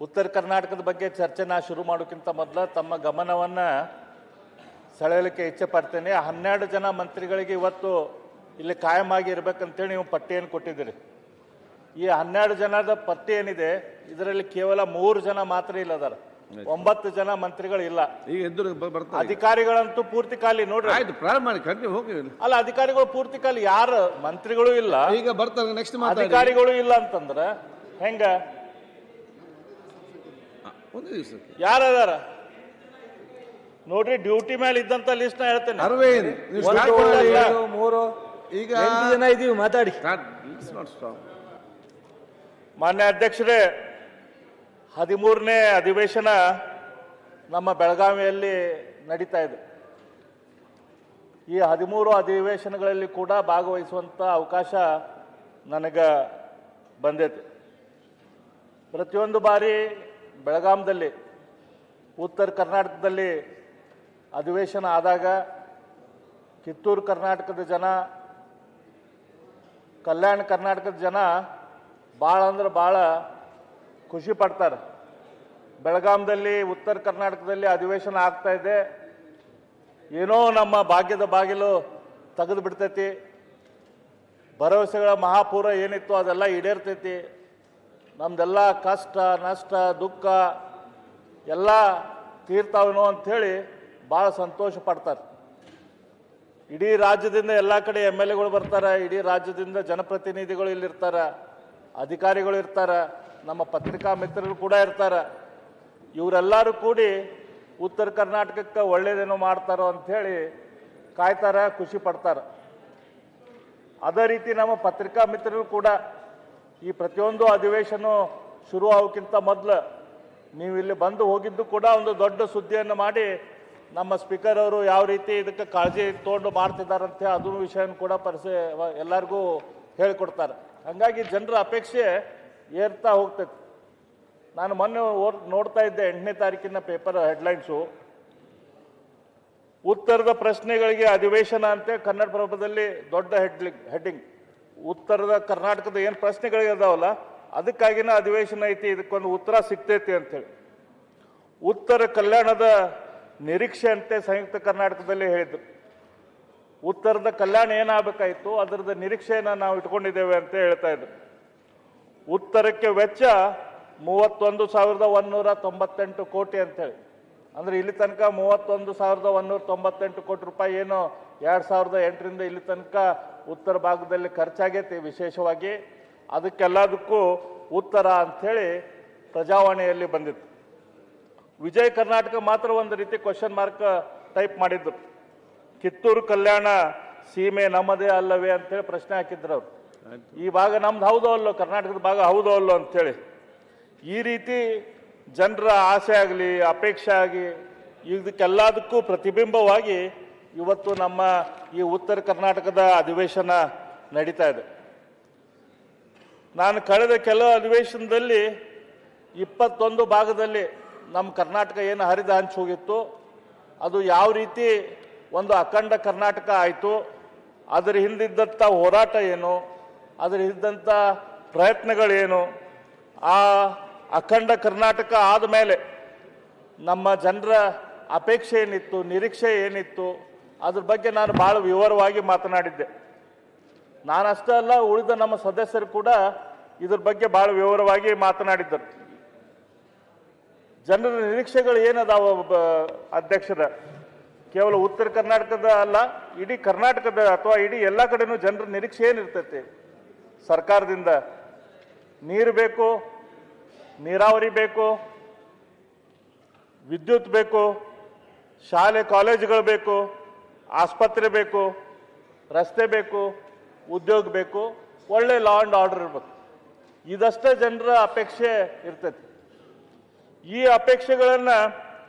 ಉತ್ತರ ಕರ್ನಾಟಕದ ಬಗ್ಗೆ ಚರ್ಚೆನ ಶುರು ಮಾಡೋಕ್ಕಿಂತ ಮೊದಲು ತಮ್ಮ ಗಮನವನ್ನು ಸೆಳೆಯಲಿಕ್ಕೆ ಇಚ್ಛೆ ಪಡ್ತೇನೆ. 12 ಜನ ಮಂತ್ರಿಗಳಿಗೆ ಇವತ್ತು ಇಲ್ಲಿ ಕಾಯಮಾಗಿ ಇರಬೇಕಂತೇಳಿ ನೀವು ಪಟ್ಟಿಯನ್ನು ಕೊಟ್ಟಿದ್ದೀರಿ. ಈ 12 ಜನದ ಪಟ್ಟಿ ಏನಿದೆ ಇದರಲ್ಲಿ ಕೇವಲ 3 ಜನ ಮಾತ್ರ ಇಲ್ಲದಾರ, 9 ಜನ ಮಂತ್ರಿಗಳು ಇಲ್ಲ. ಈಗ ಎದುರು ಬರ್ತಾರೆ ಅಧಿಕಾರಿಗಳಂತೂ ಪೂರ್ತಿ ಖಾಲಿ ನೋಡ್ರಿ. ಆಯ್ತು, ಪ್ರಾರಂಭ ಮಾಡಿ, ಕಂಟಿನ್ಯೂ ಹೋಗಿ. ಅಲ್ಲ, ಅಧಿಕಾರಿಗಳು ಪೂರ್ತಿ ಖಾಲಿ, ಯಾರು ಮಂತ್ರಿಗಳು ಇಲ್ಲ, ಈಗ ಬರ್ತಾರೆ. ನೆಕ್ಸ್ಟ್ ಅಧಿಕಾರಿಗಳು ಇಲ್ಲ ಅಂತಂದ್ರ ಹೆಂಗ? ಒಂದು ದಿವಸಕ್ಕೆ ಯಾರದಾರ ನೋಡ್ರಿ, ಡ್ಯೂಟಿ ಮೇಲೆ ಇದ್ದಂತ ಲಿಸ್ಟ್ ನ ಹೇಳ್ತೇನೆ. ಅರವಿಂದ್, ಈಗ 8 ಜನ ಇದೀವಿ, ಮಾತಾಡಿ. ಮಾನ್ಯ ಅಧ್ಯಕ್ಷರೇ, 13ನೇ ಅಧಿವೇಶನ ನಮ್ಮ ಬೆಳಗಾವಿಯಲ್ಲಿ ನಡೀತಾ ಇದೆ. ಈ 13 ಅಧಿವೇಶನಗಳಲ್ಲಿ ಕೂಡ ಭಾಗವಹಿಸುವಂಥ ಅವಕಾಶ ನನಗೆ ಬಂದೈತೆ. ಪ್ರತಿಯೊಂದು ಬಾರಿ ಬೆಳಗಾಂದಲ್ಲಿ, ಉತ್ತರ ಕರ್ನಾಟಕದಲ್ಲಿ ಅಧಿವೇಶನ ಆದಾಗ ಕಿತ್ತೂರು ಕರ್ನಾಟಕದ ಜನ, ಕಲ್ಯಾಣ ಕರ್ನಾಟಕದ ಜನ ಭಾಳ ಅಂದ್ರೆ ಭಾಳ ಖುಷಿ ಪಡ್ತಾರೆ. ಬೆಳಗಾಂದಲ್ಲಿ, ಉತ್ತರ ಕರ್ನಾಟಕದಲ್ಲಿ ಅಧಿವೇಶನ ಆಗ್ತಾ ಇದೆ, ಏನೋ ನಮ್ಮ ಭಾಗ್ಯದ ಬಾಗಿಲು ತೆಗೆದು ಬಿಡ್ತೈತಿ, ಭರವಸೆಗಳ ಮಹಾಪೂರ ಏನಿತ್ತು ಅದೆಲ್ಲ ಈಡೇರ್ತೈತಿ, ನಮ್ದೆಲ್ಲ ಕಷ್ಟ ನಷ್ಟ ದುಃಖ ಎಲ್ಲ ತೀರ್ತಾವನೋ ಅಂಥೇಳಿ ಭಾಳ ಸಂತೋಷ ಪಡ್ತಾರೆ. ಇಡೀ ರಾಜ್ಯದಿಂದ ಎಲ್ಲ ಕಡೆ MLAಗಳು ಬರ್ತಾರೆ, ಇಡೀ ರಾಜ್ಯದಿಂದ ಜನಪ್ರತಿನಿಧಿಗಳು ಇಲ್ಲಿರ್ತಾರೆ, ಅಧಿಕಾರಿಗಳು ಇರ್ತಾರೆ, ನಮ್ಮ ಪತ್ರಿಕಾ ಮಿತ್ರರು ಕೂಡ ಇರ್ತಾರೆ. ಇವರೆಲ್ಲರೂ ಕೂಡಿ ಉತ್ತರ ಕರ್ನಾಟಕಕ್ಕೆ ಒಳ್ಳೇದೇನೋ ಮಾಡ್ತಾರೋ ಅಂಥೇಳಿ ಕಾಯ್ತಾರೆ, ಖುಷಿ ಪಡ್ತಾರೆ. ಅದೇ ರೀತಿ ನಮ್ಮ ಪತ್ರಿಕಾ ಮಿತ್ರರು ಕೂಡ ಈ ಪ್ರತಿಯೊಂದು ಅಧಿವೇಶನ ಶುರು ಆಗೋಕ್ಕಿಂತ ಮೊದಲು ನೀವು ಇಲ್ಲಿ ಬಂದು ಹೋಗಿದ್ದು ಕೂಡ ಒಂದು ದೊಡ್ಡ ಸುದ್ದಿಯನ್ನು ಮಾಡಿ ನಮ್ಮ ಸ್ಪೀಕರ್ ಅವರು ಯಾವ ರೀತಿ ಇದಕ್ಕೆ ಕಾಳಜಿ ತೊಗೊಂಡು ಮಾಡ್ತಿದ್ದಾರಂತ ಅದೂ ವಿಷಯನ ಕೂಡ ಎಲ್ಲರಿಗೂ ಹೇಳಿಕೊಡ್ತಾರೆ. ಹಾಗಾಗಿ ಜನರ ಅಪೇಕ್ಷೆ ಏರ್ತಾ ಹೋಗ್ತೈತಿ. ನಾನು ಮೊನ್ನೆ ನೋಡ್ತಾ ಇದ್ದೆ 8ನೇ ತಾರೀಕಿನ ಪೇಪರ್ ಹೆಡ್ಲೈನ್ಸು, ಉತ್ತರದ ಪ್ರಶ್ನೆಗಳಿಗೆ ಅಧಿವೇಶನ ಅಂತೆ ಕನ್ನಡಪ್ರಭದಲ್ಲಿ ದೊಡ್ಡ ಹೆಡ್ಡಿಂಗ್. ಉತ್ತರದ ಕರ್ನಾಟಕದ ಏನು ಪ್ರಶ್ನೆಗಳಿದಾವಲ್ಲ ಅದಕ್ಕಾಗಿನ ಅಧಿವೇಶನ ಐತಿ, ಇದಕ್ಕೊಂದು ಉತ್ತರ ಸಿಗ್ತೈತಿ ಅಂತೇಳಿ. ಉತ್ತರ ಕಲ್ಯಾಣದ ನಿರೀಕ್ಷೆ ಅಂತೆ ಸಂಯುಕ್ತ ಕರ್ನಾಟಕದಲ್ಲಿ ಹೇಳಿದ್ರು. ಉತ್ತರದ ಕಲ್ಯಾಣ ಏನಾಗಬೇಕಾಯಿತು ಅದರದ ನಿರೀಕ್ಷೆಯನ್ನು ನಾವು ಇಟ್ಕೊಂಡಿದ್ದೇವೆ ಅಂತ ಹೇಳ್ತಾ ಇದ್ರು. ಉತ್ತರಕ್ಕೆ ವೆಚ್ಚ 31,198 ಕೋಟಿ ಅಂತೇಳಿ, ಅಂದರೆ ಇಲ್ಲಿ ತನಕ 31,198 ಕೋಟಿ ರೂಪಾಯಿ ಏನು 2008ರಿಂದ ಇಲ್ಲಿ ತನಕ ಉತ್ತರ ಭಾಗದಲ್ಲಿ ಖರ್ಚಾಗೈತಿ. ವಿಶೇಷವಾಗಿ ಅದಕ್ಕೆಲ್ಲದಕ್ಕೂ ಉತ್ತರ ಅಂಥೇಳಿ ಪ್ರಜಾವಾಣಿಯಲ್ಲಿ ಬಂದಿತ್ತು. ವಿಜಯ ಕರ್ನಾಟಕ ಮಾತ್ರ ಒಂದು ರೀತಿ ಕ್ವಶನ್ ಮಾರ್ಕ್ ಟೈಪ್ ಮಾಡಿದ್ರು. ಕಿತ್ತೂರು ಕಲ್ಯಾಣ ಸೀಮೆ ನಮ್ಮದೇ ಅಲ್ಲವೇ ಅಂತೇಳಿ ಪ್ರಶ್ನೆ ಹಾಕಿದ್ರು ಅವರು. ಈ ಭಾಗ ನಮ್ದು ಹೌದೋ ಅಲ್ಲೋ, ಕರ್ನಾಟಕದ ಭಾಗ ಹೌದೋ ಅಲ್ಲೋ ಅಂಥೇಳಿ. ಈ ರೀತಿ ಜನರ ಆಸೆ ಆಗಲಿ ಅಪೇಕ್ಷೆ ಆಗಿ ಇದಕ್ಕೆಲ್ಲದಕ್ಕೂ ಪ್ರತಿಬಿಂಬವಾಗಿ ಇವತ್ತು ನಮ್ಮ ಈ ಉತ್ತರ ಕರ್ನಾಟಕದ ಅಧಿವೇಶನ ನಡೀತಾ ಇದೆ. ನಾನು ಕಳೆದ ಕೆಲವು ಅಧಿವೇಶನದಲ್ಲಿ 21 ಭಾಗದಲ್ಲಿ ನಮ್ಮ ಕರ್ನಾಟಕ ಏನು ಹರಿದು ಹಂಚಿ ಹೋಗಿತ್ತು ಅದು ಯಾವ ರೀತಿ ಒಂದು ಅಖಂಡ ಕರ್ನಾಟಕ ಆಯಿತು, ಅದರ ಹಿಂದಿದ್ದಂಥ ಹೋರಾಟ ಏನು, ಅದರ ಹಿಂದಂಥ ಪ್ರಯತ್ನಗಳೇನು, ಆ ಅಖಂಡ ಕರ್ನಾಟಕ ಆದಮೇಲೆ ನಮ್ಮ ಜನರ ಅಪೇಕ್ಷೆ ಏನಿತ್ತು, ನಿರೀಕ್ಷೆ ಏನಿತ್ತು, ಅದ್ರ ಬಗ್ಗೆ ನಾನು ಭಾಳ ವಿವರವಾಗಿ ಮಾತನಾಡಿದ್ದೆ. ನಾನಷ್ಟೇ ಅಲ್ಲ, ಉಳಿದ ನಮ್ಮ ಸದಸ್ಯರು ಕೂಡ ಇದ್ರ ಬಗ್ಗೆ ಭಾಳ ವಿವರವಾಗಿ ಮಾತನಾಡಿದ್ದರು. ಜನರ ನಿರೀಕ್ಷೆಗಳು ಏನದಾವ ಅಧ್ಯಕ್ಷರ, ಕೇವಲ ಉತ್ತರ ಕರ್ನಾಟಕದ ಅಲ್ಲ, ಇಡೀ ಕರ್ನಾಟಕದ ಅಥವಾ ಇಡೀ ಎಲ್ಲ ಕಡೆನೂ ಜನರ ನಿರೀಕ್ಷೆ ಏನಿರ್ತೈತಿ ಸರ್ಕಾರದಿಂದ? ನೀರು ಬೇಕು, ನೀರಾವರಿ ಬೇಕು, ವಿದ್ಯುತ್ ಬೇಕು, ಶಾಲೆ ಕಾಲೇಜುಗಳು ಬೇಕು, ಆಸ್ಪತ್ರೆ ಬೇಕು, ರಸ್ತೆ ಬೇಕು, ಉದ್ಯೋಗ ಬೇಕು, ಒಳ್ಳೆ ಲಾ ಆ್ಯಂಡ್ ಆರ್ಡರ್ ಇರ್ಬೇಕು. ಇದಷ್ಟೇ ಜನರ ಅಪೇಕ್ಷೆ ಇರ್ತೈತಿ. ಈ ಅಪೇಕ್ಷೆಗಳನ್ನು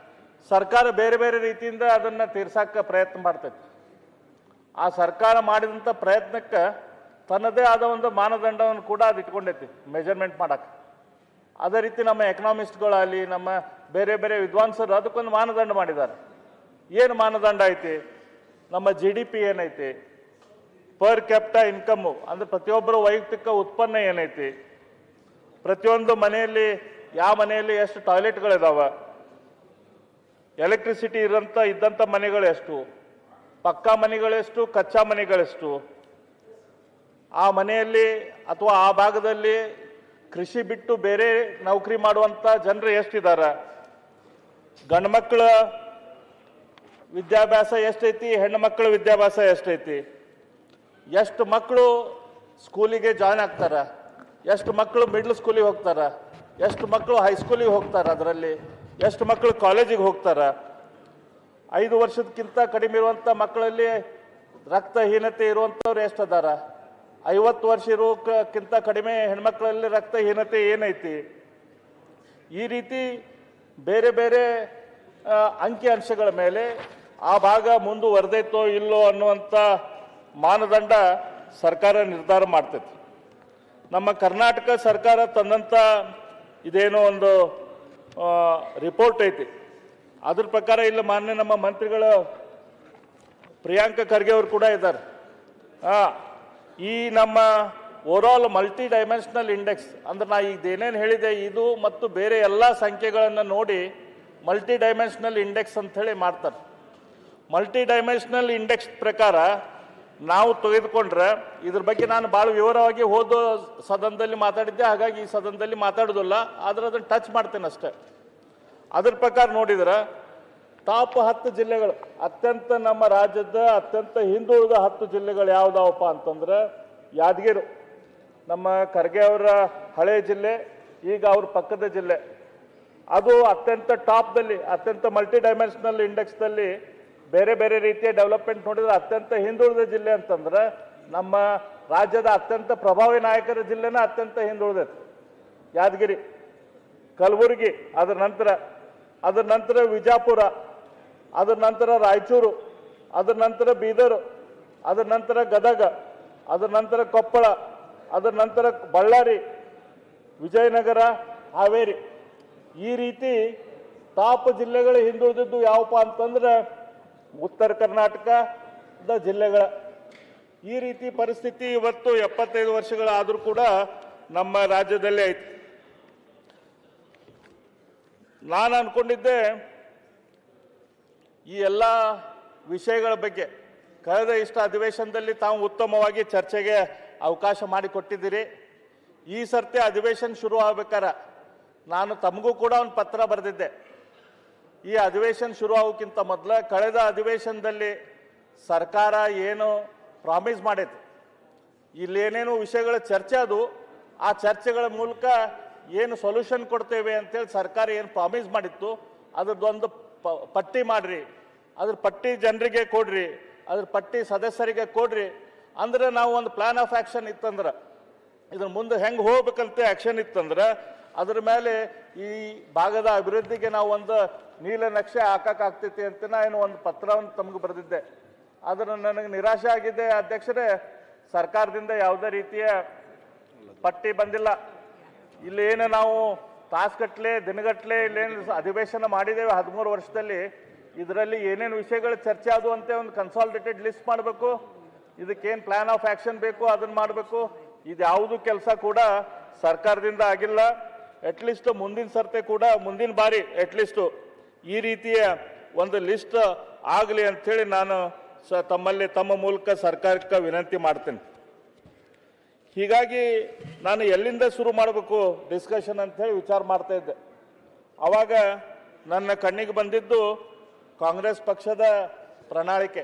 ಸರ್ಕಾರ ಬೇರೆ ಬೇರೆ ರೀತಿಯಿಂದ ಅದನ್ನು ತೀರ್ಸಕ್ಕೆ ಪ್ರಯತ್ನ ಮಾಡ್ತೈತಿ. ಆ ಸರ್ಕಾರ ಮಾಡಿದಂಥ ಪ್ರಯತ್ನಕ್ಕೆ ತನ್ನದೇ ಆದ ಒಂದು ಮಾನದಂಡವನ್ನು ಕೂಡ ಅದು ಇಟ್ಕೊಂಡೈತಿ ಮೆಜರ್ಮೆಂಟ್ ಮಾಡಕ್ಕೆ. ಅದೇ ರೀತಿ ನಮ್ಮ ಎಕನಾಮಿಸ್ಟ್ಗಳಾಗಲಿ, ನಮ್ಮ ಬೇರೆ ಬೇರೆ ವಿದ್ವಾಂಸರು ಅದಕ್ಕೊಂದು ಮಾನದಂಡ ಮಾಡಿದ್ದಾರೆ. ಏನು ಮಾನದಂಡ ಐತಿ? ನಮ್ಮ GDP ಏನೈತಿ, ಪರ್ ಕ್ಯಾಪಿಟಾ ಇನ್ಕಮ್ಮು ಅಂದರೆ ಪ್ರತಿಯೊಬ್ಬರ ವೈಯಕ್ತಿಕ ಉತ್ಪನ್ನ ಏನೈತಿ, ಪ್ರತಿಯೊಂದು ಮನೆಯಲ್ಲಿ ಯಾವ ಮನೆಯಲ್ಲಿ ಎಷ್ಟು ಟಾಯ್ಲೆಟ್ಗಳಿದಾವ, ಎಲೆಕ್ಟ್ರಿಸಿಟಿ ಇದ್ದಂಥ ಮನೆಗಳು ಎಷ್ಟು, ಪಕ್ಕಾ ಮನೆಗಳೆಷ್ಟು, ಕಚ್ಚಾ ಮನೆಗಳೆಷ್ಟು, ಆ ಮನೆಯಲ್ಲಿ ಅಥವಾ ಆ ಭಾಗದಲ್ಲಿ ಕೃಷಿ ಬಿಟ್ಟು ಬೇರೆ ನೌಕರಿ ಮಾಡುವಂಥ ಜನರು ಎಷ್ಟಿದ್ದಾರೆ, ಗಂಡು ಮಕ್ಕಳ ವಿದ್ಯಾಭ್ಯಾಸ ಎಷ್ಟೈತಿ, ಹೆಣ್ಣು ಮಕ್ಕಳ ವಿದ್ಯಾಭ್ಯಾಸ ಎಷ್ಟೈತಿ, ಎಷ್ಟು ಮಕ್ಕಳು ಸ್ಕೂಲಿಗೆ ಜಾಯ್ನ್ ಆಗ್ತಾರ, ಎಷ್ಟು ಮಕ್ಕಳು ಮಿಡ್ಲ್ ಸ್ಕೂಲಿಗೆ ಹೋಗ್ತಾರ, ಎಷ್ಟು ಮಕ್ಕಳು ಹೈಸ್ಕೂಲಿಗೆ ಹೋಗ್ತಾರ, ಅದರಲ್ಲಿ ಎಷ್ಟು ಮಕ್ಕಳು ಕಾಲೇಜಿಗೆ ಹೋಗ್ತಾರ, 5 ವರ್ಷದಕ್ಕಿಂತ ಕಡಿಮೆ ಇರುವಂಥ ಮಕ್ಕಳಲ್ಲಿ ರಕ್ತಹೀನತೆ ಇರುವಂಥವ್ರು ಎಷ್ಟು ಅದಾರ, 50 ವರ್ಷ ಇರೋಕ್ಕಿಂತ ಕಡಿಮೆ ಹೆಣ್ಮಕ್ಳಲ್ಲಿ ರಕ್ತಹೀನತೆ ಏನೈತಿ, ಈ ರೀತಿ ಬೇರೆ ಬೇರೆ ಅಂಕಿ ಅಂಶಗಳ ಮೇಲೆ ಆ ಭಾಗ ಮುಂದುವರೆದೈತೋ ಇಲ್ಲೋ ಅನ್ನುವಂಥ ಮಾನದಂಡ ಸರ್ಕಾರ ನಿರ್ಧಾರ ಮಾಡ್ತೈತಿ. ನಮ್ಮ ಕರ್ನಾಟಕ ಸರ್ಕಾರ ತಂದಂಥ ಇದೇನೋ ಒಂದು ರಿಪೋರ್ಟ್ ಐತಿ. ಅದ್ರ ಪ್ರಕಾರ ಇಲ್ಲಿ ಮಾನ್ಯ ನಮ್ಮ ಮಂತ್ರಿಗಳು ಪ್ರಿಯಾಂಕ ಖರ್ಗೆ ಅವರು ಕೂಡ ಇದ್ದಾರೆ. ಈ ನಮ್ಮ ಓವರಾಲ್ ಮಲ್ಟಿ ಡೈಮೆನ್ಷನಲ್ ಇಂಡೆಕ್ಸ್ ಅಂದ್ರೆ ನಾ ಈಗ ಏನೇನು ಹೇಳಿದೆ ಇದು ಮತ್ತು ಬೇರೆ ಎಲ್ಲ ಸಂಖ್ಯೆಗಳನ್ನು ನೋಡಿ ಮಲ್ಟಿ ಡೈಮೆನ್ಷನಲ್ ಇಂಡೆಕ್ಸ್ ಅಂತ ಹೇಳಿ ಮಾಡ್ತಾರೆ. ಮಲ್ಟಿ ಡೈಮೆನ್ಷನಲ್ ಇಂಡೆಕ್ಸ್ ಪ್ರಕಾರ ನಾವು ತೆಗೆದುಕೊಂಡ್ರೆ ಇದ್ರ ಬಗ್ಗೆ ನಾನು ಭಾಳ ವಿವರವಾಗಿ ಹೋದ ಸದನದಲ್ಲಿ ಮಾತಾಡಿದ್ದೆ, ಹಾಗಾಗಿ ಈ ಸದನದಲ್ಲಿ ಮಾತಾಡೋದಿಲ್ಲ, ಆದರೆ ಅದನ್ನು ಟಚ್ ಮಾಡ್ತೇನೆ ಅಷ್ಟೇ. ಅದ್ರ ಪ್ರಕಾರ ನೋಡಿದ್ರೆ ಟಾಪ್ 10 ಜಿಲ್ಲೆಗಳು, ಅತ್ಯಂತ ನಮ್ಮ ರಾಜ್ಯದ ಅತ್ಯಂತ ಹಿಂದುಳಿದ 10 ಜಿಲ್ಲೆಗಳು ಯಾವುದಾವಪ್ಪ ಅಂತಂದ್ರೆ ಯಾದಗಿರಿ, ನಮ್ಮ ಖರ್ಗೆ ಅವರ ಹಳೆ ಜಿಲ್ಲೆ, ಈಗ ಅವ್ರ ಪಕ್ಕದ ಜಿಲ್ಲೆ, ಅದು ಅತ್ಯಂತ ಟಾಪ್ದಲ್ಲಿ, ಅತ್ಯಂತ ಮಲ್ಟಿ ಡೈಮೆನ್ಷನಲ್ ಇಂಡೆಕ್ಸ್ದಲ್ಲಿ ಬೇರೆ ಬೇರೆ ರೀತಿಯ ಡೆವಲಪ್ಮೆಂಟ್ ನೋಡಿದ್ರೆ ಅತ್ಯಂತ ಹಿಂದುಳಿದ ಜಿಲ್ಲೆ ಅಂತಂದ್ರೆ ನಮ್ಮ ರಾಜ್ಯದ ಅತ್ಯಂತ ಪ್ರಭಾವಿ ನಾಯಕರ ಜಿಲ್ಲೆನ ಅತ್ಯಂತ ಹಿಂದುಳಿದೈತೆ ಯಾದಗಿರಿ. ಕಲಬುರಗಿ, ಅದರ ನಂತರ ವಿಜಾಪುರ, ಅದರ ನಂತರ ರಾಯಚೂರು, ಅದರ ನಂತರ ಬೀದರ್, ಅದರ ನಂತರ ಗದಗ, ಅದರ ನಂತರ ಕೊಪ್ಪಳ, ಅದರ ನಂತರ ಬಳ್ಳಾರಿ, ವಿಜಯನಗರ, ಹಾವೇರಿ. ಈ ರೀತಿ ಟಾಪ್ ಜಿಲ್ಲೆಗಳು ಹಿಂದುಳಿದಿದ್ದು ಯಾವಪ್ಪ ಅಂತಂದ್ರೆ ಉತ್ತರ ಕರ್ನಾಟಕದ ಜಿಲ್ಲೆಗಳ. ಈ ರೀತಿ ಪರಿಸ್ಥಿತಿ ಇವತ್ತು 75 ವರ್ಷಗಳಾದರೂ ಕೂಡ ನಮ್ಮ ರಾಜ್ಯದಲ್ಲೇ ಐತಿ. ನಾನು ಅನ್ಕೊಂಡಿದ್ದೆ ಈ ಎಲ್ಲ ವಿಷಯಗಳ ಬಗ್ಗೆ ಕಳೆದ ಇಷ್ಟ ಅಧಿವೇಶನದಲ್ಲಿ ತಾವು ಉತ್ತಮವಾಗಿ ಚರ್ಚೆಗೆ ಅವಕಾಶ ಮಾಡಿಕೊಟ್ಟಿದ್ದೀರಿ. ಈ ಸರ್ತಿ ಅಧಿವೇಶನ ಶುರು ಆಗ್ಬೇಕಾರೆ ನಾನು ತಮಗೂ ಕೂಡ ಒಂದು ಪತ್ರ ಬರೆದಿದ್ದೆ. ಈ ಅಧಿವೇಶನ ಶುರು ಆಗೋಕ್ಕಿಂತ ಮೊದಲು ಕಳೆದ ಅಧಿವೇಶನದಲ್ಲಿ ಸರ್ಕಾರ ಏನು ಪ್ರಾಮಿಸ್ ಮಾಡೈತೆ, ಇಲ್ಲೇನೇನು ವಿಷಯಗಳ ಚರ್ಚೆ ಅದು, ಆ ಚರ್ಚೆಗಳ ಮೂಲಕ ಏನು ಸೊಲ್ಯೂಷನ್ ಕೊಡ್ತೇವೆ ಅಂತೇಳಿ ಸರ್ಕಾರ ಏನು ಪ್ರಾಮಿಸ್ ಮಾಡಿತ್ತು ಅದ್ರದ್ದೊಂದು ಪಟ್ಟಿ ಮಾಡ್ರಿ, ಅದ್ರ ಪಟ್ಟಿ ಜನರಿಗೆ ಕೊಡ್ರಿ, ಅದ್ರ ಪಟ್ಟಿ ಸದಸ್ಯರಿಗೆ ಕೊಡ್ರಿ. ಅಂದ್ರೆ ನಾವು ಒಂದು ಪ್ಲಾನ್ ಆಫ್ ಆ್ಯಕ್ಷನ್ ಇತ್ತಂದ್ರೆ ಇದ್ರ ಮುಂದೆ ಹೆಂಗೆ ಹೋಗ್ಬೇಕಂತ ಆ್ಯಕ್ಷನ್ ಇತ್ತಂದ್ರೆ ಅದ್ರ ಮೇಲೆ ಈ ಭಾಗದ ಅಭಿವೃದ್ಧಿಗೆ ನಾವು ಒಂದು ನೀಲನಕ್ಷೆ ಹಾಕಕ್ಕಾಗ್ತೈತಿ ಅಂತ ಏನು ಒಂದು ಪತ್ರವನ್ನು ತಮಗೆ ಬರೆದಿದ್ದೆ. ಆದರೆ ನನಗೆ ನಿರಾಶೆ ಆಗಿದೆ ಅಧ್ಯಕ್ಷರೇ, ಸರ್ಕಾರದಿಂದ ಯಾವುದೇ ರೀತಿಯ ಪಟ್ಟಿ ಬಂದಿಲ್ಲ. ಇಲ್ಲೇನು ನಾವು ತಾಸುಗಟ್ಟಲೆ ದಿನಗಟ್ಟಲೆ ಇಲ್ಲೇನು ಅಧಿವೇಶನ ಮಾಡಿದ್ದೇವೆ 13 ವರ್ಷದಲ್ಲಿ, ಇದರಲ್ಲಿ ಏನೇನು ವಿಷಯಗಳು ಚರ್ಚೆ ಆದವು ಅಂತ ಒಂದು ಕನ್ಸಾಲಿಡೇಟೆಡ್ ಲಿಸ್ಟ್ ಮಾಡಬೇಕು, ಇದಕ್ಕೇನು ಪ್ಲಾನ್ ಆಫ್ ಆ್ಯಕ್ಷನ್ ಬೇಕು ಅದನ್ನು ಮಾಡಬೇಕು. ಇದು ಯಾವುದು ಕೆಲಸ ಕೂಡ ಸರ್ಕಾರದಿಂದ ಆಗಿಲ್ಲ. ಅಟ್ಲೀಸ್ಟ್ ಮುಂದಿನ ಸರ್ತೆ ಕೂಡ ಮುಂದಿನ ಬಾರಿ ಅಟ್ಲೀಸ್ಟು ಈ ರೀತಿಯ ಒಂದು ಲಿಸ್ಟ್ ಆಗಲಿ ಅಂಥೇಳಿ ನಾನು ತಮ್ಮ ಮೂಲಕ ಸರ್ಕಾರಕ್ಕೆ ವಿನಂತಿ ಮಾಡ್ತೇನೆ. ಹೀಗಾಗಿ ನಾನು ಎಲ್ಲಿಂದ ಶುರು ಮಾಡಬೇಕು ಡಿಸ್ಕಷನ್ ಅಂಥೇಳಿ ವಿಚಾರ ಮಾಡ್ತಾ ಇದ್ದೆ. ಆವಾಗ ನನ್ನ ಕಣ್ಣಿಗೆ ಬಂದಿದ್ದು ಕಾಂಗ್ರೆಸ್ ಪಕ್ಷದ ಪ್ರಣಾಳಿಕೆ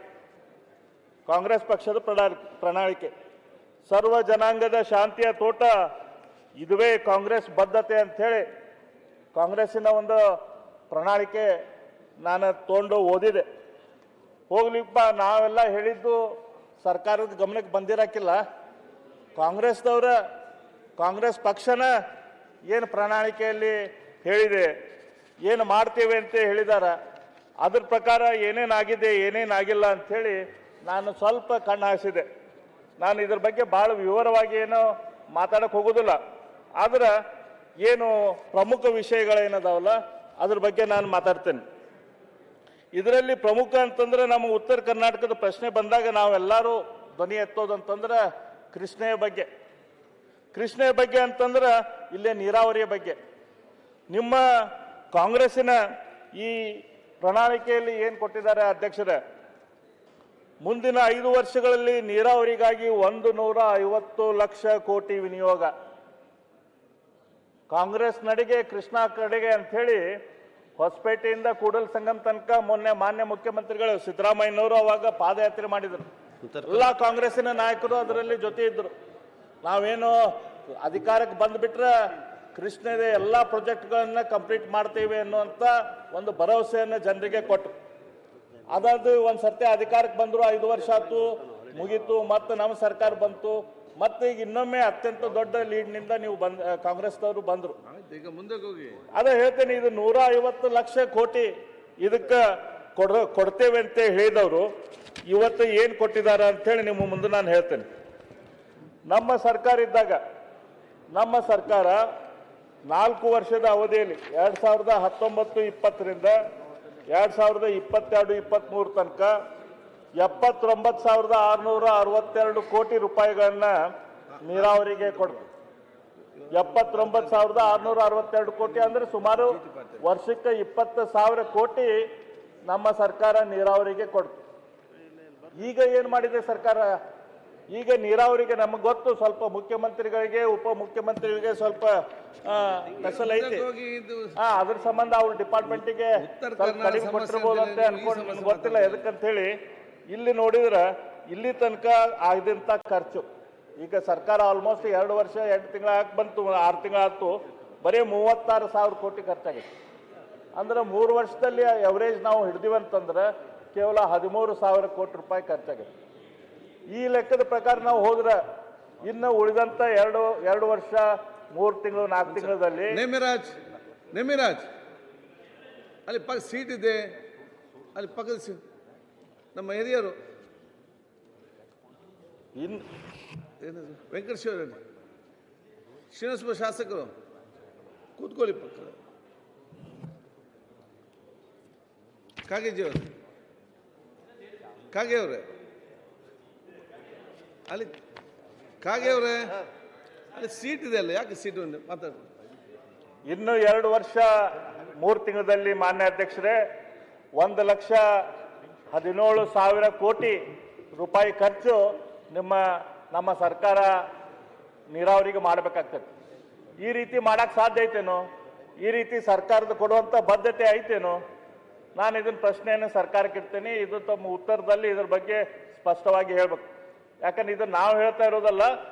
ಸರ್ವ ಜನಾಂಗದ ಶಾಂತಿಯ ತೋಟ, ಇದುವೇ ಕಾಂಗ್ರೆಸ್ ಬದ್ಧತೆ ಅಂಥೇಳಿ ಕಾಂಗ್ರೆಸ್ಸಿನ ಒಂದು ಪ್ರಣಾಳಿಕೆ ನಾನು ತೊಗೊಂಡು ಓದಿದೆ. ಹೋಗ್ಲಿಪ್ಪ, ನಾವೆಲ್ಲ ಹೇಳಿದ್ದು ಸರ್ಕಾರದ ಗಮನಕ್ಕೆ ಬಂದಿರಕ್ಕಿಲ್ಲ. ಕಾಂಗ್ರೆಸ್ ಪಕ್ಷನ ಏನು ಪ್ರಣಾಳಿಕೆಯಲ್ಲಿ ಹೇಳಿದೆ, ಏನು ಮಾಡ್ತೇವೆ ಅಂತ ಹೇಳಿದಾರ, ಅದ್ರ ಪ್ರಕಾರ ಏನೇನಾಗಿದೆ ಏನೇನಾಗಿಲ್ಲ ಅಂಥೇಳಿ ನಾನು ಸ್ವಲ್ಪ ಕಣ್ಣು ಹಾಯಿಸಿದೆ. ನಾನು ಇದ್ರ ಬಗ್ಗೆ ಭಾಳ ವಿವರವಾಗಿ ಏನೋ ಮಾತಾಡಕ್ಕೆ ಹೋಗೋದಿಲ್ಲ, ಆದ್ರೆ ಏನು ಪ್ರಮುಖ ವಿಷಯಗಳೇನದಾವಲ್ಲ ಅದ್ರ ಬಗ್ಗೆ ನಾನು ಮಾತಾಡ್ತೇನೆ. ಇದರಲ್ಲಿ ಪ್ರಮುಖ ಅಂತಂದ್ರೆ ನಮ್ಮ ಉತ್ತರ ಕರ್ನಾಟಕದ ಪ್ರಶ್ನೆ ಬಂದಾಗ ನಾವೆಲ್ಲರೂ ಧ್ವನಿ ಎತ್ತೋದಂತಂದ್ರೆ ಕೃಷ್ಣೆಯ ಬಗ್ಗೆ ಅಂತಂದ್ರೆ ಇಲ್ಲೇ ನೀರಾವರಿಯ ಬಗ್ಗೆ. ನಿಮ್ಮ ಕಾಂಗ್ರೆಸ್ಸಿನ ಈ ಪ್ರಣಾಳಿಕೆಯಲ್ಲಿ ಏನು ಕೊಟ್ಟಿದ್ದಾರೆ ಅಧ್ಯಕ್ಷರೇ, ಮುಂದಿನ 5 ವರ್ಷಗಳಲ್ಲಿ ನೀರಾವರಿಗಾಗಿ 150 ಲಕ್ಷ ಕೋಟಿ ವಿನಿಯೋಗ. ಕಾಂಗ್ರೆಸ್ ನಡೆಗೆ ಕೃಷ್ಣಾ ಕಡೆಗೆ ಅಂಥೇಳಿ ಹೊಸಪೇಟೆಯಿಂದ ಕೂಡಲ ಸಂಗಮ್ ತನಕ ಮೊನ್ನೆ ಮಾನ್ಯ ಮುಖ್ಯಮಂತ್ರಿಗಳು ಸಿದ್ದರಾಮಯ್ಯನವರು ಅವಾಗ ಪಾದಯಾತ್ರೆ ಮಾಡಿದರು. ಎಲ್ಲ ಕಾಂಗ್ರೆಸ್ಸಿನ ನಾಯಕರು ಅದರಲ್ಲಿ ಜೊತೆ ಇದ್ದರು. ನಾವೇನು ಅಧಿಕಾರಕ್ಕೆ ಬಂದ್ಬಿಟ್ರೆ ಕೃಷ್ಣದ ಎಲ್ಲ ಪ್ರಾಜೆಕ್ಟ್ಗಳನ್ನ ಕಂಪ್ಲೀಟ್ ಮಾಡ್ತೇವೆ ಅನ್ನುವಂಥ ಒಂದು ಭರವಸೆಯನ್ನು ಜನರಿಗೆ ಕೊಟ್ಟರು. ಅದಾದ ಒಂದು ಸರ್ತಿ ಅಧಿಕಾರಕ್ಕೆ ಬಂದರು, 5 ವರ್ಷ ಆಯ್ತು, ಮುಗೀತು, ಮತ್ತೆ ನಮ್ಮ ಸರ್ಕಾರ ಬಂತು, ಮತ್ತೆ ಈಗ ಇನ್ನೊಮ್ಮೆ ಅತ್ಯಂತ ದೊಡ್ಡ ಲೀಡ್ನಿಂದ ನೀವು ಕಾಂಗ್ರೆಸ್ದವರು ಬಂದರು. ಈಗ ಮುಂದೆ ಹೋಗಿ ಅದೇ ಹೇಳ್ತೇನೆ, ಇದು 150 ಲಕ್ಷ ಕೋಟಿ ಇದಕ್ಕೆ ಕೊಡ್ತೇವೆ ಅಂತ ಹೇಳಿದವರು ಇವತ್ತು ಏನು ಕೊಟ್ಟಿದ್ದಾರೆ ಅಂತೇಳಿ ನಿಮ್ಮ ಮುಂದೆ ನಾನು ಹೇಳ್ತೇನೆ. ನಮ್ಮ ಸರ್ಕಾರ ಇದ್ದಾಗ ನಮ್ಮ ಸರ್ಕಾರ 4 ವರ್ಷದ ಅವಧಿಯಲ್ಲಿ 2019-20 2022-23 ತನಕ 79,662 ಕೋಟಿ ರೂಪಾಯಿಗಳನ್ನ ನೀರಾವರಿಗೆ ಕೊಡ್ತು. 79,662 ಕೋಟಿ ಅಂದ್ರೆ ಸುಮಾರು ವರ್ಷಕ್ಕೆ 20,000 ಕೋಟಿ ನಮ್ಮ ಸರ್ಕಾರ ನೀರಾವರಿಗೆ ಕೊಡ್ತು. ಈಗ ಏನು ಮಾಡಿದೆ ಸರ್ಕಾರ? ಈಗ ನೀರಾವರಿಗೆ ನಮಗೆ ಗೊತ್ತು, ಸ್ವಲ್ಪ ಮುಖ್ಯಮಂತ್ರಿಗಳಿಗೆ ಉಪಮುಖ್ಯಮಂತ್ರಿಗಳಿಗೆ ಸ್ವಲ್ಪ ಫಸಲ್ ಐತಿ. ಅದ್ರ ಸಂಬಂಧ ಅವ್ರ ಡಿಪಾರ್ಟ್ಮೆಂಟಿಗೆ ಕಡಿಮೆ ಕೊಟ್ಟಿರ್ಬೋದು ಅಂತ ಅನ್ಕೊಂಡು ನನ್ಗೆ ಗೊತ್ತಿಲ್ಲ ಎದಕ್ಕಂತ ಹೇಳಿ. ಇಲ್ಲಿ ನೋಡಿದ್ರೆ ಇಲ್ಲಿ ತನಕ ಆಗದಂತ ಖರ್ಚು ಈಗ ಸರ್ಕಾರ ಆಲ್ಮೋಸ್ಟ್ 2 ವರ್ಷ 8 ತಿಂಗಳ ಬಂತು, 6 ತಿಂಗಳಾಯ್ತು, ಬರೀ 36,000 ಕೋಟಿ ಖರ್ಚಾಗಿದೆ. ಅಂದ್ರೆ 3 ವರ್ಷದಲ್ಲಿ ಎವರೇಜ್ ನಾವು ಹಿಡ್ದಿವಂತಂದ್ರೆ ಕೇವಲ 13,000 ಕೋಟಿ ರೂಪಾಯಿ ಖರ್ಚಾಗಿದೆ. ಈ ಲೆಕ್ಕದ ಪ್ರಕಾರ ನಾವು ಹೋದ್ರೆ ಇನ್ನು ಉಳಿದಂತ 2 ವರ್ಷ 3 ತಿಂಗಳು 4 ತಿಂಗಳಲ್ಲಿ ನೇಮಿರಾಜ್ ಅಲ್ಲಿ ಸೀಟ್ ಇದೆ, ಅಲ್ಲಿ ಪಕ್ಕದ ನಮ್ಮ ಹಿರಿಯರು ವೆಂಕಟೇಶ್ವರ ಶ್ರೀನಿವಾಸ ಶಾಸಕರು ಕೂತ್ಕೊಳ್ಳಿ ಪಕ್ಕ. ಕಾಗೆ ಅವರೇ ಅಲ್ಲಿ ಅಲ್ಲಿ ಸೀಟ್ ಇದೆ ಅಲ್ಲ, ಯಾಕೆ ಸೀಟ್ ಮಾತಾಡಿ. ಇನ್ನು 2 ವರ್ಷ 3 ತಿಂಗಳಲ್ಲಿ ಮಾನ್ಯ ಅಧ್ಯಕ್ಷರೇ 1,17,000 ಕೋಟಿ ರೂಪಾಯಿ ಖರ್ಚು ನಮ್ಮ ಸರ್ಕಾರ ನೀರಾವರಿಗೆ ಮಾಡಬೇಕಾಗ್ತದೆ. ಈ ರೀತಿ ಮಾಡಕ್ಕೆ ಸಾಧ್ಯ ಐತೇನೋ? ಈ ರೀತಿ ಸರ್ಕಾರದ ಕೊಡುವಂಥ ಬದ್ಧತೆ ಐತೇನೋ? ನಾನು ಇದನ್ನ ಪ್ರಶ್ನೆಯನ್ನು ಸರ್ಕಾರಕ್ಕೆ ಇಡ್ತೇನೆ. ಇದು ತಮ್ಮ ಉತ್ತರದಲ್ಲಿ ಇದ್ರ ಬಗ್ಗೆ ಸ್ಪಷ್ಟವಾಗಿ ಹೇಳ್ಬೇಕು. ಯಾಕಂದ್ರೆ ಇದು ನಾವು ಹೇಳ್ತಾ ಇರೋದಲ್ಲ,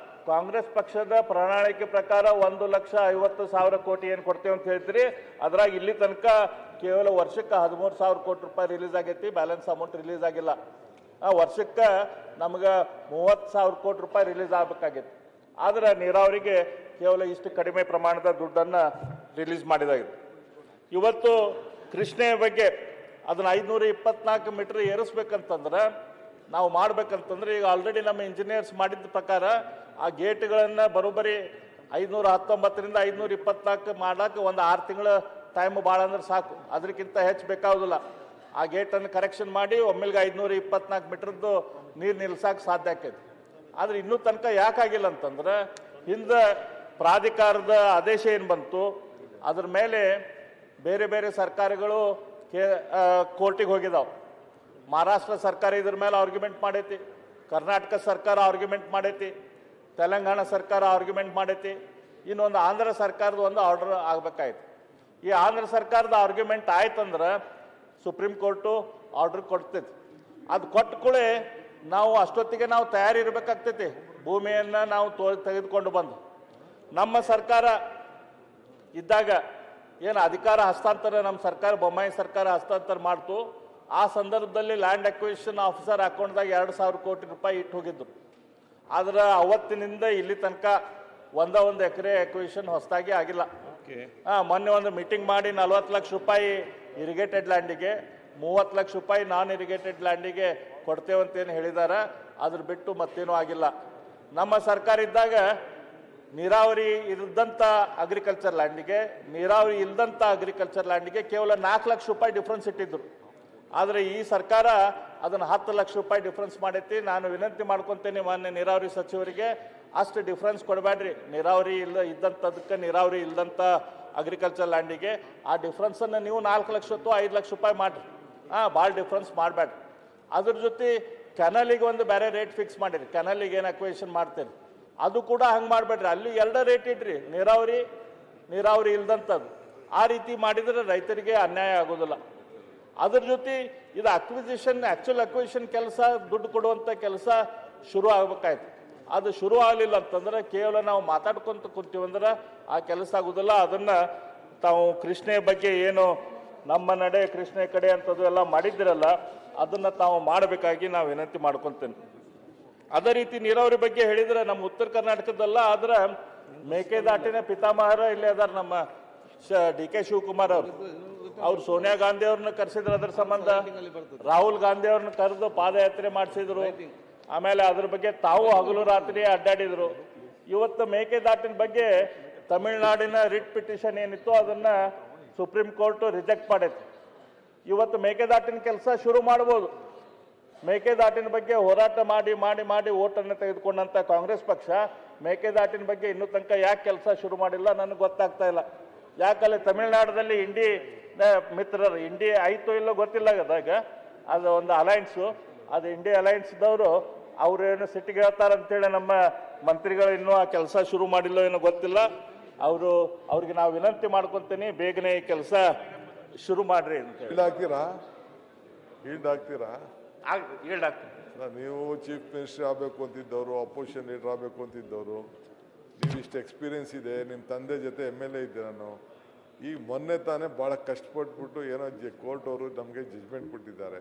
ಕಾಂಗ್ರೆಸ್ ಪಕ್ಷದ ಪ್ರಣಾಳಿಕೆ ಪ್ರಕಾರ 1,50,000 ಕೋಟಿ ಏನು ಕೊಡ್ತೇವೆ ಅಂತ ಹೇಳ್ತೀರಿ. ಅದ್ರಾಗ ಇಲ್ಲಿ ತನಕ ಕೇವಲ ವರ್ಷಕ್ಕೆ 13,000 ಕೋಟಿ ರೂಪಾಯಿ ರಿಲೀಸ್ ಆಗೈತಿ, ಬ್ಯಾಲೆನ್ಸ್ ಅಮೌಂಟ್ ರಿಲೀಸ್ ಆಗಿಲ್ಲ. ವರ್ಷಕ್ಕೆ ನಮ್ಗೆ 30,000 ಕೋಟಿ ರೂಪಾಯಿ ರಿಲೀಸ್ ಆಗಬೇಕಾಗಿತ್ತು. ಆದ್ರೆ ನೀರಾವರಿಗೆ ಕೇವಲ ಇಷ್ಟು ಕಡಿಮೆ ಪ್ರಮಾಣದ ದುಡ್ಡನ್ನು ರಿಲೀಸ್ ಮಾಡಿದಾಗಿದೆ. ಇವತ್ತು ಕೃಷ್ಣೆ ಬಗ್ಗೆ ಅದನ್ನ 524 ಮೀಟರ್ ಏರಿಸ್ಬೇಕಂತಂದ್ರೆ ನಾವು ಮಾಡ್ಬೇಕಂತಂದ್ರೆ ಈಗ ಆಲ್ರೆಡಿ ನಮ್ಮ ಇಂಜಿನಿಯರ್ಸ್ ಮಾಡಿದ ಪ್ರಕಾರ ಆ ಗೇಟ್ಗಳನ್ನು ಬರೋಬ್ಬರಿ 519ರಿಂದ 524 ಮಾಡಕ್ಕೆ ಒಂದು 6 ತಿಂಗಳ ಟೈಮ್ ಭಾಳ ಅಂದ್ರೆ ಸಾಕು, ಅದಕ್ಕಿಂತ ಹೆಚ್ಚು ಬೇಕಾಗೋದಿಲ್ಲ. ಆ ಗೇಟನ್ನು ಕರೆಕ್ಷನ್ ಮಾಡಿ ಒಮ್ಮೆಲ್ಗೆ 524 ಮೀಟರ್ದು ನೀರು ನಿಲ್ಸಕ್ಕೆ ಸಾಧ್ಯ ಆಕೈತಿ. ಆದರೆ ಇನ್ನೂ ತನಕ ಯಾಕಾಗಿಲ್ಲ ಅಂತಂದ್ರೆ ಹಿಂದೆ ಪ್ರಾಧಿಕಾರದ ಆದೇಶ ಏನು ಬಂತು, ಅದ್ರ ಮೇಲೆ ಬೇರೆ ಬೇರೆ ಸರ್ಕಾರಗಳು ಕೋರ್ಟಿಗೆ ಹೋಗಿದಾವೆ. ಮಹಾರಾಷ್ಟ್ರ ಸರ್ಕಾರ ಇದ್ರ ಮೇಲೆ ಆರ್ಗ್ಯುಮೆಂಟ್ ಮಾಡೈತಿ, ಕರ್ನಾಟಕ ಸರ್ಕಾರ ಆರ್ಗ್ಯುಮೆಂಟ್ ಮಾಡೈತಿ, ತೆಲಂಗಾಣ ಸರ್ಕಾರ ಆರ್ಗ್ಯುಮೆಂಟ್ ಮಾಡೈತಿ, ಇನ್ನೊಂದು ಆಂಧ್ರ ಸರ್ಕಾರದ ಒಂದು ಆರ್ಡರ್ ಆಗಬೇಕಾಯ್ತು. ಈ ಆಂಧ್ರ ಸರ್ಕಾರದ ಆರ್ಗ್ಯುಮೆಂಟ್ ಆಯ್ತಂದ್ರೆ ಸುಪ್ರೀಂ ಕೋರ್ಟು ಆರ್ಡರ್ ಕೊಡ್ತೈತಿ. ಅದು ಕೊಟ್ಟಕೂಳೆ ನಾವು ಅಷ್ಟೊತ್ತಿಗೆ ನಾವು ತಯಾರಿರ್ಬೇಕಾಗ್ತೈತಿ. ಭೂಮಿಯನ್ನು ನಾವು ತೆಗೆದುಕೊಂಡು ಬಂದು ನಮ್ಮ ಸರ್ಕಾರ ಇದ್ದಾಗ ಏನು ಅಧಿಕಾರ ಹಸ್ತಾಂತರ ನಮ್ಮ ಸರ್ಕಾರ ಬೊಮ್ಮಾಯಿ ಸರ್ಕಾರ ಹಸ್ತಾಂತರ ಮಾಡ್ತು, ಆ ಸಂದರ್ಭದಲ್ಲಿ ಲ್ಯಾಂಡ್ ಅಕ್ವಿಸಿಷನ್ ಆಫೀಸರ್ ಅಕೌಂಟ್ದಾಗ 2,000 ಕೋಟಿ ರೂಪಾಯಿ ಇಟ್ಟು ಹೋಗಿದ್ರು. ಆದ್ರೆ ಅವತ್ತಿನಿಂದ ಇಲ್ಲಿ ತನಕ ಒಂದು ಎಕರೆ ಅಕ್ವಿಸಿಷನ್ ಹೊಸದಾಗಿ ಆಗಿಲ್ಲ. ಮೊನ್ನೆ ಒಂದು ಮೀಟಿಂಗ್ ಮಾಡಿ 40 ಲಕ್ಷ ರೂಪಾಯಿ ಇರಿಗೇಟೆಡ್ ಲ್ಯಾಂಡಿಗೆ, 30 ಲಕ್ಷ ರೂಪಾಯಿ ನಾನ್ ಇರಿಗೇಟೆಡ್ ಲ್ಯಾಂಡಿಗೆ ಕೊಡ್ತೇವಂತೇನು ಹೇಳಿದಾರ. ಅದ್ರ ಬಿಟ್ಟು ಮತ್ತೇನೂ ಆಗಿಲ್ಲ. ನಮ್ಮ ಸರ್ಕಾರ ಇದ್ದಾಗ ನೀರಾವರಿ ಇಲ್ಲದಂಥ ಅಗ್ರಿಕಲ್ಚರ್ ಲ್ಯಾಂಡಿಗೆ, ನೀರಾವರಿ ಇಲ್ಲದಂಥ ಅಗ್ರಿಕಲ್ಚರ್ ಲ್ಯಾಂಡಿಗೆ ಕೇವಲ 4 ಲಕ್ಷ ರೂಪಾಯಿ ಡಿಫ್ರೆನ್ಸ್ ಇಟ್ಟಿದ್ರು. ಆದರೆ ಈ ಸರ್ಕಾರ ಅದನ್ನು 10 ಲಕ್ಷ ರೂಪಾಯಿ ಡಿಫ್ರೆನ್ಸ್ ಮಾಡೈತಿ. ನಾನು ವಿನಂತಿ ಮಾಡ್ಕೊತೇನೆ ಮಾನ್ಯ ನೀರಾವರಿ ಸಚಿವರಿಗೆ, ಅಷ್ಟು ಡಿಫ್ರೆನ್ಸ್ ಕೊಡಬೇಡ್ರಿ. ನೀರಾವರಿ ಇದ್ದಂಥದಕ್ಕೆ ನೀರಾವರಿ ಇಲ್ಲದಂಥ ಅಗ್ರಿಕಲ್ಚರ್ ಲ್ಯಾಂಡಿಗೆ. ಆ ಡಿಫ್ರೆನ್ಸನ್ನು ನೀವು 4 ಲಕ್ಷ ಅಥವಾ 5 ಲಕ್ಷ ರೂಪಾಯಿ ಮಾಡಿರಿ. ಭಾಳ ಡಿಫ್ರೆನ್ಸ್ ಮಾಡಬೇಡ್ರಿ. ಅದ್ರ ಜೊತೆ ಕೆನಲಿಗೆ ಒಂದು ಬೇರೆ ರೇಟ್ ಫಿಕ್ಸ್ ಮಾಡಿರಿ. ಕೆನಲಿಗೆ ಏನು ಅಕ್ವೇಷನ್ ಮಾಡ್ತೀರಿ ಅದು ಕೂಡ ಹಂಗೆ ಮಾಡಬೇಡ್ರಿ. ಅಲ್ಲಿ 2 ರೇಟ್ ಇಡ್ರಿ, ನೀರಾವರಿ ಇಲ್ದಂಥದ್ದು. ಆ ರೀತಿ ಮಾಡಿದರೆ ರೈತರಿಗೆ ಅನ್ಯಾಯ ಆಗೋದಿಲ್ಲ. ಅದ್ರ ಜೊತೆ ಇದು ಆ್ಯಕ್ಚುಲ್ ಅಕ್ವಿಸಿಷನ್ ಕೆಲಸ, ದುಡ್ಡು ಕೊಡುವಂಥ ಕೆಲಸ ಶುರು ಆಗ್ಬೇಕಾಯ್ತು. ಅದು ಶುರು ಆಗಲಿಲ್ಲ ಅಂತಂದ್ರೆ ಕೇವಲ ನಾವು ಮಾತಾಡ್ಕೊಂತ ಕೂತೀವಂದ್ರೆ ಆ ಕೆಲಸ ಆಗೋದಿಲ್ಲ. ಅದನ್ನು ತಾವು ಕೃಷ್ಣೆ ಬಗ್ಗೆ ಏನು ನಮ್ಮ ನಡೆ ಕೃಷ್ಣೆ ಕಡೆ ಅಂಥದ್ದು ಎಲ್ಲ ಮಾಡಿದ್ದಿರಲ್ಲ, ಅದನ್ನು ತಾವು ಮಾಡಬೇಕಾಗಿ ನಾವು ವಿನಂತಿ ಮಾಡ್ಕೊತೇನೆ. ಅದೇ ರೀತಿ ನೀರಾವರಿ ಬಗ್ಗೆ ಹೇಳಿದರೆ ನಮ್ಮ ಉತ್ತರ ಕರ್ನಾಟಕದಲ್ಲ, ಆದ್ರೆ ಮೇಕೆದಾಟಿನ ಪಿತಾಮಹರ ಇಲ್ಲಿ ಅದಾರ ನಮ್ಮ ಡಿ.ಕೆ. ಶಿವಕುಮಾರ್ ಅವ್ರು ಸೋನಿಯಾ ಗಾಂಧಿ ಅವ್ರನ್ನ ಕರೆಸಿದ್ರು. ಅದ್ರ ಸಂಬಂಧ ರಾಹುಲ್ ಗಾಂಧಿ ಅವ್ರನ್ನ ಕರೆದು ಪಾದಯಾತ್ರೆ ಮಾಡಿಸಿದ್ರು. ಆಮೇಲೆ ಅದ್ರ ಬಗ್ಗೆ ತಾವು ಹಗಲು ರಾತ್ರಿ ಅಡ್ಡಾಡಿದ್ರು. ಇವತ್ತು ಮೇಕೆದಾಟಿನ ಬಗ್ಗೆ ತಮಿಳುನಾಡಿನ ರಿಟ್ ಪಿಟಿಷನ್ ಏನಿತ್ತು ಅದನ್ನು ಸುಪ್ರೀಂ ಕೋರ್ಟ್ ರಿಜೆಕ್ಟ್ ಮಾಡೈತಿ. ಇವತ್ತು ಮೇಕೆದಾಟಿನ ಕೆಲಸ ಶುರು ಮಾಡ್ಬೋದು. ಮೇಕೆದಾಟಿನ ಬಗ್ಗೆ ಹೋರಾಟ ಮಾಡಿ ಮಾಡಿ ಮಾಡಿ ಓಟನ್ನು ತೆಗೆದುಕೊಂಡಂಥ ಕಾಂಗ್ರೆಸ್ ಪಕ್ಷ ಮೇಕೆದಾಟಿನ ಬಗ್ಗೆ ಇನ್ನೂ ತನಕ ಯಾಕೆ ಕೆಲಸ ಶುರು ಮಾಡಿಲ್ಲ ನನಗೆ ಗೊತ್ತಾಗ್ತಾ ಇಲ್ಲ. ಯಾಕಲ್ಲಿ ತಮಿಳುನಾಡಲ್ಲಿ ಮಿತ್ರರು ಇಂಡಿ ಆಯಿತು ಇಲ್ಲೋ ಗೊತ್ತಿಲ್ಲ. ಅದಾಗ ಅದು ಒಂದು ಅಲಯನ್ಸು, ಅದು ಇಂಡಿ ಅಲಯನ್ಸ್ದವರು ಅವ್ರೇನು ಸಿಟ್ಟಿಗೆ ಹೇಳ್ತಾರಂತೇಳಿ ನಮ್ಮ ಮಂತ್ರಿಗಳು ಇನ್ನೂ ಆ ಕೆಲಸ ಶುರು ಮಾಡಿಲ್ಲೋ ಏನೋ ಗೊತ್ತಿಲ್ಲ. ಅವ್ರಿಗೆ ನಾವು ವಿನಂತಿ ಮಾಡ್ಕೊತೀನಿ, ಬೇಗನೆ ಈ ಕೆಲಸ ಶುರು ಮಾಡ್ರಿ ಅಂತೇಳಿ. ಈಡಾಗ್ತೀರಾ? ಹೇಳ್ತೀನಿ. ನೀವು ಚೀಫ್ ಮಿನಿಸ್ಟರ್ ಆಗಬೇಕು ಅಂತಿದ್ದವರು, ಅಪೋಸಿಷನ್ ಲೀಡರ್ ಆಗಬೇಕು ಅಂತಿದ್ದವರು, ನೀವು ಇಷ್ಟು ಎಕ್ಸ್ಪೀರಿಯನ್ಸ್ ಇದೆ. ನಿಮ್ಮ ತಂದೆ ಜೊತೆ MLA ಇದ್ದೆ ನಾನು. ಈಗ ಮೊನ್ನೆ ತಾನೇ ಭಾಳ ಕಷ್ಟಪಟ್ಬಿಟ್ಟು ಏನೋ ಕೋರ್ಟ್ ಅವರು ನಮಗೆ ಜಜ್ಮೆಂಟ್ ಕೊಟ್ಟಿದ್ದಾರೆ.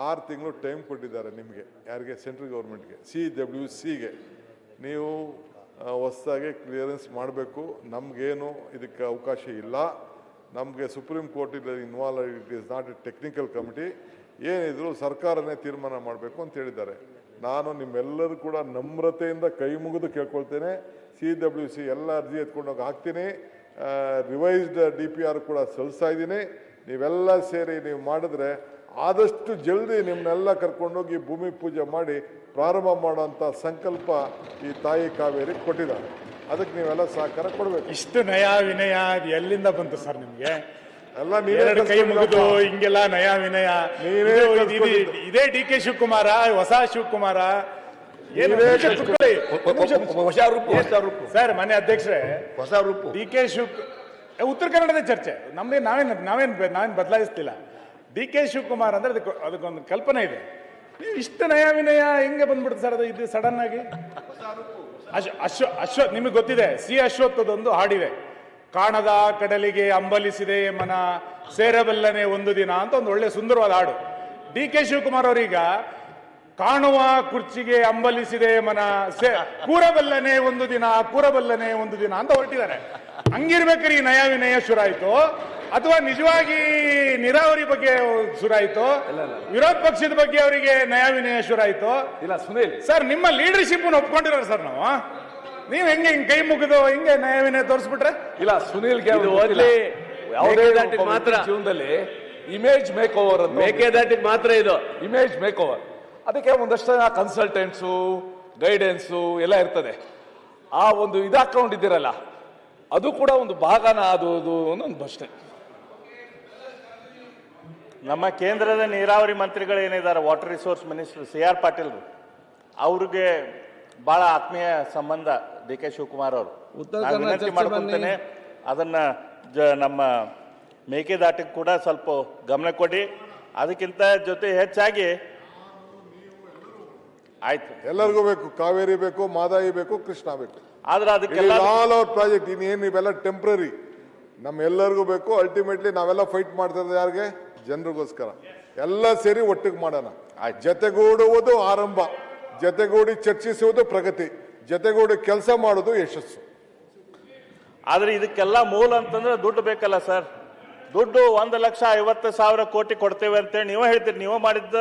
6 ತಿಂಗಳು ಟೈಮ್ ಕೊಟ್ಟಿದ್ದಾರೆ ನಿಮಗೆ. ಯಾರಿಗೆ? ಸೆಂಟ್ರಲ್ ಗೌರ್ಮೆಂಟ್ಗೆ, CWCಗೆ. ನೀವು ಹೊಸದಾಗಿ ಕ್ಲಿಯರೆನ್ಸ್ ಮಾಡಬೇಕು. ನಮಗೇನು ಇದಕ್ಕೆ ಅವಕಾಶ ಇಲ್ಲ. ನಮಗೆ supreme court involve, it is not A technical committee. ಏನಿದ್ರು ಸರ್ಕಾರನೇ ತೀರ್ಮಾನ ಮಾಡಬೇಕು ಅಂತ ಹೇಳಿದ್ದಾರೆ. ನಾನು ನಿಮ್ಮೆಲ್ಲರೂ ಕೂಡ ನಮ್ರತೆಯಿಂದ ಕೈ ಮುಗಿದು ಕೇಳ್ಕೊಳ್ತೇನೆ. CWC ಎಲ್ಲ ಅರ್ಜಿ ಎತ್ಕೊಂಡೋಗಿ ಹಾಕ್ತೀನಿ. ರಿವೈಸ್ಡ್ DPR ಕೂಡ ಸಲ್ಲಿಸ್ತಾ ಇದ್ದೀನಿ. ನೀವೆಲ್ಲ ಸೇರಿ ನೀವು ಮಾಡಿದ್ರೆ ಆದಷ್ಟು ಜಲ್ದಿ ನಿಮ್ಮನ್ನೆಲ್ಲ ಕರ್ಕೊಂಡೋಗಿ ಭೂಮಿ ಪೂಜೆ ಮಾಡಿ ಪ್ರಾರಂಭ ಮಾಡೋಂಥ ಸಂಕಲ್ಪ ಈ ತಾಯಿ ಕಾವೇರಿ ಕೊಟ್ಟಿದ್ದಾರೆ. ಅದಕ್ಕೆ ನೀವೆಲ್ಲ ಸಹಕಾರ ಕೊಡಬೇಕು. ಇಷ್ಟು ನಯ ವಿನಯ ಅದು ಎಲ್ಲಿಂದ ಬಂತು ಸರ್ ನಿಮ್ಗೆ? ಎಲ್ಲ ನೀವೇ ಕೈ ಮುಗಿದು ಹಿಂಗೆಲ್ಲ ನಯ ವಿನಯ. ಇದೇ DK ಶಿವಕುಮಾರ, ಹೊಸ ಶಿವಕುಮಾರ? ಸರ್ ಮನೆ ಅಧ್ಯಕ್ಷರೇ, ಹೊಸ ರೂಪು DK ಉತ್ತರ ಕನ್ನಡದ ಚರ್ಚೆ ನಮ್ದೇ. ನಾವೇನ್ ಬದಲಾಯಿಸ್ತಿಲ್ಲ. DK ಶಿವಕುಮಾರ್ ಅಂದ್ರೆ ಅದಕ್ಕೊಂದು ಕಲ್ಪನೆ ಇದೆ. ನೀವು ಇಷ್ಟು ನಯ ವಿನಯ ಹೆಂಗೆ ಬಂದ್ಬಿಡುತ್ತೆ ಸರ್ ಅದು? ಇದು ಸಡನ್ ಆಗಿ ಅಶ್ವಥ್ ನಿಮಗೆ ಗೊತ್ತಿದೆ, ಅಶ್ವತ್ಥದೊಂದು ಹಾಡಿದೆ, ಕಾಣದ ಕಡಲಿಗೆ ಅಂಬಲಿಸಿದೆ ಮನ ಸೇರಬಲ್ಲನೆ ಒಂದು ದಿನ ಅಂತ ಒಂದು ಒಳ್ಳೆ ಸುಂದರವಾದ ಹಾಡು. DK ಶಿವಕುಮಾರ್ ಅವರೀಗ ಕಾಣುವ ಕುರ್ಚಿಗೆ ಅಂಬಲಿಸಿದೆ ಮನ ಕೂರಬಲ್ಲನೆ ಒಂದು ದಿನ ಅಂತ ಹೊರಟಿದ್ದಾರೆ. ಹಂಗಿರ್ಬೇಕಾದ್ರೆ ಈ ನಯ ವಿನಯ ಶುರಾಯ್ತು ಅಥವಾ ನಿಜವಾಗಿ ನೀರಾವರಿ ಬಗ್ಗೆ ಶುರಾಯ್ತು? ವಿರೋಧ ಪಕ್ಷದ ಬಗ್ಗೆ ಅವರಿಗೆ ನಯ ವಿನಯ ಶುರಾಯ್ತು? ಇಲ್ಲ ಸುನೀಲ್ ಸರ್, ನಿಮ್ಮ ಲೀಡರ್ಶಿಪ್ ಒಪ್ಕೊಂಡಿರೋ ಸರ್ ನಾವು. ನೀವು ಹೆಂಗೆ ಕೈ ಮುಗಿದು ಹಿಂಗೆ ನಯ ವಿನಯ ತೋರಿಸ್ಬಿಟ್ರೆ? ಇಲ್ಲ ಸುನೀಲ್ಗೆ ಮಾತ್ರ ಜೀವನದಲ್ಲಿ ಇಮೇಜ್ ಮೇಕ್ ಓವರ್, ಮೇಕೆದಾಟಿಗೆ ಮಾತ್ರ ಇದು ಇಮೇಜ್ ಮೇಕ್ ಓವರ್. ಅದಕ್ಕೆ ಒಂದಷ್ಟು ಕನ್ಸಲ್ಟೆಂಟ್ಸು, ಗೈಡೆನ್ಸು ಎಲ್ಲ ಇರ್ತದೆ. ಆ ಒಂದು ಹಾಕೊಂಡಿದ್ದೀರಲ್ಲ, ಅದು ಕೂಡ ಒಂದು ಭಾಗನ ಅದು ಒಂದು ಅಷ್ಟೇ. ನಮ್ಮ ಕೇಂದ್ರದ ನೀರಾವರಿ ಮಂತ್ರಿಗಳು ಏನಿದ್ದಾರೆ, water resource minister CR Patil, ಅವ್ರಿಗೆ ಬಹಳ ಆತ್ಮೀಯ ಸಂಬಂಧ DK ಶಿವಕುಮಾರ್ ಅವರು. ವಿನಂತಿ ಮಾಡ್ಕೊಳ್ತೇನೆ, ಅದನ್ನ ನಮ್ಮ ಮೇಕೆದಾಟಿಗೆ ಕೂಡ ಸ್ವಲ್ಪ ಗಮನ ಕೊಡಿ. ಅದಕ್ಕಿಂತ ಜೊತೆ ಹೆಚ್ಚಾಗಿ ಆಯ್ತು, ಎಲ್ಲರಿಗೂ ಬೇಕು. ಕಾವೇರಿ ಬೇಕು, ಮಾದಾಯಿ ಬೇಕು, ಕೃಷ್ಣ ಬೇಕು. ಆದ್ರೆ ಅದಕ್ಕೆಲ್ಲ ಆಲ್ ಅವರ್ ಪ್ರಾಜೆಕ್ಟ್ ಇನ್ನೇನು ಇವೆಲ್ಲ ಟೆಂಪ್ರರಿ. ನಮ್ಮೆಲ್ಲರಿಗೂ ಬೇಕು. ಅಲ್ಟಿಮೇಟ್ಲಿ ನಾವೆಲ್ಲ ಫೈಟ್ ಮಾಡ್ತಾ ಇರೋದು ಯಾರಿಗೆ? ಜನರಿಗೋಸ್ಕರ. ಎಲ್ಲ ಸೇರಿ ಒಟ್ಟಿಗೆ ಮಾಡೋಣ. ಜತೆಗೂಡುವುದು ಆರಂಭ, ಜತೆಗೂಡಿ ಚರ್ಚಿಸುವುದು ಪ್ರಗತಿ, ಜತೆಗೂಡಿ ಕೆಲಸ ಮಾಡೋದು ಯಶಸ್ಸು. ಆದ್ರೆ ಇದಕ್ಕೆಲ್ಲ ಮೂಲ ಅಂತಂದ್ರೆ ದುಡ್ಡು ಬೇಕಲ್ಲ ಸರ್. ದುಡ್ಡು 1,50,000 ಕೋಟಿ ಕೊಡ್ತೇವೆ ಅಂತೇಳಿ ನೀವೇ ಹೇಳ್ತೀರಿ. ನೀವು ಮಾಡಿದ್ದ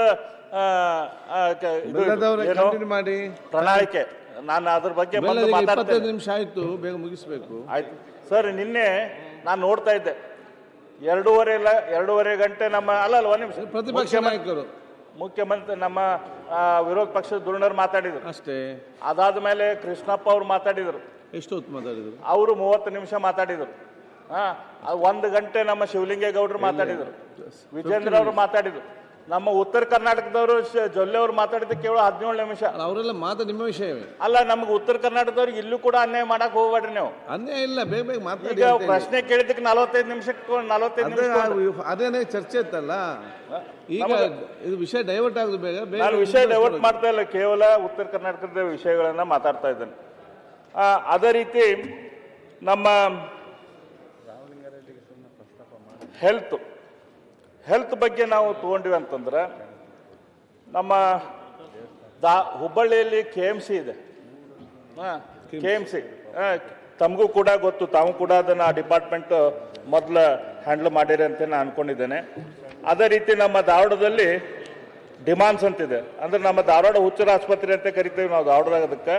ಮಾಡಿ ಪ್ರಣಾಳಿಕೆ, ನಾನು ಅದ್ರ ಬಗ್ಗೆ 25 ನಿಮಿಷ ಆಯ್ತು, ಬೇಗ ಮುಗಿಸ್ಬೇಕು. ಆಯ್ತು ಸರ್. ನಿನ್ನೆ ನಾನು ನೋಡ್ತಾ ಇದ್ದೆ, 2.5 ಗಂಟೆ ನಮ್ಮ ಒಂದ್ ನಿಮಿಷ ಪ್ರತಿಪಕ್ಷ ನಾಯಕರು, ಮುಖ್ಯಮಂತ್ರಿ ನಮ್ಮ ವಿರೋಧ ಪಕ್ಷದ ಧುರೀಣರು ಮಾತಾಡಿದ್ರು ಅಷ್ಟೇ. ಅದಾದ ಮೇಲೆ ಕೃಷ್ಣಪ್ಪ ಅವ್ರು ಮಾತಾಡಿದ್ರು. ಎಷ್ಟು ಹೊತ್ತು ಮಾತಾಡಿದ್ರು? ಅವರು 30 ನಿಮಿಷ ಮಾತಾಡಿದ್ರು. ಒಂದು ಗಂಟೆ ನಮ್ಮ ಶಿವಲಿಂಗೇಗೌಡರು ಮಾತಾಡಿದರು, ವಿಜೇಂದ್ರ ಅವರು ಮಾತಾಡಿದ್ರು, ನಮ್ಮ ಉತ್ತರ ಕರ್ನಾಟಕದವರು ಜೊಲ್ಲೆ ಅವರು ಮಾತಾಡಿದ್ದು ಕೇವಲ 17 ನಿಮಿಷ. ಅವರೆಲ್ಲ ಮಾತು ನಿಮ್ಮ ವಿಷಯವೇ ಅಲ್ಲ, ನಮ್ಗೆ ಉತ್ತರ ಕರ್ನಾಟಕದವ್ರಿಗೆ ಇಲ್ಲೂ ಕೂಡ ಅನ್ಯಾಯ ಮಾಡಕ್ ಹೋಗ್ಬೇಡ್ರಿ ನೀವು. ಅನ್ಯಾಯ ಇಲ್ಲ, ಬೇಗ ಬೇಗ ಮಾತಾಡಿ ಈಗ ಅಂತ ಹೇಳಿ. ಪ್ರಶ್ನೆ ಕೇಳಿದಕ್ಕೆ 45 ನಿಮಿಷ ಅದೇನೇ ಚರ್ಚೆ ಇತ್ತಲ್ಲ, ಈಗ ಇದು ವಿಷಯ ಡೈವರ್ಟ್ ಆಗುದು. ಬೇಗ ಬೇಗ ನಾನು ವಿಷಯ ಡೈವರ್ಟ್ ಮಾಡ್ತಾ ಇಲ್ಲ, ಕೇವಲ ಉತ್ತರ ಕರ್ನಾಟಕದ ವಿಷಯಗಳನ್ನ ಮಾತಾಡ್ತಾ ಇದ್ದೇನೆ. ಅದೇ ರೀತಿ ನಮ್ಮ ಹೆಲ್ತ್ ಬಗ್ಗೆ ನಾವು ತಗೊಂಡಿವಿ ಅಂತಂದ್ರೆ, ನಮ್ಮ ಹುಬ್ಬಳ್ಳಿಯಲ್ಲಿ KMC ಇದೆ. KMC ತಮಗೂ ಕೂಡ ಗೊತ್ತು, ತಾವು ಕೂಡ ಅದನ್ನು ಡಿಪಾರ್ಟ್ಮೆಂಟ್ ಮೊದಲ ಹ್ಯಾಂಡಲ್ ಮಾಡಿರಿ ಅಂತ ನಾನು ಅನ್ಕೊಂಡಿದ್ದೇನೆ. ಅದೇ ರೀತಿ ನಮ್ಮ ಧಾರವಾಡದಲ್ಲಿ ಡಿಮಾನ್ಸ್ ಅಂತಿದೆ, ಅಂದ್ರೆ ನಮ್ಮ ಧಾರವಾಡ ಹುಚ್ಚರ ಆಸ್ಪತ್ರೆ ಅಂತ ಕರಿತೀವಿ ನಾವು ಧಾರವಾಡ. ಅದಕ್ಕೆ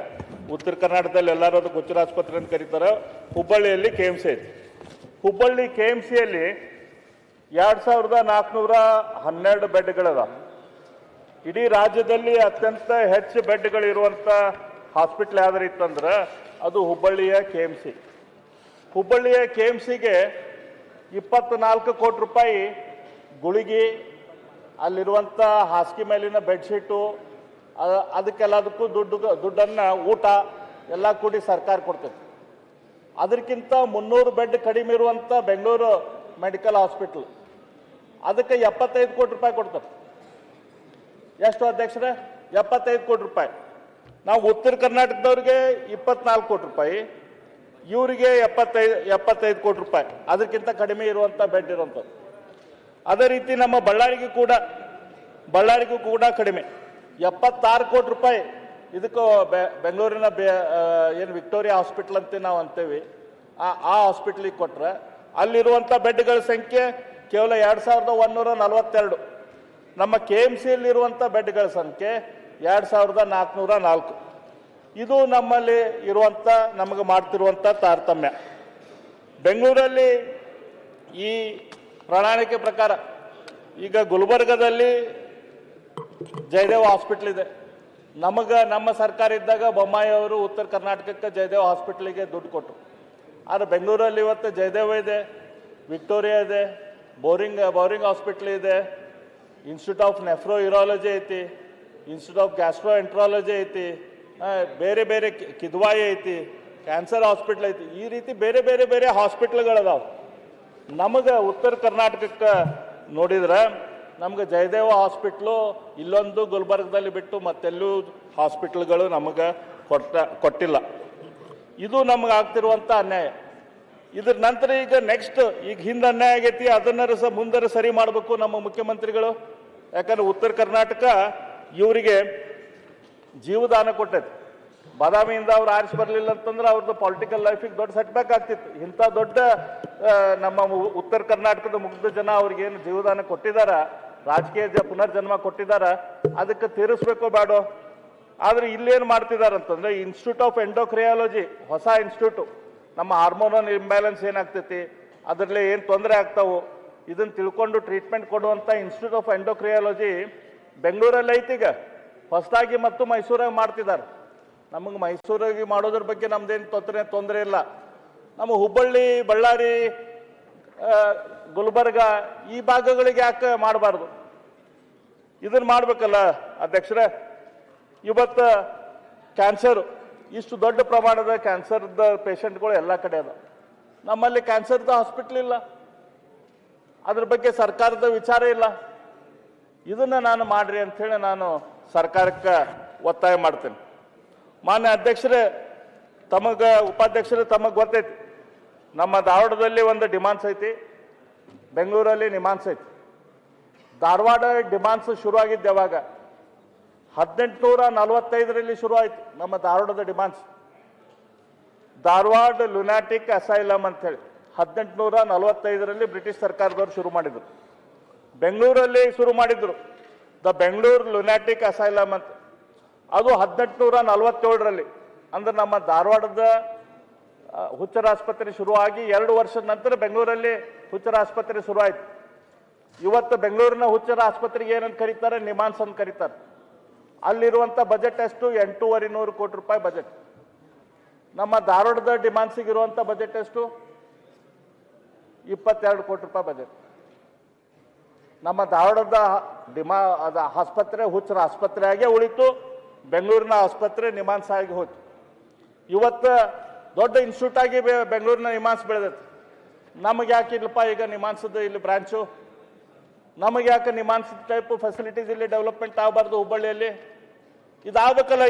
ಉತ್ತರ ಕರ್ನಾಟಕದಲ್ಲಿ ಎಲ್ಲರೂ ಅದಕ್ಕೆ ಹುಚ್ಚರ ಆಸ್ಪತ್ರೆ ಅಂತ ಕರೀತಾರೆ. ಹುಬ್ಬಳ್ಳಿಯಲ್ಲಿ KMC ಐತಿ. ಹುಬ್ಬಳ್ಳಿ KMCಯಲ್ಲಿ 2412 ಬೆಡ್ಗಳದ. ಇಡೀ ರಾಜ್ಯದಲ್ಲಿ ಅತ್ಯಂತ ಹೆಚ್ಚು ಬೆಡ್ಗಳಿರುವಂಥ ಹಾಸ್ಪಿಟ್ಲ್ ಯಾವ್ದಾರು ಇತ್ತಂದ್ರೆ ಅದು ಹುಬ್ಬಳ್ಳಿಯ KMC. ಹುಬ್ಬಳ್ಳಿಯ KMCಗೆ 24 ಕೋಟಿ ರೂಪಾಯಿ ಗುಳಿಗೆ, ಅಲ್ಲಿರುವಂಥ ಹಾಸಿಗೆ ಮೇಲಿನ ಬೆಡ್ಶೀಟು, ಅದಕ್ಕೆಲ್ಲದಕ್ಕೂ ದುಡ್ಡನ್ನು ಊಟ ಎಲ್ಲ ಕೂಡಿ ಸರ್ಕಾರ ಕೊಡ್ತೈತೆ. ಅದಕ್ಕಿಂತ 300 ಬೆಡ್ ಕಡಿಮೆ ಇರುವಂಥ ಬೆಂಗಳೂರು ಮೆಡಿಕಲ್ ಹಾಸ್ಪಿಟ್ಲ್, ಅದಕ್ಕೆ 75 ಕೋಟಿ ರೂಪಾಯಿ ಕೊಡ್ತಾರೆ. ಎಷ್ಟು ಅಧ್ಯಕ್ಷರೇ? 75 ಕೋಟಿ ರೂಪಾಯಿ. ನಾವು ಉತ್ತರ ಕರ್ನಾಟಕದವ್ರಿಗೆ 24 ಕೋಟಿ ರೂಪಾಯಿ, ಇವರಿಗೆ 75 ಕೋಟಿ ರೂಪಾಯಿ, ಅದಕ್ಕಿಂತ ಕಡಿಮೆ ಇರುವಂಥ ಬೆಡ್ ಇರುವಂಥದ್ದು. ಅದೇ ರೀತಿ ನಮ್ಮ ಬಳ್ಳಾರಿಗೂ ಕೂಡ ಕಡಿಮೆ 76 ಕೋಟಿ ರೂಪಾಯಿ. ಇದಕ್ಕೆ ಬೆಂಗಳೂರಿನ ಏನು ವಿಕ್ಟೋರಿಯಾ ಹಾಸ್ಪಿಟ್ಲ್ ಅಂತ ನಾವು ಅಂತೇವಿ, ಆ ಹಾಸ್ಪಿಟ್ಲಿಗೆ ಕೊಟ್ರೆ ಅಲ್ಲಿರುವಂಥ ಬೆಡ್ಗಳ ಸಂಖ್ಯೆ ಕೇವಲ 2142. ನಮ್ಮ KMCಯಲ್ಲಿರುವಂಥ ಬೆಡ್ಗಳ ಸಂಖ್ಯೆ 2404. ಇದು ನಮ್ಮಲ್ಲಿ ಇರುವಂಥ ನಮಗೆ ಮಾಡ್ತಿರುವಂಥ ತಾರತಮ್ಯ. ಬೆಂಗಳೂರಲ್ಲಿ ಈ ಪ್ರಣಾಳಿಕೆ ಪ್ರಕಾರ ಈಗ ಗುಲ್ಬರ್ಗದಲ್ಲಿ ಜಯದೇವ ಹಾಸ್ಪಿಟ್ಲ್ ಇದೆ. ನಮ್ಮ ಸರ್ಕಾರ ಇದ್ದಾಗ ಬೊಮ್ಮಾಯಿ ಅವರು ಉತ್ತರ ಕರ್ನಾಟಕಕ್ಕೆ ಜಯದೇವ ಹಾಸ್ಪಿಟ್ಲಿಗೆ ದುಡ್ಡು ಕೊಟ್ಟರು. ಆದರೆ ಬೆಂಗಳೂರಲ್ಲಿ ಇವತ್ತು ಜಯದೇವ ಇದೆ, ವಿಕ್ಟೋರಿಯಾ ಇದೆ, ಬೋರಿಂಗ್ ಹಾಸ್ಪಿಟ್ಲ್ ಇದೆ, ಇನ್ಸ್ಟಿಟ್ಯೂಟ್ ಆಫ್ ನೆಫ್ರೋ ಯೂರಾಲಜಿ ಐತಿ, ಇನ್ಸ್ಟಿಟ್ಯೂಟ್ ಆಫ್ ಗ್ಯಾಸ್ಟ್ರೋ ಎಂಟ್ರಾಲಜಿ ಐತಿ, ಬೇರೆ ಬೇರೆ ಕಿದ್ವಾಯಿ ಐತಿ, ಕ್ಯಾನ್ಸರ್ ಹಾಸ್ಪಿಟ್ಲ್ ಐತಿ. ಈ ರೀತಿ ಬೇರೆ ಬೇರೆ ಬೇರೆ ಹಾಸ್ಪಿಟ್ಲ್ಗಳದಾವೆ. ನಮಗೆ ಉತ್ತರ ಕರ್ನಾಟಕಕ್ಕೆ ನೋಡಿದ್ರೆ ನಮ್ಗೆ ಜಯದೇವ ಹಾಸ್ಪಿಟ್ಲು ಇಲ್ಲೊಂದು ಗುಲ್ಬರ್ಗದಲ್ಲಿ ಬಿಟ್ಟು ಮತ್ತೆಲ್ಲೂ ಹಾಸ್ಪಿಟ್ಲ್ಗಳು ನಮಗೆ ಕೊಟ್ಟಿಲ್ಲ. ಇದು ನಮಗೆ ಆಗ್ತಿರುವಂಥ ಅನ್ಯಾಯ. ಇದ್ರ ನಂತರ ಈಗ ನೆಕ್ಸ್ಟ್ ಈಗ ಹಿಂದೆ ಅನ್ಯಾಯ ಆಗೈತಿ, ಅದನ್ನ ಮುಂದರ ಸರಿ ಮಾಡಬೇಕು ನಮ್ಮ ಮುಖ್ಯಮಂತ್ರಿಗಳು. ಯಾಕಂದ್ರೆ ಉತ್ತರ ಕರ್ನಾಟಕ ಇವರಿಗೆ ಜೀವದಾನ ಕೊಟ್ಟೈತಿ. ಬಾದಾಮಿಯಿಂದ ಅವ್ರು ಆರಿಸಿ ಬರಲಿಲ್ಲ ಅಂತಂದ್ರೆ ಅವ್ರದ್ದು ಪೊಲಿಟಿಕಲ್ ಲೈಫಿಗೆ ದೊಡ್ಡ ಸೆಟ್ಬ್ಯಾಕ್ ಆಗ್ತಿತ್ತು. ಇಂಥ ದೊಡ್ಡ ನಮ್ಮ ಉತ್ತರ ಕರ್ನಾಟಕದ ಮುಗ್ಧ ಜನ ಅವ್ರಿಗೇನು ಜೀವದಾನ ಕೊಟ್ಟಿದಾರ, ರಾಜಕೀಯ ಪುನರ್ಜನ್ಮ ಕೊಟ್ಟಿದಾರ, ಅದಕ್ಕೆ ತೀರಿಸ್ಬೇಕೋ ಬೇಡೋ. ಆದರೆ ಇಲ್ಲೇನು ಮಾಡ್ತಿದಾರಂತಂದ್ರೆ ಇನ್ಸ್ಟಿಟ್ಯೂಟ್ ಆಫ್ ಎಂಡೋಕ್ರಿಯಾಲಜಿ, ಹೊಸ ಇನ್ಸ್ಟಿಟ್ಯೂಟು, ನಮ್ಮ ಹಾರ್ಮೋನಲ್ ಇಂಬ್ಯಾಲೆನ್ಸ್ ಏನಾಗ್ತೈತಿ, ಅದರಲ್ಲಿ ಏನು ತೊಂದರೆ ಆಗ್ತಾವು, ಇದನ್ನು ತಿಳ್ಕೊಂಡು ಟ್ರೀಟ್ಮೆಂಟ್ ಕೊಡುವಂಥ ಇನ್ಸ್ಟಿಟ್ಯೂಟ್ ಆಫ್ ಎಂಡೋಕ್ರಿಯಾಲಜಿ ಬೆಂಗಳೂರಲ್ಲಿ ಐತೀಗ. ಹೊಸದಾಗಿ ಮತ್ತು ಮೈಸೂರಾಗ ಮಾಡ್ತಿದ್ದಾರೆ. ನಮಗೆ ಮೈಸೂರಿಗೆ ಮಾಡೋದ್ರ ಬಗ್ಗೆ ನಮ್ದೇನು ತೊಂದರೆ ಇಲ್ಲ. ನಮ್ಮ ಹುಬ್ಬಳ್ಳಿ, ಬಳ್ಳಾರಿ, ಗುಲ್ಬರ್ಗ ಈ ಭಾಗಗಳಿಗೆ ಯಾಕೆ ಮಾಡಬಾರ್ದು? ಇದನ್ನು ಮಾಡಬೇಕಲ್ಲ ಅಧ್ಯಕ್ಷರೇ. ಇವತ್ತು ಕ್ಯಾನ್ಸರ್, ಇಷ್ಟು ದೊಡ್ಡ ಪ್ರಮಾಣದ ಕ್ಯಾನ್ಸರ್ದ ಪೇಷಂಟ್ಗಳು ಎಲ್ಲ ಕಡೆ ಅದ. ನಮ್ಮಲ್ಲಿ ಕ್ಯಾನ್ಸರ್ದ ಹಾಸ್ಪಿಟ್ಲ್ ಇಲ್ಲ, ಅದ್ರ ಬಗ್ಗೆ ಸರ್ಕಾರದ ವಿಚಾರ ಇಲ್ಲ. ಇದನ್ನು ನಾನು ಮಾಡ್ರಿ ಅಂಥೇಳಿ ನಾನು ಸರ್ಕಾರಕ್ಕೆ ಒತ್ತಾಯ ಮಾಡ್ತೇನೆ. ಮಾನ್ಯ ಅಧ್ಯಕ್ಷರೇ, ಉಪಾಧ್ಯಕ್ಷರೇ, ತಮಗೆ ಗೊತ್ತೈತಿ ನಮ್ಮ ಧಾರವಾಡದಲ್ಲಿ ಒಂದು ಡಿಮಾನ್ಸ್ ಐತಿ, ಬೆಂಗಳೂರಲ್ಲಿ ನಿಮಾನ್ಸ್ ಐತಿ. ಧಾರವಾಡ ಡಿಮಾನ್ಸ್ ಶುರುವಾಗಿದ್ದು ಯಾವಾಗ? 1845ರಲ್ಲಿ ಶುರು ಆಯಿತು ನಮ್ಮ ಧಾರವಾಡದ ಡಿಮಾನ್ಸ್. ಧಾರವಾಡ ಲುನಾಟಿಕ್ ಅಸೈಲಮ್ ಅಂತೇಳಿ 1845ರಲ್ಲಿ ಬ್ರಿಟಿಷ್ ಸರ್ಕಾರದವರು ಶುರು ಮಾಡಿದರು. ಬೆಂಗಳೂರಲ್ಲಿ ಶುರು ಮಾಡಿದ್ರು ದ ಬೆಂಗಳೂರು ಲುನಾಟಿಕ್ ಅಸೈಲಮ್ ಅಂತ. ಅದು 1847ರಲ್ಲಿ, ಅಂದ್ರೆ ನಮ್ಮ ಧಾರವಾಡದ ಹುಚ್ಚರ ಆಸ್ಪತ್ರೆ ಶುರುವಾಗಿ 2 ವರ್ಷದ ನಂತರ ಬೆಂಗಳೂರಲ್ಲಿ ಹುಚ್ಚರ ಆಸ್ಪತ್ರೆ ಶುರು ಆಯಿತು. ಇವತ್ತು ಬೆಂಗಳೂರಿನ ಹುಚ್ಚರ ಆಸ್ಪತ್ರೆಗೆ ಏನಂತ ಕರೀತಾರೆ? ನಿಮಾನ್ಸ್ ಅಂತ ಕರೀತಾರೆ. ಅಲ್ಲಿರುವಂಥ ಬಜೆಟ್ ಎಷ್ಟು? 8,200 ಕೋಟಿ ರೂಪಾಯಿ ಬಜೆಟ್. ನಮ್ಮ ಧಾರವಾಡದ ಡಿಮಾನ್ಸಿಗೆ ಇರುವಂಥ ಬಜೆಟ್ ಎಷ್ಟು? 22 ಕೋಟಿ ರೂಪಾಯಿ ಬಜೆಟ್. ನಮ್ಮ ಧಾರವಾಡದ ಅದು ಆಸ್ಪತ್ರೆ ಹುಚ್ಚರ ಆಸ್ಪತ್ರೆ ಆಗೇ ಉಳಿತು, ಬೆಂಗಳೂರಿನ ಆಸ್ಪತ್ರೆ ನಿಮಾನ್ಸ್ ಆಗಿ ಹೋಯ್ತು. ಇವತ್ತು ದೊಡ್ಡ ಇನ್ಸ್ಟಿಟ್ಯೂಟ್ ಆಗಿ ಬೆಂಗಳೂರಿನ ನಿಮಾನ್ಸ್ ಬೆಳೆದೈತೆ. ನಮಗೆ ಯಾಕೆ ಇಲ್ಲಪ್ಪ ಈಗ ನಿಮಾನ್ಸದ ಇಲ್ಲಿ ಬ್ರಾಂಚು, ನಮಗೆ ಯಾಕೆ ನಿಮಾನ್ಸ್ ಟೈಪ್ ಫೆಸಿಲಿಟೀಸ್ ಇಲ್ಲಿ ಡೆವಲಪ್ಮೆಂಟ್ ಆಗಬಾರ್ದು ಹುಬ್ಬಳ್ಳಿಯಲ್ಲಿ? ಇದಾಗಬೇಕಲ್ಲ.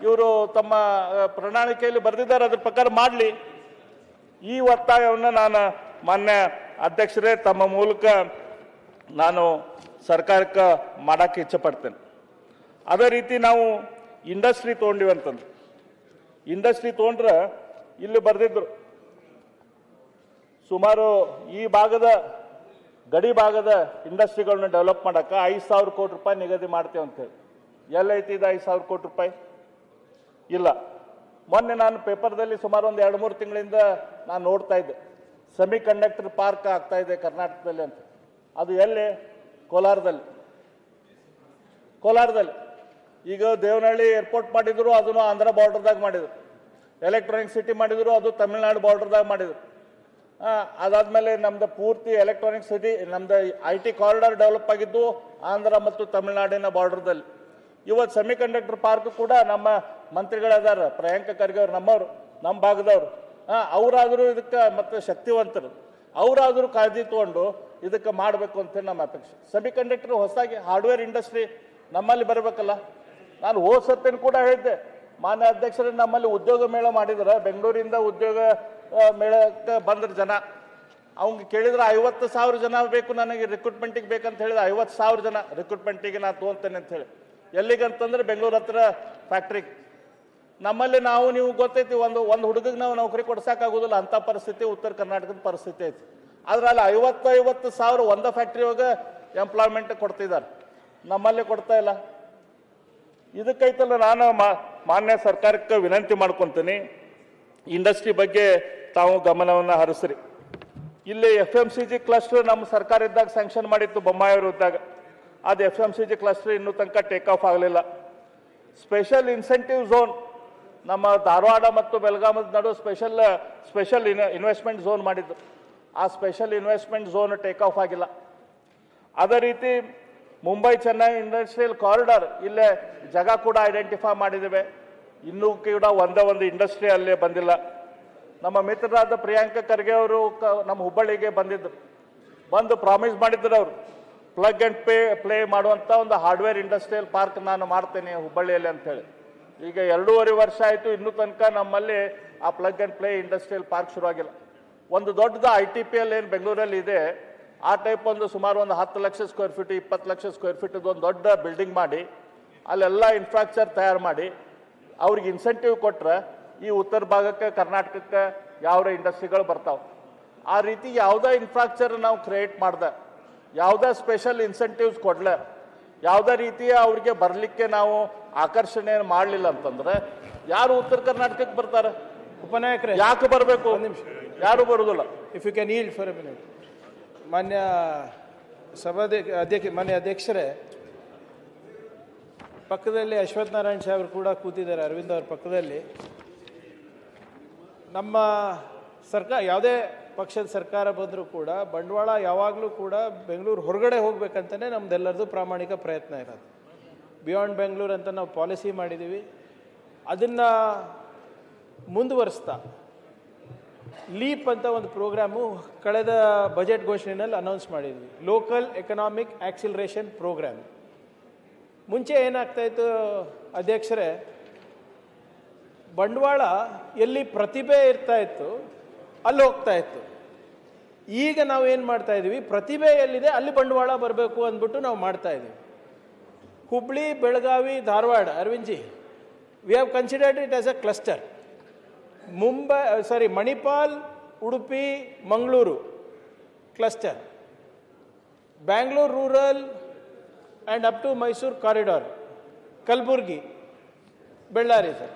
ಇವರು ತಮ್ಮ ಪ್ರಣಾಳಿಕೆಯಲ್ಲಿ ಬರೆದಿದ್ದಾರೆ, ಅದ್ರ ಪ್ರಕಾರ ಮಾಡಲಿ. ಈ ಒತ್ತಾಯವನ್ನು ನಾನು ಮಾನ್ಯ ಅಧ್ಯಕ್ಷರೇ ತಮ್ಮ ಮೂಲಕ ನಾನು ಸರ್ಕಾರಕ್ಕೆ ಮಾಡೋಕ್ಕೆ ಇಚ್ಛೆ ಪಡ್ತೇನೆ. ಅದೇ ರೀತಿ ನಾವು ಇಂಡಸ್ಟ್ರಿ ತೊಗೊಂಡಿವಿ ಅಂತಂದ್ರೆ, ಇಂಡಸ್ಟ್ರಿ ತೊಗೊಂಡ್ರೆ ಇಲ್ಲಿ ಬರೆದಿದ್ರು ಸುಮಾರು ಈ ಭಾಗದ ಗಡಿ ಭಾಗದ ಇಂಡಸ್ಟ್ರಿಗಳನ್ನ ಡೆವಲಪ್ ಮಾಡೋಕ್ಕೆ 5,000 ಕೋಟಿ ರೂಪಾಯಿ ನಿಗದಿ ಮಾಡ್ತೇವೆ ಅಂತೇಳಿ. ಎಲ್ಲೈತಿ ಇದು 5,000 ಕೋಟಿ ರೂಪಾಯಿ? ಇಲ್ಲ. ಮೊನ್ನೆ ನಾನು ಪೇಪರ್ದಲ್ಲಿ ಸುಮಾರು ಒಂದು 2-3 ತಿಂಗಳಿಂದ ನಾನು ನೋಡ್ತಾ ಇದ್ದೆ, ಸೆಮಿ ಕಂಡಕ್ಟರ್ ಪಾರ್ಕ್ ಆಗ್ತಾ ಇದೆ ಕರ್ನಾಟಕದಲ್ಲಿ ಅಂತ. ಅದು ಎಲ್ಲಿ? ಕೋಲಾರದಲ್ಲಿ. ಈಗ ದೇವನಹಳ್ಳಿ ಏರ್ಪೋರ್ಟ್ ಮಾಡಿದ್ರು, ಅದನ್ನು ಆಂಧ್ರ ಬಾರ್ಡರ್ದಾಗ ಮಾಡಿದ್ರು. ಎಲೆಕ್ಟ್ರಾನಿಕ್ ಸಿಟಿ ಮಾಡಿದ್ರು, ಅದು ತಮಿಳ್ನಾಡು ಬಾರ್ಡರ್ದಾಗ ಮಾಡಿದ್ರು. ಅದಾದ್ಮೇಲೆ ನಮ್ದು ಪೂರ್ತಿ ಎಲೆಕ್ಟ್ರಾನಿಕ್ ಸಿಟಿ, ನಮ್ದು IT ಕಾರಿಡಾರ್ ಡೆವಲಪ್ ಆಗಿದ್ದು ಆಂಧ್ರ ಮತ್ತು ತಮಿಳ್ನಾಡಿನ ಬಾರ್ಡರ್ದಲ್ಲಿ. ಇವತ್ತು ಸೆಮಿ ಕಂಡಕ್ಟರ್ ಪಾರ್ಕ್ ಕೂಡ ನಮ್ಮ ಮಂತ್ರಿಗಳದಾರ, ಪ್ರಿಯಾಂಕ ಖರ್ಗೆ ಅವರು, ನಮ್ಮವರು, ನಮ್ಮ ಭಾಗದವರು. ಅವರಾದರೂ ಇದಕ್ಕೆ ಮತ್ತು ಶಕ್ತಿವಂತರು, ಅವರಾದರೂ ಕಾಳಜಿ ತಗೊಂಡು ಇದಕ್ಕೆ ಮಾಡಬೇಕು ಅಂತೇಳಿ ನಮ್ಮ ಅಪೇಕ್ಷೆ. ಸೆಮಿ ಕಂಡಕ್ಟರ್ ಹೊಸದಾಗಿ ಹಾರ್ಡ್ವೇರ್ ಇಂಡಸ್ಟ್ರಿ ನಮ್ಮಲ್ಲಿ ಬರಬೇಕಲ್ಲ. ನಾನು ಹೋದ ಸತ್ತೇನು ಕೂಡ ಹೇಳಿದ್ದೆ, ಮಾನ್ಯ ಅಧ್ಯಕ್ಷರೇ, ನಮ್ಮಲ್ಲಿ ಉದ್ಯೋಗ ಮೇಳ ಮಾಡಿದ್ರೆ, ಬೆಂಗಳೂರಿಂದ ಉದ್ಯೋಗ ಮೇಳಕ್ಕೆ ಬಂದ್ರೆ ಜನ, ಅವ್ಗೆ ಕೇಳಿದ್ರೆ 50,000 ಜನ ಬೇಕು ನನಗೆ ರಿಕ್ರೂಟ್ಮೆಂಟಿಗೆ ಬೇಕಂತ ಹೇಳಿದ್ರೆ 50,000 ಜನ ರಿಕ್ರೂಟ್ಮೆಂಟಿಗೆ ನಾನು ತೊಗೊತೇನೆ ಅಂತ ಹೇಳಿ. ಎಲ್ಲಿಗಂತಂದ್ರೆ ಬೆಂಗಳೂರು ಹತ್ರ ಫ್ಯಾಕ್ಟ್ರಿಗೆ. ನಮ್ಮಲ್ಲಿ ನೀವು ಗೊತ್ತೈತಿ, ಒಂದು ಹುಡುಗಿಗೆ ನಾವು ನೌಕರಿ ಕೊಡ್ಸೋಕ್ಕಾಗೋದಿಲ್ಲ, ಅಂಥ ಪರಿಸ್ಥಿತಿ ಉತ್ತರ ಕರ್ನಾಟಕದ ಪರಿಸ್ಥಿತಿ ಐತಿ. ಆದ್ರೆ ಅಲ್ಲಿ 50,000 ಒಂದ ಫ್ಯಾಕ್ಟ್ರಿ ಒಳಗೆ ಎಂಪ್ಲಾಯ್ಮೆಂಟ್ ಕೊಡ್ತಿದ್ದಾರೆ, ನಮ್ಮಲ್ಲಿ ಕೊಡ್ತಾ ಇಲ್ಲ. ಇದಕ್ಕೈತಲ್ಲ ನಾನು ಮಾನ್ಯ ಸರ್ಕಾರಕ್ಕೆ ವಿನಂತಿ ಮಾಡ್ಕೊತೀನಿ, ಇಂಡಸ್ಟ್ರಿ ಬಗ್ಗೆ ತಾವು ಗಮನವನ್ನು ಹರಿಸ್ರಿ. ಇಲ್ಲಿ FMCG ಕ್ಲಸ್ಟರ್ ನಮ್ಮ ಸರ್ಕಾರ ಇದ್ದಾಗ ಸ್ಯಾಂಕ್ಷನ್ ಮಾಡಿತ್ತು, ಬೊಮ್ಮಾಯಿಯವರು ಇದ್ದಾಗ. ಅದು FMCG ಕ್ಲಸ್ಟರ್ ಇನ್ನೂ ತನಕ ಟೇಕ್ ಆಫ್ ಆಗಲಿಲ್ಲ. ಸ್ಪೆಷಲ್ ಇನ್ಸೆಂಟಿವ್ ಝೋನ್ ನಮ್ಮ ಧಾರವಾಡ ಮತ್ತು ಬೆಳಗಾಮದ ನಡುವೆ ಸ್ಪೆಷಲ್ ಇನ್ವೆಸ್ಟ್ಮೆಂಟ್ ಝೋನ್ ಮಾಡಿದ್ದು. ಆ special investment zone take off ಆಗಿಲ್ಲ. ಅದೇ ರೀತಿ ಮುಂಬೈ ಚೆನ್ನೈ ಇಂಡಸ್ಟ್ರಿಯಲ್ ಕಾರಿಡಾರ್, ಇಲ್ಲೇ ಜಾಗ ಕೂಡ ಐಡೆಂಟಿಫೈ ಮಾಡಿದ್ದೇವೆ. ಇನ್ನೂ ಕೂಡ ಒಂದು ಇಂಡಸ್ಟ್ರಿ ಅಲ್ಲೇ ಬಂದಿಲ್ಲ. ನಮ್ಮ ಮಿತ್ರರಾದ ಪ್ರಿಯಾಂಕ ಖರ್ಗೆ ಅವರು ನಮ್ಮ ಹುಬ್ಬಳ್ಳಿಗೆ ಬಂದು ಪ್ರಾಮಿಸ್ ಮಾಡಿದ್ರು, ಅವರು ಪ್ಲಗ್ ಆ್ಯಂಡ್ ಪ್ಲೇ ಮಾಡುವಂಥ ಒಂದು ಹಾರ್ಡ್ವೇರ್ ಇಂಡಸ್ಟ್ರಿಯಲ್ ಪಾರ್ಕ್ ನಾನು ಮಾಡ್ತೇನೆ ಹುಬ್ಬಳ್ಳಿಯಲ್ಲಿ ಅಂತೇಳಿ. ಈಗ 2.5 ವರ್ಷ ಆಯಿತು, ಇನ್ನೂ ತನಕ ನಮ್ಮಲ್ಲಿ ಆ plug and play industrial park ಶುರುವಾಗಿಲ್ಲ. ಒಂದು ದೊಡ್ಡದು ITPL ಏನು ಬೆಂಗಳೂರಲ್ಲಿ ಇದೆ, ಆ ಟೈಪ್ ಸುಮಾರು 10 lakh square feet 20 lakh square feet ಒಂದು ದೊಡ್ಡ ಬಿಲ್ಡಿಂಗ್ ಮಾಡಿ ಅಲ್ಲೆಲ್ಲ ಇನ್ಫ್ರಾಸ್ಟ್ರಕ್ಚರ್ ತಯಾರು ಮಾಡಿ ಅವ್ರಿಗೆ ಇನ್ಸೆಂಟಿವ್ ಕೊಟ್ಟರೆ ಈ ಉತ್ತರ ಭಾಗಕ್ಕೆ ಕರ್ನಾಟಕಕ್ಕೆ ಯಾವ ಇಂಡಸ್ಟ್ರಿಗಳು ಬರ್ತಾವೆ. ಆ ರೀತಿ ಯಾವುದೇ ಇನ್ಫ್ರಾಸ್ಟ್ರಕ್ಚರ್ ನಾವು ಕ್ರಿಯೇಟ್ ಮಾಡ್ದೆ, ಯಾವುದೇ ಸ್ಪೆಷಲ್ ಇನ್ಸೆಂಟಿವ್ಸ್ ಕೊಡಲೆ, ಯಾವುದೇ ರೀತಿಯ ಅವ್ರಿಗೆ ಬರಲಿಕ್ಕೆ ನಾವು ಆಕರ್ಷಣೆ ಮಾಡಲಿಲ್ಲ ಅಂತಂದ್ರೆ ಯಾರು ಉತ್ತರ ಕರ್ನಾಟಕಕ್ಕೆ ಬರ್ತಾರೆ? ಉಪನಾಯಕರೇ, ಯಾಕೆ ಬರಬೇಕು? ಯಾರು ಬರುವುದಿಲ್ಲ. If you can yield for a minute. ಮಾನ್ಯ ಮಾನ್ಯ ಅಧ್ಯಕ್ಷರೇ, ಪಕ್ಕದಲ್ಲಿ ಅಶ್ವಥ್ ನಾರಾಯಣ್ ಸಾಹೇಬರು ಕೂಡ ಕೂತಿದ್ದಾರೆ, ಅರವಿಂದ್ ಅವ್ರ ಪಕ್ಕದಲ್ಲಿ. ನಮ್ಮ ಸರ್ಕಾರ, ಯಾವುದೇ ಪಕ್ಷದ ಸರ್ಕಾರ ಬಂದರೂ ಕೂಡ ಬಂಡವಾಳ ಯಾವಾಗಲೂ ಕೂಡ ಬೆಂಗಳೂರು ಹೊರಗಡೆ ಹೋಗ್ಬೇಕಂತಲೇ ನಮ್ಮದೆಲ್ಲರದು ಪ್ರಾಮಾಣಿಕ ಪ್ರಯತ್ನ ಇರೋದು. ಬಿಯಾಂಡ್ ಬೆಂಗಳೂರು ಅಂತ ನಾವು ಪಾಲಿಸಿ ಮಾಡಿದ್ದೀವಿ. ಅದನ್ನು ಮುಂದುವರಿಸ್ತಾ ಲೀಪ್ ಅಂತ ಒಂದು ಪ್ರೋಗ್ರಾಮು ಕಳೆದ ಬಜೆಟ್ ಘೋಷಣೆಯಲ್ಲಿ ಅನೌನ್ಸ್ ಮಾಡಿದ್ವಿ, ಲೋಕಲ್ ಎಕನಾಮಿಕ್ ಆಕ್ಸಿಲರೇಷನ್ ಪ್ರೋಗ್ರಾಮ್. ಮುಂಚೆ ಏನಾಗ್ತಾಯಿತ್ತು ಅಧ್ಯಕ್ಷರೇ, ಬಂಡವಾಳ ಎಲ್ಲಿ ಪ್ರತಿಭೆ ಇರ್ತಾ ಇತ್ತು ಅಲ್ಲಿ ಹೋಗ್ತಾ ಇತ್ತು. ಈಗ ನಾವು ಏನು ಮಾಡ್ತಾ ಇದ್ದೀವಿ, ಪ್ರತಿಭೆ ಎಲ್ಲಿದೆ ಅಲ್ಲಿ ಬಂಡವಾಳ ಬರಬೇಕು ಅಂದ್ಬಿಟ್ಟು ನಾವು ಮಾಡ್ತಾ ಇದ್ದೀವಿ. Hubli, Belagavi, Dharwad, Arvindji, we have considered it as a cluster. Manipal, Udupi, Mangaluru cluster, Bangalore rural and up to Mysuru corridor, Kalaburagi, Bellari. Sir,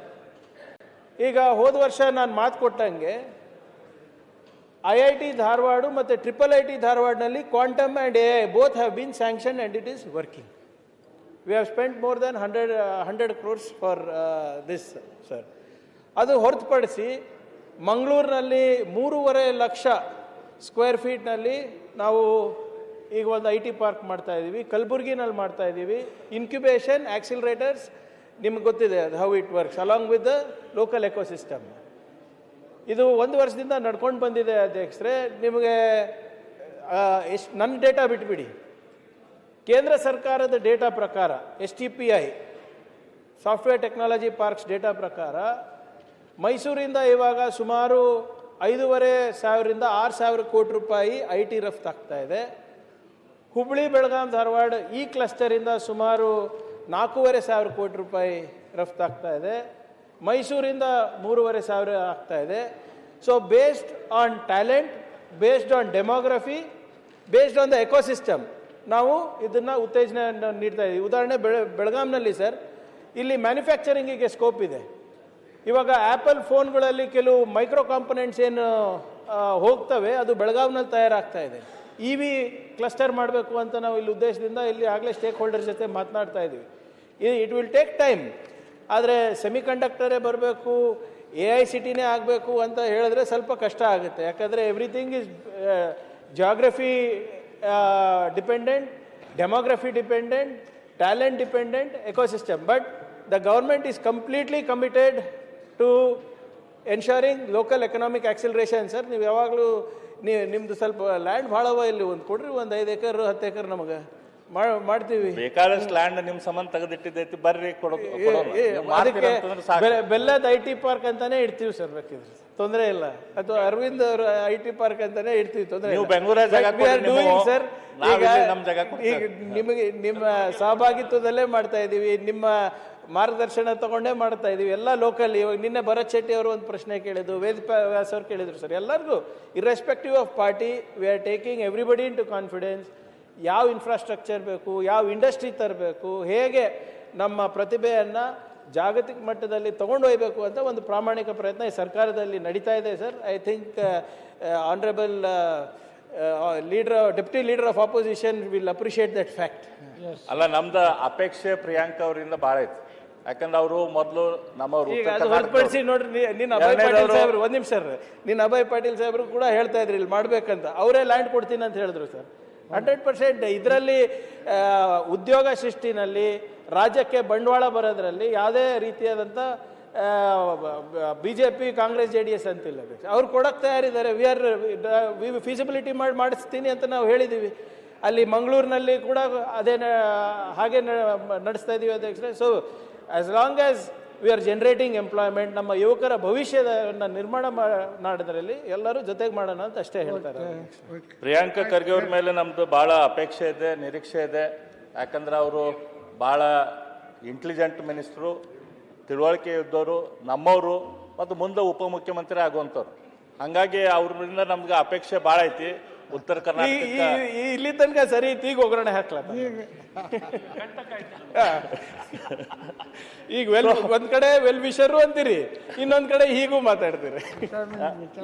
ಈಗ ಹೋದ ವರ್ಷ ನಾನು ಮಾತು ಕೊಟ್ಟಂಗೆ IIT ಧಾರವಾಡ ಮತ್ತು IIIT ಧಾರವಾಡನಲ್ಲಿ quantum and AI both have been sanction and it is working. We have spend more than 100 crores for this sir. ಅದು ಹೊರತುಪಡಿಸಿ ಮಂಗಳೂರಿನಲ್ಲಿ 3.5 ಲಕ್ಷ ಸ್ಕ್ವೇರ್ ಫೀಟ್ನಲ್ಲಿ ನಾವು ಈಗ ಒಂದು IT ಪಾರ್ಕ್ ಮಾಡ್ತಾ ಇದ್ದೀವಿ, ಕಲಬುರ್ಗಿನಲ್ಲಿ ಮಾಡ್ತಾ ಇದ್ದೀವಿ. ಇನ್ಕ್ಯುಬೇಷನ್ ಆಕ್ಸಿಲರೇಟರ್ಸ್ ನಿಮ್ಗೆ ಗೊತ್ತಿದೆ ಅದು how it works along with the local ecosystem. ಇದು 1 ವರ್ಷದಿಂದ ನಡ್ಕೊಂಡು ಬಂದಿದೆ ಅಧ್ಯಕ್ಷರೇ. ನಿಮಗೆ ಎಷ್ಟು ನನ್ನ ಡೇಟಾ ಬಿಟ್ಬಿಡಿ, ಕೇಂದ್ರ ಸರ್ಕಾರದ ಡೇಟಾ ಪ್ರಕಾರ STPI software technology parks data ಪ್ರಕಾರ ಮೈಸೂರಿಂದ ಇವಾಗ ಸುಮಾರು 5,500 ರಿಂದ 6,000 ಕೋಟಿ ರೂಪಾಯಿ IT ರಫ್ತಾಗ್ತಾ ಇದೆ. ಹುಬ್ಬಳ್ಳಿ ಬೆಳಗಾಂ ಧಾರವಾಡ ಈ ಕ್ಲಸ್ಟರಿಂದ ಸುಮಾರು 4,500 ಕೋಟಿ ರೂಪಾಯಿ ರಫ್ತಾಗ್ತಾ ಇದೆ. ಮೈಸೂರಿಂದ 3,500 ಆಗ್ತಾ ಇದೆ. So based on talent, based on demography, based on the ecosystem ನಾವು ಇದನ್ನು ಉತ್ತೇಜನ ನೀಡ್ತಾ ಇದ್ದೀವಿ. ಉದಾಹರಣೆ ಬೆಳಗಾಂನಲ್ಲಿ ಸರ್, ಇಲ್ಲಿ ಮ್ಯಾನುಫ್ಯಾಕ್ಚರಿಂಗಿಗೆ ಸ್ಕೋಪ್ ಇದೆ. ಇವಾಗ ಆ್ಯಪಲ್ ಫೋನ್ಗಳಲ್ಲಿ ಕೆಲವು ಮೈಕ್ರೋ ಕಾಂಪೊನೆಂಟ್ಸ್ ಏನು ಹೋಗ್ತವೆ, ಅದು ಬೆಳಗಾವಿನಲ್ಲಿ ತಯಾರಾಗ್ತಾ ಇದೆ. EV ಕ್ಲಸ್ಟರ್ ಮಾಡಬೇಕು ಅಂತ ನಾವು ಇಲ್ಲಿ ಉದ್ದೇಶದಿಂದ ಇಲ್ಲಿ ಆಗಲೇ ಸ್ಟೇಕ್ ಹೋಲ್ಡರ್ಸ್ ಜೊತೆ ಮಾತನಾಡ್ತಾ ಇದ್ದೀವಿ. It will take time. ಆದರೆ ಸೆಮಿಕಂಡಕ್ಟರೇ ಬರಬೇಕು, AICTನೇ ಆಗಬೇಕು ಅಂತ ಹೇಳಿದ್ರೆ ಸ್ವಲ್ಪ ಕಷ್ಟ ಆಗುತ್ತೆ. ಯಾಕಂದರೆ everything is geography dependent, demography dependent, talent dependent, ecosystem. But the government is completely committed to ensuring local economic acceleration. Sir, ನೀವು ಯಾವಾಗಲೂ ನಿಮ್ಮದು ಸ್ವಲ್ಪ ಲ್ಯಾಂಡ್ ಭಾಳ ಅವ, ಇಲ್ಲಿ ಒಂದು ಕೊಡ್ರಿ, ಒಂದು 5 ಎಕರ್ 10 ಎಕರ್ ನಮಗೆ ಮಾಡ್ತೀವಿ. ಬೇಕಾದಷ್ಟು ಲ್ಯಾಂಡ್ ನಿಮ್ಮ ಸಂಬಂಧ ತೆಗೆದಿಟ್ಟಿದ್ದೈತಿ, ಬರ್ರಿ ಅದಕ್ಕೆ ಬೆಲ್ಲದ IT ಪಾರ್ಕ್ ಅಂತಾನೆ ಇಡ್ತೀವಿ ಸರ್, ಬೇಕಿದ್ರೆ ತೊಂದರೆ ಇಲ್ಲ. ಅಥವಾ ಅರವಿಂದ್ ಅವ್ರ IT ಪಾರ್ಕ್ ಅಂತಾನೆ ಇಡ್ತೀವಿ, ತೊಂದರೆ ಇಲ್ಲ ಸರ್. ಈಗ ನಿಮಗೆ ನಿಮ್ಮ ಸಹಭಾಗಿತ್ವದಲ್ಲೇ ಮಾಡ್ತಾ ಇದ್ದೀವಿ, ನಿಮ್ಮ ಮಾರ್ಗದರ್ಶನ ತಗೊಂಡೇ ಮಾಡ್ತಾ ಇದ್ದೀವಿ. ಎಲ್ಲ ಲೋಕಲ್. ಇವಾಗ ನಿನ್ನೆ ಭರತ್ ಶೆಟ್ಟಿ ಅವರು ಒಂದು ಪ್ರಶ್ನೆ ಕೇಳಿದ್ರು, ವೇದ ವ್ಯಾಸ್ ಅವ್ರು ಕೇಳಿದ್ರು ಸರ್. ಎಲ್ಲರಿಗೂ irrespective of party we are taking everybody into confidence. ಯಾವ ಇನ್ಫ್ರಾಸ್ಟ್ರಕ್ಚರ್ ಬೇಕು, ಯಾವ ಇಂಡಸ್ಟ್ರಿ ತರಬೇಕು, ಹೇಗೆ ನಮ್ಮ ಪ್ರತಿಭೆಯನ್ನು ಜಾಗತಿಕ ಮಟ್ಟದಲ್ಲಿ ತೊಗೊಂಡೊಯ್ಯಬೇಕು ಅಂತ ಒಂದು ಪ್ರಾಮಾಣಿಕ ಪ್ರಯತ್ನ ಈ ಸರ್ಕಾರದಲ್ಲಿ ನಡೀತಾ ಇದೆ sir. I think honourable deputy leader of opposition will appreciate that fact. ಅಲ್ಲ, ನಮ್ದು ಅಪೇಕ್ಷೆ ಪ್ರಿಯಾಂಕಾ ಅವರಿಂದ ಭಾಳ ಐತಿ. ಯಾಕಂದ್ರೆ ಅವರು ಮೊದಲು ನಮ್ಮವರು ಈಗ ಅದು ಹೊರತುಪಡಿಸಿ ನೋಡ್ರಿ, ನೀನು ಅಭಯ್ ಪಾಟೀಲ್ ಸಾಹೇಬ್ರು, ಒಂದು ನಿಮಿಷ ಸರ್, ನೀನು ಅಭಯ್ ಪಾಟೀಲ್ ಸಾಹೇಬ್ರು ಕೂಡ ಹೇಳ್ತಾ ಇದ್ರಿ ಇಲ್ಲಿ ಮಾಡ್ಬೇಕಂತ. ಅವರೇ ಲ್ಯಾಂಡ್ ಕೊಡ್ತೀನಿ ಅಂತ ಹೇಳಿದ್ರು ಸರ್. 100% ಇದರಲ್ಲಿ ಉದ್ಯೋಗ ಸೃಷ್ಟಿನಲ್ಲಿ, ರಾಜ್ಯಕ್ಕೆ ಬಂಡವಾಳ ಬರೋದ್ರಲ್ಲಿ ಯಾವುದೇ ರೀತಿಯಾದಂಥ BJP ಕಾಂಗ್ರೆಸ್ JDS ಅಂತಿಲ್ಲ. ಅವ್ರು ಕೊಡಕ್ಕೆ ತಯಾರಿದ್ದಾರೆ. ವಿ ಫೀಸಿಬಿಲಿಟಿ ಮಾಡಿಸ್ತೀನಿ ಅಂತ ನಾವು ಹೇಳಿದ್ದೀವಿ. ಅಲ್ಲಿ ಮಂಗಳೂರಿನಲ್ಲಿ ಕೂಡ ಅದೇ ಹಾಗೆ ನಡೆಸ್ತಾ ಇದ್ದೀವಿ ಅಧ್ಯಕ್ಷರೇ. So as long as we are generating employment, ನಮ್ಮ ಯುವಕರ ಭವಿಷ್ಯವನ್ನು ನಿರ್ಮಾಣ ಮಾಡೋದ್ರಲ್ಲಿ ಎಲ್ಲರೂ ಜೊತೆಗೆ ಮಾಡೋಣ ಅಂತ ಅಷ್ಟೇ ಹೇಳ್ತಾರೆ. ಪ್ರಿಯಾಂಕಾ ಖರ್ಗೆ ಅವ್ರ ಮೇಲೆ ನಮ್ದು ಭಾಳ ಅಪೇಕ್ಷೆ ಇದೆ, ನಿರೀಕ್ಷೆ ಇದೆ. ಯಾಕಂದ್ರೆ ಅವರು ಭಾಳ ಇಂಟೆಲಿಜೆಂಟ್ ಮಿನಿಸ್ಟ್ರು, ತಿಳುವಳಿಕೆ ಇದ್ದವರು, ನಮ್ಮವರು, ಮತ್ತು ಮುಂದೆ ಉಪಮುಖ್ಯಮಂತ್ರಿ ಆಗುವಂಥವ್ರು. ಹಾಗಾಗಿ ಅವ್ರಿಂದ ನಮ್ಗೆ ಅಪೇಕ್ಷೆ ಭಾಳ ಐತಿ. ಉತ್ತರ ಕರ್ನಾಟಕ ಇಲ್ಲಿ ತನಕ ಸರಿ ಇತ್ತು, ಈಗ ಒಗ್ಗರಣೆ ಹಾಕ್ಲ. ಈಗ ಒಂದ್ ಕಡೆ ವೆಲ್ ವಿಷರು ಅಂತೀರಿ, ಇನ್ನೊಂದ್ ಕಡೆ ಹೀಗೂ ಮಾತಾಡ್ತೀರಿ.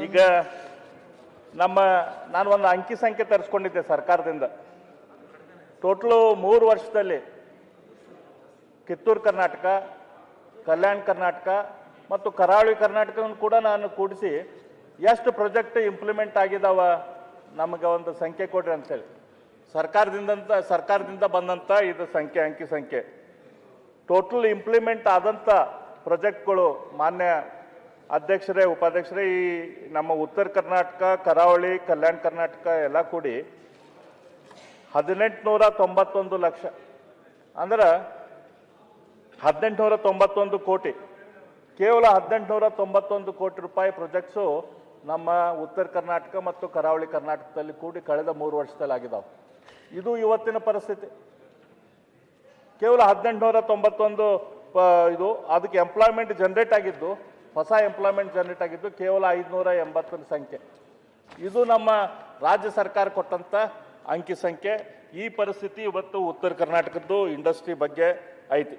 ಈಗ ನಾನು ಒಂದು ಅಂಕಿ ಸಂಖ್ಯೆ ತರಿಸ್ಕೊಂಡಿದ್ದೆ ಸರ್ಕಾರದಿಂದ. ಟೋಟಲು 3 ವರ್ಷದಲ್ಲಿ ಕಿತ್ತೂರು ಕರ್ನಾಟಕ, ಕಲ್ಯಾಣ ಕರ್ನಾಟಕ ಮತ್ತು ಕರಾವಳಿ ಕರ್ನಾಟಕವನ್ನು ಕೂಡ ನಾನು ಕೂಡಿಸಿ ಎಷ್ಟು ಪ್ರಾಜೆಕ್ಟ್ ಇಂಪ್ಲಿಮೆಂಟ್ ಆಗಿದಾವ ನಮಗೆ ಒಂದು ಸಂಖ್ಯೆ ಕೊಡ್ರಿ ಅಂತೇಳಿ ಸರ್ಕಾರದಿಂದ ಬಂದಂಥ ಇದು ಸಂಖ್ಯೆ, ಅಂಕಿ ಸಂಖ್ಯೆ. ಟೋಟಲ್ ಇಂಪ್ಲಿಮೆಂಟ್ ಆದಂಥ ಪ್ರಾಜೆಕ್ಟ್ಗಳು ಮಾನ್ಯ ಅಧ್ಯಕ್ಷರೇ, ಉಪಾಧ್ಯಕ್ಷರೇ, ಈ ನಮ್ಮ ಉತ್ತರ ಕರ್ನಾಟಕ, ಕರಾವಳಿ, ಕಲ್ಯಾಣ ಕರ್ನಾಟಕ ಎಲ್ಲ ಕೂಡಿ 1891 ಲಕ್ಷ, ಅಂದ್ರೆ 1891 ಕೋಟಿ. ಕೇವಲ 1891 ಕೋಟಿ ರೂಪಾಯಿ ಪ್ರಾಜೆಕ್ಟ್ಸು ನಮ್ಮ ಉತ್ತರ ಕರ್ನಾಟಕ ಮತ್ತು ಕರಾವಳಿ ಕರ್ನಾಟಕದಲ್ಲಿ ಕೂಡಿ ಕಳೆದ 3 ವರ್ಷದಲ್ಲಿ ಆಗಿದ್ದಾವೆ. ಇದು ಇವತ್ತಿನ ಪರಿಸ್ಥಿತಿ. ಕೇವಲ 1891 ಇದು, ಅದಕ್ಕೆ ಎಂಪ್ಲಾಯ್ಮೆಂಟ್ ಜನರೇಟ್ ಆಗಿದ್ದು, ಹೊಸ ಎಂಪ್ಲಾಯ್ಮೆಂಟ್ ಜನರೇಟ್ ಆಗಿದ್ದು ಕೇವಲ 580 ಸಂಖ್ಯೆ. ಇದು ನಮ್ಮ ರಾಜ್ಯ ಸರ್ಕಾರ ಕೊಟ್ಟಂಥ ಅಂಕಿ ಸಂಖ್ಯೆ. ಈ ಪರಿಸ್ಥಿತಿ ಇವತ್ತು ಉತ್ತರ ಕರ್ನಾಟಕದ್ದು ಇಂಡಸ್ಟ್ರಿ ಬಗ್ಗೆ ಐತಿ.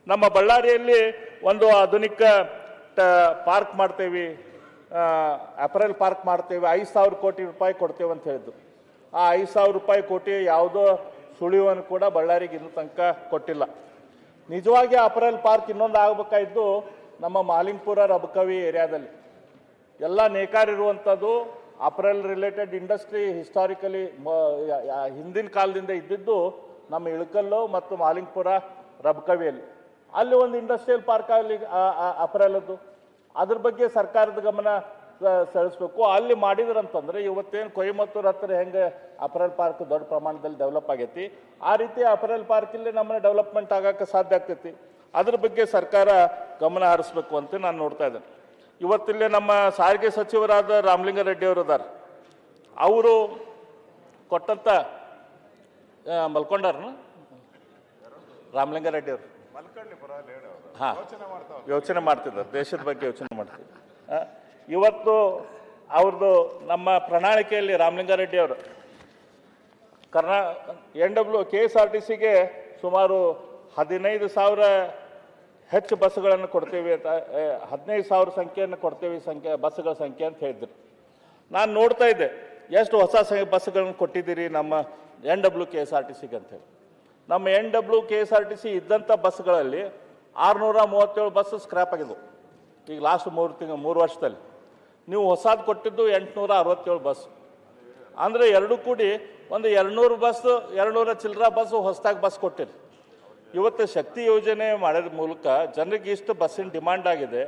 ನಮ್ಮ ಬಳ್ಳಾರಿಯಲ್ಲಿ ಒಂದು ಆಧುನಿಕ ಪಾರ್ಕ್ ಮಾಡ್ತೇವೆ, ಅಪರಲ್ ಪಾರ್ಕ್ ಮಾಡ್ತೇವೆ, 5,000 ಕೋಟಿ ರೂಪಾಯಿ ಕೊಡ್ತೇವೆ ಅಂತ ಹೇಳಿದ್ದು. ಆ 5,000 ಕೋಟಿ ಯಾವುದೋ ಸುಳಿವನ್ನು ಕೂಡ ಬಳ್ಳಾರಿಗೆ ಇನ್ನೂ ತನಕ ಕೊಟ್ಟಿಲ್ಲ. ನಿಜವಾಗಿ ಅಪರಲ್ ಪಾರ್ಕ್ ಇನ್ನೊಂದು ಆಗಬೇಕಾಗಿದ್ದು ನಮ್ಮ ಮಾಲಿಂಗ್ಪುರ ರಬಕವಿ ಏರಿಯಾದಲ್ಲಿ. ಎಲ್ಲ ನೇಕಾರ ಇರುವಂಥದ್ದು ಅಪ್ರಲ್ ರಿಲೇಟೆಡ್ ಇಂಡಸ್ಟ್ರಿ ಹಿಸ್ಟಾರಿಕಲಿ ಹಿಂದಿನ ಕಾಲದಿಂದ ಇದ್ದಿದ್ದು ನಮ್ಮ ಇಳಕಲ್ಲು ಮತ್ತು ಮಾಲಿಂಗ್ಪುರ ರಬಕವಿಯಲ್ಲಿ. ಅಲ್ಲಿ ಒಂದು ಇಂಡಸ್ಟ್ರಿಯಲ್ ಪಾರ್ಕ್ ಆಗಲಿ ಅಪ್ರಲ್ದು, ಅದ್ರ ಬಗ್ಗೆ ಸರ್ಕಾರದ ಗಮನ ಸೆಳೆಸ್ಬೇಕು. ಅಲ್ಲಿ ಮಾಡಿದ್ರಂತಂದ್ರೆ ಇವತ್ತೇನು ಕೊಯಮತ್ತೂರು ಹತ್ತಿರ ಹೆಂಗೆ ಅಪರಲ್ ಪಾರ್ಕ್ ದೊಡ್ಡ ಪ್ರಮಾಣದಲ್ಲಿ ಡೆವಲಪ್ ಆಗೈತಿ, ಆ ರೀತಿ ಅಪರಲ್ ಪಾರ್ಕ್ ಇಲ್ಲಿ ನಮ್ಮನ್ನ ಡೆವಲಪ್ಮೆಂಟ್ ಆಗಕ್ಕೆ ಸಾಧ್ಯ ಆಗ್ತೈತಿ. ಅದ್ರ ಬಗ್ಗೆ ಸರ್ಕಾರ ಗಮನ ಹರಿಸ್ಬೇಕು ಅಂತ ನಾನು ನೋಡ್ತಾ ಇದ್ದೇನೆ. ಇವತ್ತಿಲ್ಲೇ ನಮ್ಮ ಸಾರಿಗೆ ಸಚಿವರಾದ ರಾಮಲಿಂಗಾರೆಡ್ಡಿ ಅವರು ಇದ್ದಾರೆ. ಅವರು ಕೊಟ್ಟಂತ ಮಲ್ಕೊಂಡಾರನ ರಾಮಲಿಂಗಾರೆಡ್ಡಿ ಅವರು ಯೋಚನೆ ಮಾಡ್ತಿದ್ದಾರೆ, ದೇಶದ ಬಗ್ಗೆ ಯೋಚನೆ ಮಾಡ್ತಿದ್ದಾರೆ. ಇವತ್ತು ಅವ್ರದ್ದು ನಮ್ಮ ಪ್ರಣಾಳಿಕೆಯಲ್ಲಿ ರಾಮಲಿಂಗಾರೆಡ್ಡಿ ಅವರು KSRTCಗೆ ಸುಮಾರು 15,000 ಹೆಚ್ಚು ಬಸ್ಸುಗಳನ್ನು ಕೊಡ್ತೀವಿ ಅಂತ, 15,000 ಸಂಖ್ಯೆಯನ್ನು ಕೊಡ್ತೀವಿ ಬಸ್ಸುಗಳ ಸಂಖ್ಯೆ ಅಂತ ಹೇಳಿದ್ರು. ನಾನು ನೋಡ್ತಾ ಇದ್ದೆ ಎಷ್ಟು ಹೊಸ ಬಸ್ಸುಗಳನ್ನು ಕೊಟ್ಟಿದ್ದೀರಿ ನಮ್ಮ KSRTCಗೆ ಅಂತೇಳಿ. ನಮ್ಮ KSRTC ಇದ್ದಂಥ ಬಸ್ಸುಗಳಲ್ಲಿ 637 ಬಸ್ ಸ್ಕ್ರ್ಯಾಪ್ ಆಗಿದ್ವು ಈಗ ಲಾಸ್ಟ್ 3 ವರ್ಷದಲ್ಲಿ. ನೀವು ಹೊಸದು ಕೊಟ್ಟಿದ್ದು 867 ಬಸ್, ಅಂದರೆ ಎರಡು ಕೂಡಿ ಒಂದು 200 ಬಸ್, 200 ಚಿಲ್ಲರ ಬಸ್ ಹೊಸದಾಗಿ ಬಸ್ ಕೊಟ್ಟಿರಿ. ಇವತ್ತು ಶಕ್ತಿ ಯೋಜನೆ ಮಾಡೋದ್ರ ಮೂಲಕ ಜನರಿಗೆ ಇಷ್ಟು ಬಸ್ಸಿನ ಡಿಮಾಂಡ್ ಆಗಿದೆ.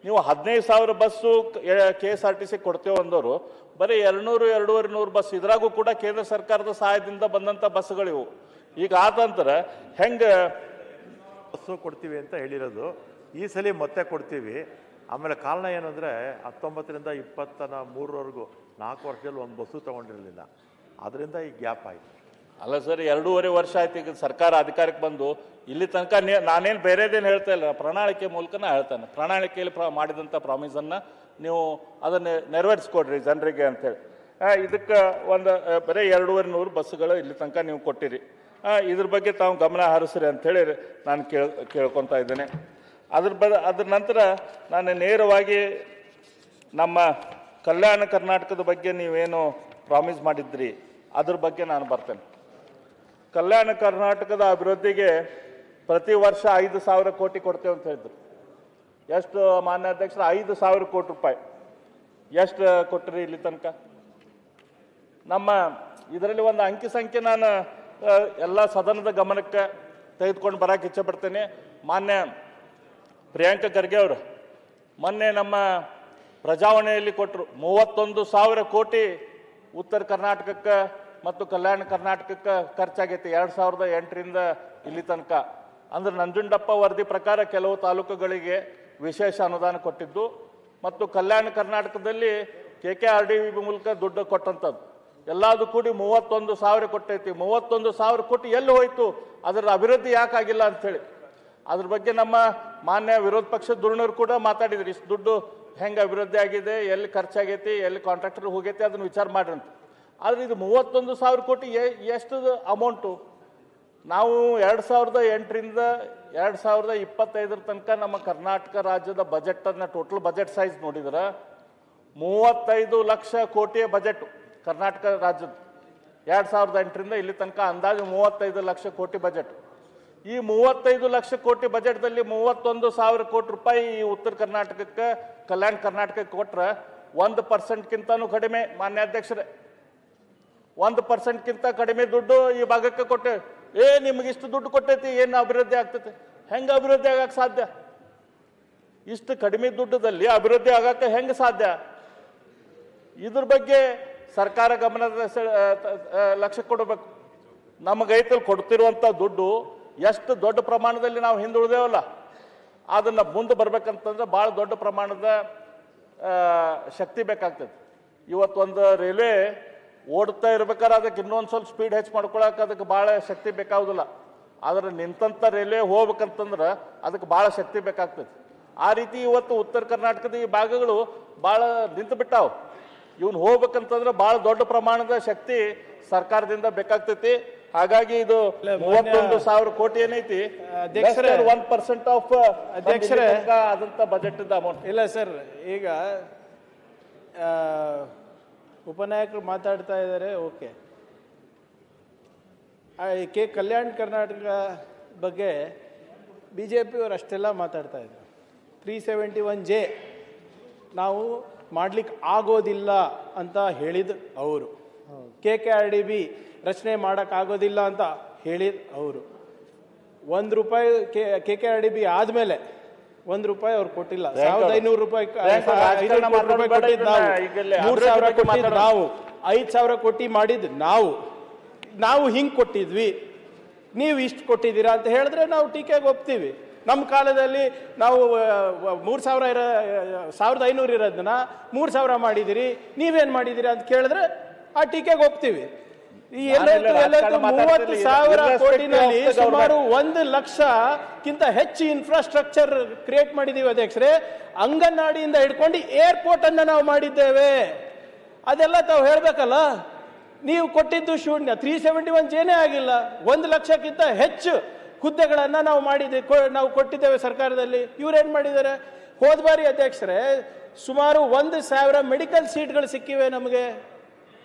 ನೀವು 15,000 ಬಸ್ಸು KSRTC ಕೊಡ್ತೇವೆ ಅಂದವರು ಬರೀ 200-250 ಬಸ್, ಇದ್ರಾಗೂ ಕೂಡ ಕೇಂದ್ರ ಸರ್ಕಾರದ ಸಹಾಯದಿಂದ ಬಂದಂಥ ಬಸ್ಸುಗಳಿವು. ಈಗ ಆದಂತರ ಹೆಂಗೆ ಬಸ್ಸು ಕೊಡ್ತೀವಿ ಅಂತ ಹೇಳಿರೋದು, ಈ ಸಲ ಮತ್ತೆ ಕೊಡ್ತೀವಿ. ಆಮೇಲೆ ಕಾರಣ ಏನಂದರೆ 19ರಿಂದ 23ವರೆಗೂ 4 ವರ್ಷದಲ್ಲಿ ಒಂದು ಬಸ್ಸು ತೊಗೊಂಡಿರಲಿಲ್ಲ, ಅದರಿಂದ ಈ ಗ್ಯಾಪ್ ಆಯಿತು. ಅಲ್ಲ ಸರ್, 2.5 ವರ್ಷ ಆಯ್ತು ಈಗ ಸರ್ಕಾರ ಅಧಿಕಾರಕ್ಕೆ ಬಂದು. ಇಲ್ಲಿ ತನಕ ನಾನೇನು ಬೇರೆದೇನು ಹೇಳ್ತಾ ಇಲ್ಲ, ಪ್ರಣಾಳಿಕೆ ಮೂಲಕನ ಹೇಳ್ತಾನೆ. ಪ್ರಣಾಳಿಕೆಯಲ್ಲಿ ಮಾಡಿದಂಥ ಪ್ರಾಮಿಸನ್ನು ನೀವು ಅದನ್ನು ನೆರವೇರಿಸ್ಕೊಡ್ರಿ ಜನರಿಗೆ ಅಂತೇಳಿ. ಇದಕ್ಕೆ ಒಂದು ಬರೀ 2,200 ಬಸ್ಸುಗಳು ಇಲ್ಲಿ ತನಕ ನೀವು ಕೊಟ್ಟಿರಿ. ಇದ್ರ ಬಗ್ಗೆ ತಾವು ಗಮನ ಹರಿಸ್ರಿ ಅಂಥೇಳಿ ನಾನು ಕೇಳ್ಕೊತಾ ಇದ್ದೇನೆ. ಅದ್ರ ನಂತರ ನಾನು ನೇರವಾಗಿ ನಮ್ಮ ಕಲ್ಯಾಣ ಕರ್ನಾಟಕದ ಬಗ್ಗೆ ನೀವೇನು ಪ್ರಾಮಿಸ್ ಮಾಡಿದ್ರಿ ಅದ್ರ ಬಗ್ಗೆ ನಾನು ಬರ್ತೇನೆ. ಕಲ್ಯಾಣ ಕರ್ನಾಟಕದ ಅಭಿವೃದ್ಧಿಗೆ ಪ್ರತಿ ವರ್ಷ 5,000 ಕೋಟಿ ಕೊಡ್ತೇವೆ ಅಂತ ಹೇಳಿದ್ರು. ಎಷ್ಟು ಮಾನ್ಯ ಅಧ್ಯಕ್ಷರು? 5,000 ಕೋಟಿ ರೂಪಾಯಿ. ಎಷ್ಟು ಕೊಟ್ಟರಿ ಇಲ್ಲಿ ತನಕ? ನಮ್ಮ ಇದರಲ್ಲಿ ಒಂದು ಅಂಕಿ ಸಂಖ್ಯೆ ನಾನು ಎಲ್ಲ ಸದನದ ಗಮನಕ್ಕೆ ತೆಗೆದುಕೊಂಡು ಬರೋಕೆ ಇಚ್ಛೆ ಪಡ್ತೇನೆ. ಮಾನ್ಯ ಪ್ರಿಯಾಂಕ ಖರ್ಗೆ ಅವರು ಮೊನ್ನೆ ನಮ್ಮ ಪ್ರಜಾವಾಣಿಯಲ್ಲಿ ಕೊಟ್ಟರು 31,000 ಕೋಟಿ ಉತ್ತರ ಕರ್ನಾಟಕಕ್ಕೆ ಮತ್ತು ಕಲ್ಯಾಣ ಕರ್ನಾಟಕಕ್ಕೆ ಖರ್ಚಾಗೈತಿ 2008ರಿಂದ ಇಲ್ಲಿ ತನಕ. ಅಂದ್ರೆ ನಂಜುಂಡಪ್ಪ ವರದಿ ಪ್ರಕಾರ ಕೆಲವು ತಾಲೂಕುಗಳಿಗೆ ವಿಶೇಷ ಅನುದಾನ ಕೊಟ್ಟಿದ್ದು ಮತ್ತು ಕಲ್ಯಾಣ ಕರ್ನಾಟಕದಲ್ಲಿ KKRDB ಮೂಲಕ ದುಡ್ಡು ಕೊಟ್ಟಂಥದ್ದು ಎಲ್ಲದೂ ಕೂಡಿ 31,000 ಕೊಟ್ಟೈತಿ. 31,000 ಕೋಟಿ ಎಲ್ಲಿ ಹೋಯ್ತು? ಅದರ ಅಭಿವೃದ್ಧಿ ಯಾಕಾಗಿಲ್ಲ ಅಂಥೇಳಿ ಅದ್ರ ಬಗ್ಗೆ ನಮ್ಮ ಮಾನ್ಯ ವಿರೋಧ ಪಕ್ಷದ ಧುರೀಣರು ಕೂಡ ಮಾತಾಡಿದ್ರು. ಇಷ್ಟು ದುಡ್ಡು ಹೆಂಗೆ ಅಭಿವೃದ್ಧಿ ಆಗಿದೆ, ಎಲ್ಲಿ ಖರ್ಚಾಗೈತಿ, ಎಲ್ಲಿ ಕಾಂಟ್ರಾಕ್ಟರ್ ಹೋಗೈತಿ, ಅದನ್ನು ವಿಚಾರ ಮಾಡ್ರಿ ಅಂತ. ಆದರೆ ಇದು 31,000 ಕೋಟಿ ಎಷ್ಟು ಅಮೌಂಟು? ನಾವು 2008ರಿಂದ 2025 ತನಕ ನಮ್ಮ ಕರ್ನಾಟಕ ರಾಜ್ಯದ ಬಜೆಟನ್ನು ಟೋಟಲ್ ಬಜೆಟ್ ಸೈಜ್ ನೋಡಿದ್ರೆ 35 ಲಕ್ಷ ಕೋಟಿಯ ಬಜೆಟ್ ಕರ್ನಾಟಕ ರಾಜ್ಯದ. 2008ರಿಂದ ಇಲ್ಲಿ ತನಕ ಅಂದಾಜು 35 ಲಕ್ಷ ಕೋಟಿ ಬಜೆಟ್. ಈ 35 ಲಕ್ಷ ಕೋಟಿ ಬಜೆಟ್ದಲ್ಲಿ 31,000 ಕೋಟಿ ರೂಪಾಯಿ ಈ ಉತ್ತರ ಕರ್ನಾಟಕಕ್ಕೆ, ಕಲ್ಯಾಣ ಕರ್ನಾಟಕಕ್ಕೆ ಕೊಟ್ರೆ 1%ಕಿಂತನೂ ಕಡಿಮೆ. ಮಾನ್ಯ ಅಧ್ಯಕ್ಷರೇ, 1%ಕಿಂತ ಕಡಿಮೆ ದುಡ್ಡು ಈ ಭಾಗಕ್ಕೆ ಕೊಟ್ಟೆ. ನಿಮ್ಗೆ ಇಷ್ಟು ದುಡ್ಡು ಕೊಟ್ಟೈತಿ, ಏನು ಅಭಿವೃದ್ಧಿ ಆಗ್ತೈತಿ? ಹೆಂಗೆ ಅಭಿವೃದ್ಧಿ ಆಗಕ್ಕೆ ಸಾಧ್ಯ? ಇಷ್ಟು ಕಡಿಮೆ ದುಡ್ಡದಲ್ಲಿ ಅಭಿವೃದ್ಧಿ ಆಗಕ್ಕೆ ಹೆಂಗೆ ಸಾಧ್ಯ? ಇದ್ರ ಬಗ್ಗೆ ಸರ್ಕಾರ ಗಮನದ ಲಕ್ಷ್ಯ ಕೊಡಬೇಕು. ನಮಗೈತಲ್ಲಿ ಕೊಡ್ತಿರುವಂಥ ದುಡ್ಡು ಎಷ್ಟು ದೊಡ್ಡ ಪ್ರಮಾಣದಲ್ಲಿ ನಾವು ಹಿಂದುಳಿದೇವಲ್ಲ, ಅದನ್ನು ಮುಂದೆ ಬರ್ಬೇಕಂತಂದ್ರೆ ಭಾಳ ದೊಡ್ಡ ಪ್ರಮಾಣದ ಶಕ್ತಿ ಬೇಕಾಗ್ತದೆ. ಇವತ್ತೊಂದು ರೈಲ್ವೆ ಓಡ್ತಾ ಇರ್ಬೇಕಾದ್ರೆ ಅದಕ್ಕೆ ಇನ್ನೊಂದು ಸ್ವಲ್ಪ ಸ್ಪೀಡ್ ಹೆಚ್ಚು ಮಾಡ್ಕೊಳಕ್ಕೆ ಅದಕ್ಕೆ ಭಾಳ ಶಕ್ತಿ ಬೇಕಾಗೋದಿಲ್ಲ. ಆದರೆ ನಿಂತಂಥ ರೈಲ್ವೆ ಹೋಗ್ಬೇಕಂತಂದ್ರೆ ಅದಕ್ಕೆ ಭಾಳ ಶಕ್ತಿ ಬೇಕಾಗ್ತದೆ. ಆ ರೀತಿ ಇವತ್ತು ಉತ್ತರ ಕರ್ನಾಟಕದ ಈ ಭಾಗಗಳು ಭಾಳ ನಿಂತು ಬಿಟ್ಟಾವು. ಇವನು ಹೋಗ್ಬೇಕಂತಂದ್ರೆ ಭಾಳ ದೊಡ್ಡ ಪ್ರಮಾಣದ ಶಕ್ತಿ ಸರ್ಕಾರದಿಂದ ಬೇಕಾಗ್ತೈತಿ. ಹಾಗಾಗಿ ಇದು 31,000 ಕೋಟಿ ಏನೈತಿ, 1% ಆಫ್ ಅಧ್ಯಕ್ಷರೇ ಆದಂತ ಬಜೆಟ್ ಅಮೌಂಟ್. ಇಲ್ಲ ಸರ್, ಈಗ ಉಪನಾಯಕರು ಮಾತಾಡ್ತಾ ಇದ್ದಾರೆ, ಓಕೆ. ಕಲ್ಯಾಣ ಕರ್ನಾಟಕ ಬಗ್ಗೆ BJP ಅವರು ಅಷ್ಟೆಲ್ಲ ಮಾತಾಡ್ತಾ ಇದ್ರು. 371J ನಾವು ಮಾಡ್ಲಿಕ್ಕೆ ಆಗೋದಿಲ್ಲ ಅಂತ ಹೇಳಿದ ಅವರು. KKRDB ರಚನೆ ಮಾಡೋಕ್ಕಾಗೋದಿಲ್ಲ ಅಂತ ಹೇಳಿದ ಅವರು. ₹1 KKRDB ಆದಮೇಲೆ ₹1 ಅವ್ರು ಕೊಟ್ಟಿಲ್ಲ. 1500 ರೂಪಾಯಿ 500 ರೂಪಾಯಿ ಕೊಟ್ಟಿದ್ದು ನಾವು, 3000 ಕೊಟ್ಟಿದ್ದು ನಾವು, 5000 ಕೊಟ್ಟು ಮಾಡಿದ್ದು ನಾವು ಹಿಂಗೆ ಕೊಟ್ಟಿದ್ವಿ, ನೀವು ಇಷ್ಟು ಕೊಟ್ಟಿದ್ದೀರಾ ಅಂತ ಹೇಳಿದ್ರೆ ನಾವು ಟೀಕೆಗೆ ಒಪ್ತೀವಿ. ನಮ್ಮ ಕಾಲದಲ್ಲಿ ನಾವು 1500 ಇರೋದನ್ನ 3000 ಮಾಡಿದಿರಿ, ನೀವೇನು ಮಾಡಿದಿರಿ ಅಂತ ಕೇಳಿದ್ರೆ ಆ ಟೀಕೆಗೆ ಒಪ್ತೀವಿ. ಈ ಎಲ್ಲೆತ್ತು 30,000 ಕೋಟಿನಲ್ಲಿ ಸುಮಾರು 1 ಲಕ್ಷಕ್ಕಿಂತ ಹೆಚ್ಚು ಇನ್ಫ್ರಾಸ್ಟ್ರಕ್ಚರ್ ಕ್ರಿಯೇಟ್ ಮಾಡಿದೀವಿ ಅಧ್ಯಕ್ಷರೇ. ಅಂಗನವಾಡಿಯಿಂದ ಹಿಡ್ಕೊಂಡು ಏರ್ಪೋರ್ಟ್ ಅನ್ನ ನಾವು ಮಾಡಿದ್ದೇವೆ. ಅದೆಲ್ಲ ತಾವು ಹೇಳ್ಬೇಕಲ್ಲ. ನೀವು ಕೊಟ್ಟಿದ್ದು ಶೂನ್ಯ, 371 ಜೇನೇ ಆಗಿಲ್ಲ. 1 ಲಕ್ಷಕ್ಕಿಂತ ಹೆಚ್ಚು ಹುದ್ದೆಗಳನ್ನ ನಾವು ಕೊಟ್ಟಿದ್ದೇವೆ ಸರ್ಕಾರದಲ್ಲಿ. ಇವ್ರೇನ್ ಮಾಡಿದ್ದಾರೆ? ಹೋದ ಬಾರಿ ಅಧ್ಯಕ್ಷರೇ ಸುಮಾರು 1,000 ಮೆಡಿಕಲ್ ಸೀಟ್ಗಳು ಸಿಕ್ಕಿವೆ ನಮಗೆ.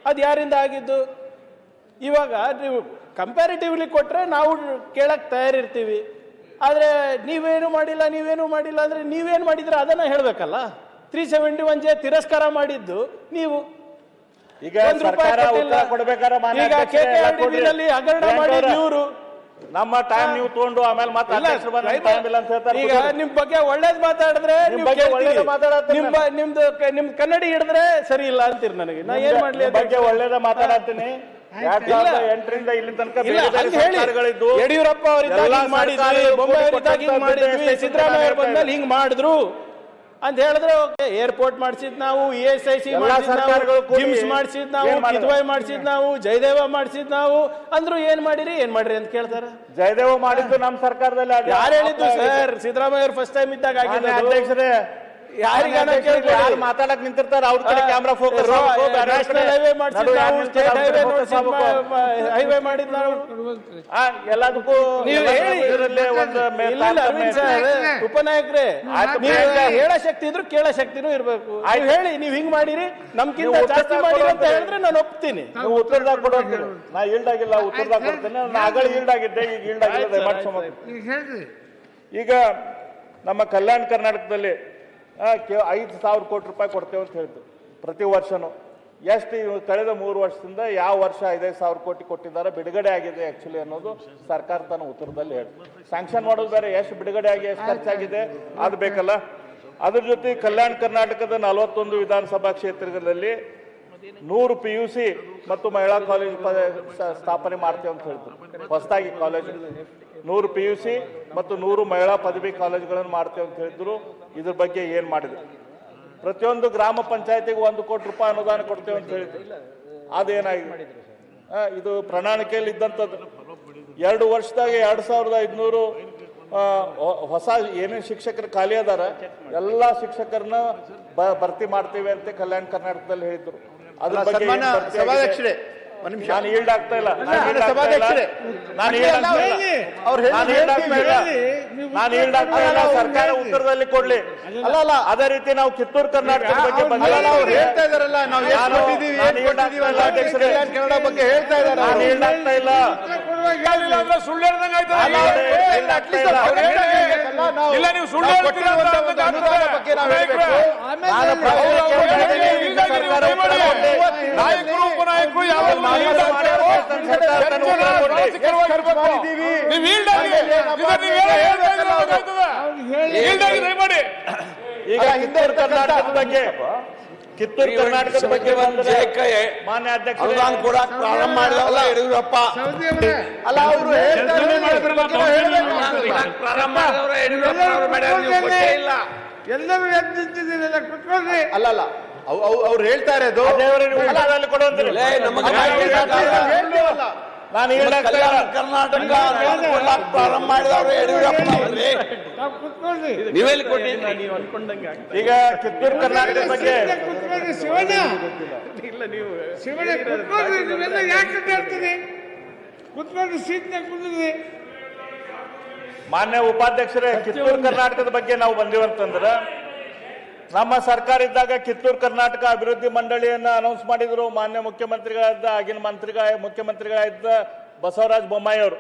ಅದು ಯಾರಿಂದ ಆಗಿದ್ದು? ಇವಾಗ ನೀವು ಕಂಪ್ಯಾರಿಟಿವ್ಲಿ ಕೊಟ್ಟರೆ ನಾವು ಕೇಳಕ್ಕೆ ತಯಾರಿರ್ತೀವಿ. ಆದರೆ ನೀವೇನು ಮಾಡಿಲ್ಲ ಅಂದರೆ ನೀವೇನು ಮಾಡಿದ್ರೆ ಅದನ್ನು ಹೇಳಬೇಕಲ್ಲ. 371 ಜೆ ತಿರಸ್ಕಾರ ಮಾಡಿದ್ದು ನೀವು. ಈಗ ಸರ್ಕಾರ ಉತ್ತರ ಕೊಡ್ಬೇಕಾದ್ರೆ ಈಗ KKRDBನಲ್ಲಿ ಹಗರಣ ಮಾಡಿದ್ದು ಇವರು. ನಮ್ಮ ಟೈಮ್ ನೀವು ತಗೊಂಡು ಆಮೇಲೆ ಈಗ ನಿಮ್ ಬಗ್ಗೆ ಒಳ್ಳೇದ್ ಮಾತಾಡಿದ್ರೆ ನಿಮ್ ಕನ್ನಡಿ ಹಿಡಿದ್ರೆ ಸರಿ ಇಲ್ಲ ಅಂತೀರಿ ನನಗೆ. ನಾ ಏನ್ ಮಾಡ್ಲಿ? ಬಗ್ಗೆ ಒಳ್ಳೇದ ಮಾತಾಡತ್ತೀನಿ. 2008ರಿಂದ ಇಲ್ಲಿ ತನಕ ಯಡಿಯೂರಪ್ಪ ಅವರಿದ್ದಾಗ ಮಾಡಿದ್ವಿ, ಬೊಮ್ಮಾಯಿ ಅವರಿದ್ದಾಗ ಹಿಂಗ್ ಮಾಡಿದ್ವಿ, ಸಿದ್ದರಾಮಯ್ಯ ಅವ್ರು ಬಂದ್ಮೇಲೆ ಹಿಂಗ್ ಮಾಡಿದ್ರು ಅಂತ ಹೇಳಿದ್ರೆ ಓಕೆ. ಏರ್ಪೋರ್ಟ್ ಮಾಡಿಸಿದ್ ನಾವು, ESIC ಜಿಮ್ಸ್ ಮಾಡಿಸಿದ್ ನಾವು, ಕಿದ್ವಾಯ್ ಮಾಡಿಸಿದ್ ನಾವು, ಜಯದೇವ ಮಾಡಿಸಿದ್ ನಾವು ಅಂದ್ರು ಏನ್ ಮಾಡಿರಿ ಅಂತ ಕೇಳ್ತಾರೆ. ಜಯದೇವ ಮಾಡಿದ್ದು ನಮ್ಮ ಸರ್ಕಾರದಲ್ಲಿ ಯಾರು ಹೇಳಿದ್ದು ಸರ್? ಸಿದ್ದರಾಮಯ್ಯ ಅವರು ಫಸ್ಟ್ ಟೈಮ್ ಇದ್ದಾಗ ಆಗಿದೆ ಅಧ್ಯಕ್ಷರೇ. ಯಾರು ಮಾತಾಡಕ್ ನಿಂತಿರ್ತಾರ ಅವ್ರ ಕಡೆ ಕ್ಯಾಮ್ರಾ ಫೋಕಸ್. ನ್ಯಾಷನಲ್ ಹೈವೇ ಮಾಡಿಸಿದ್ ನಾವು, ಸ್ಟೇಟ್ ಹೈವೇ ಮಾಡಿದ್ ನಾವು. ಎಲ್ಲದಕ್ಕೂ ನೀವು ಉಪನಾಯಕರೇ, ನೀವು ಹೇಳೋ ಶಕ್ತಿ ಇದ್ರು ಕೇಳೋ ಶಕ್ತಿನೂ ಇರ್ಬೇಕು. ಹೇಳಿ ನೀವು ಹಿಂಗ್ ಮಾಡಿರಿ, ನಮ್ಗಿಂತ ಜಾಸ್ತಿ ಮಾಡಿರಿ ಅಂತ ಹೇಳಿದ್ರೆ ನಾನು ಒಪ್ತೀನಿ. ನೀವು ಉತ್ತರದಾಗ ಕೊಡೋದು. ನಾ ಈಲ್ಡ್ ಆಗಿಲ್ಲ, ಉತ್ತರದಾಗ ಕೊಡ್ತೇನೆ. ನಾನು ಆಗಲೇ ಈಲ್ಡ್ ಆಗಿದ್ದೆ, ಈಗ ಈಲ್ಡ್ ಆಗಿಲ್ಲ. ಈಗ ನಮ್ಮ ಕಲ್ಯಾಣ ಕರ್ನಾಟಕದಲ್ಲಿ 5,000 ಕೋಟಿ ರೂಪಾಯಿ ಕೊಡ್ತೇವೆ ಅಂತ ಹೇಳ್ತೀವಿ ಪ್ರತಿ ವರ್ಷನೂ. ಎಷ್ಟು ಕಳೆದ 3 ವರ್ಷದಿಂದ ಯಾವ ವರ್ಷ 5,000 ಕೋಟಿ ಕೊಟ್ಟಿದ್ದಾರೆ, ಬಿಡುಗಡೆ ಆಗಿದೆ ಆಕ್ಚುಲಿ ಅನ್ನೋದು ಸರ್ಕಾರ ತನ್ನ ಉತ್ತರದಲ್ಲಿ ಹೇಳಿ. ಸ್ಯಾಂಕ್ಷನ್ ಮಾಡೋದು ಬೇರೆ, ಎಷ್ಟು ಬಿಡುಗಡೆ ಆಗಿ ಎಷ್ಟು ಖರ್ಚಾಗಿದೆ ಅದು ಬೇಕಲ್ಲ. ಅದ್ರ ಜೊತೆ ಕಲ್ಯಾಣ ಕರ್ನಾಟಕದ 41 ವಿಧಾನಸಭಾ ಕ್ಷೇತ್ರಗಳಲ್ಲಿ 100 PUC ಮತ್ತು ಮಹಿಳಾ ಕಾಲೇಜ್ ಸ್ಥಾಪನೆ ಮಾಡ್ತೇವೆ ಅಂತ ಹೇಳ್ತೀವಿ. ಹೊಸದಾಗಿ ಕಾಲೇಜ್ 100 PUC ಮತ್ತು 100 ಮಹಿಳಾ ಪದವಿ ಕಾಲೇಜುಗಳನ್ನು ಮಾಡ್ತೇವೆ ಅಂತ ಹೇಳಿದ್ರು. ಇದ್ರ ಬಗ್ಗೆ ಏನ್ ಮಾಡಿದ್ರು? ಪ್ರತಿಯೊಂದು ಗ್ರಾಮ ಪಂಚಾಯತಿಗೆ 1 ಕೋಟಿ ರೂಪಾಯಿ ಅನುದಾನ ಕೊಡ್ತೇವೆ ಅಂತ ಹೇಳಿದ್ರು. ಅದೇನಾಗಿದೆ? ಇದು ಪ್ರಣಾಳಿಕೆಯಲ್ಲಿ ಇದ್ದಂಥದ್ದು. 2 ವರ್ಷದಾಗ 2,500 ಹೊಸ ಏನೇನು ಶಿಕ್ಷಕರು ಖಾಲಿ ಅದಾರ ಎಲ್ಲ ಶಿಕ್ಷಕರನ್ನ ಭರ್ತಿ ಮಾಡ್ತೇವೆ ಅಂತ ಕಲ್ಯಾಣ ಕರ್ನಾಟಕದಲ್ಲಿ ಹೇಳಿದ್ರು. ಅದ್ರ ಬಗ್ಗೆ ನಾನು ಈಲ್ಡ್ ಆಗ್ತಾ ಇಲ್ಲ. ಸರ್ಕಾರ ಉತ್ತರದಲ್ಲಿ ಕೊಡ್ಲಿ. ಅದೇ ರೀತಿ ನಾವು ಕಿತ್ತೂರು ಕರ್ನಾಟಕದ ಬಗ್ಗೆ ಹೇಳ್ತಾ ಇದಾರಲ್ಲ, ನಾವು ಕನ್ನಡ ಬಗ್ಗೆ ಹೇಳ್ತಾ ಇದ್ದಾರೆ. ನಾನು ಈಲ್ಡ್ ಆಗ್ತಾ ಇಲ್ಲ. ಸುಳ್ಳು ಹೇಳ್ದಂಗೆ ನಾಯಕರು ಉಪನಾಯಕರು ಯಾವಾಗ ಈಗ ಕಿತ್ತೂರು ಕರ್ನಾಟಕದ ಬಗ್ಗೆ ಮಾನ್ಯ ಅಧ್ಯಕ್ಷ ಪ್ರಾರಂಭ ಮಾಡಿದವಲ್ಲ ಯಡಿಯೂರಪ್ಪ. ಅಲ್ಲ ಅವರು ಅಲ್ಲಲ್ಲ ಅವ್ರು ಹೇಳ್ತಾ ಇರೋದು ನಾನು ಕರ್ನಾಟಕ ಪ್ರಾರಂಭ ಮಾಡಿದವರು ಯಡಿಯೂರಪ್ಪ ಅವ್ರಿ. ನೀವೆಲ್ಲಿ ಕೊಟ್ಟಿದ್ದೀರಿ? ನೀವು ಅನ್ಕೊಂಡಂಗೆ ಈಗ ಕಿತ್ತೂರು ಕರ್ನಾಟಕದ ಬಗ್ಗೆ ಮಾನ್ಯ ಉಪಾಧ್ಯಕ್ಷರೇ, ಕಿತ್ತೂರು ಕರ್ನಾಟಕದ ಬಗ್ಗೆ ನಾವು ಬಂದಿವಂತಂದ್ರೆ ನಮ್ಮ ಸರ್ಕಾರ ಇದ್ದಾಗ ಕಿತ್ತೂರು ಕರ್ನಾಟಕ ಅಭಿವೃದ್ಧಿ ಮಂಡಳಿಯನ್ನ ಅನೌನ್ಸ್ ಮಾಡಿದ್ರು ಮಾನ್ಯ ಮುಖ್ಯಮಂತ್ರಿಗಳಾದ ಆಗಿನ ಮುಖ್ಯಮಂತ್ರಿಗಳಾದ ಬಸವರಾಜ ಬೊಮ್ಮಾಯಿ ಅವರು.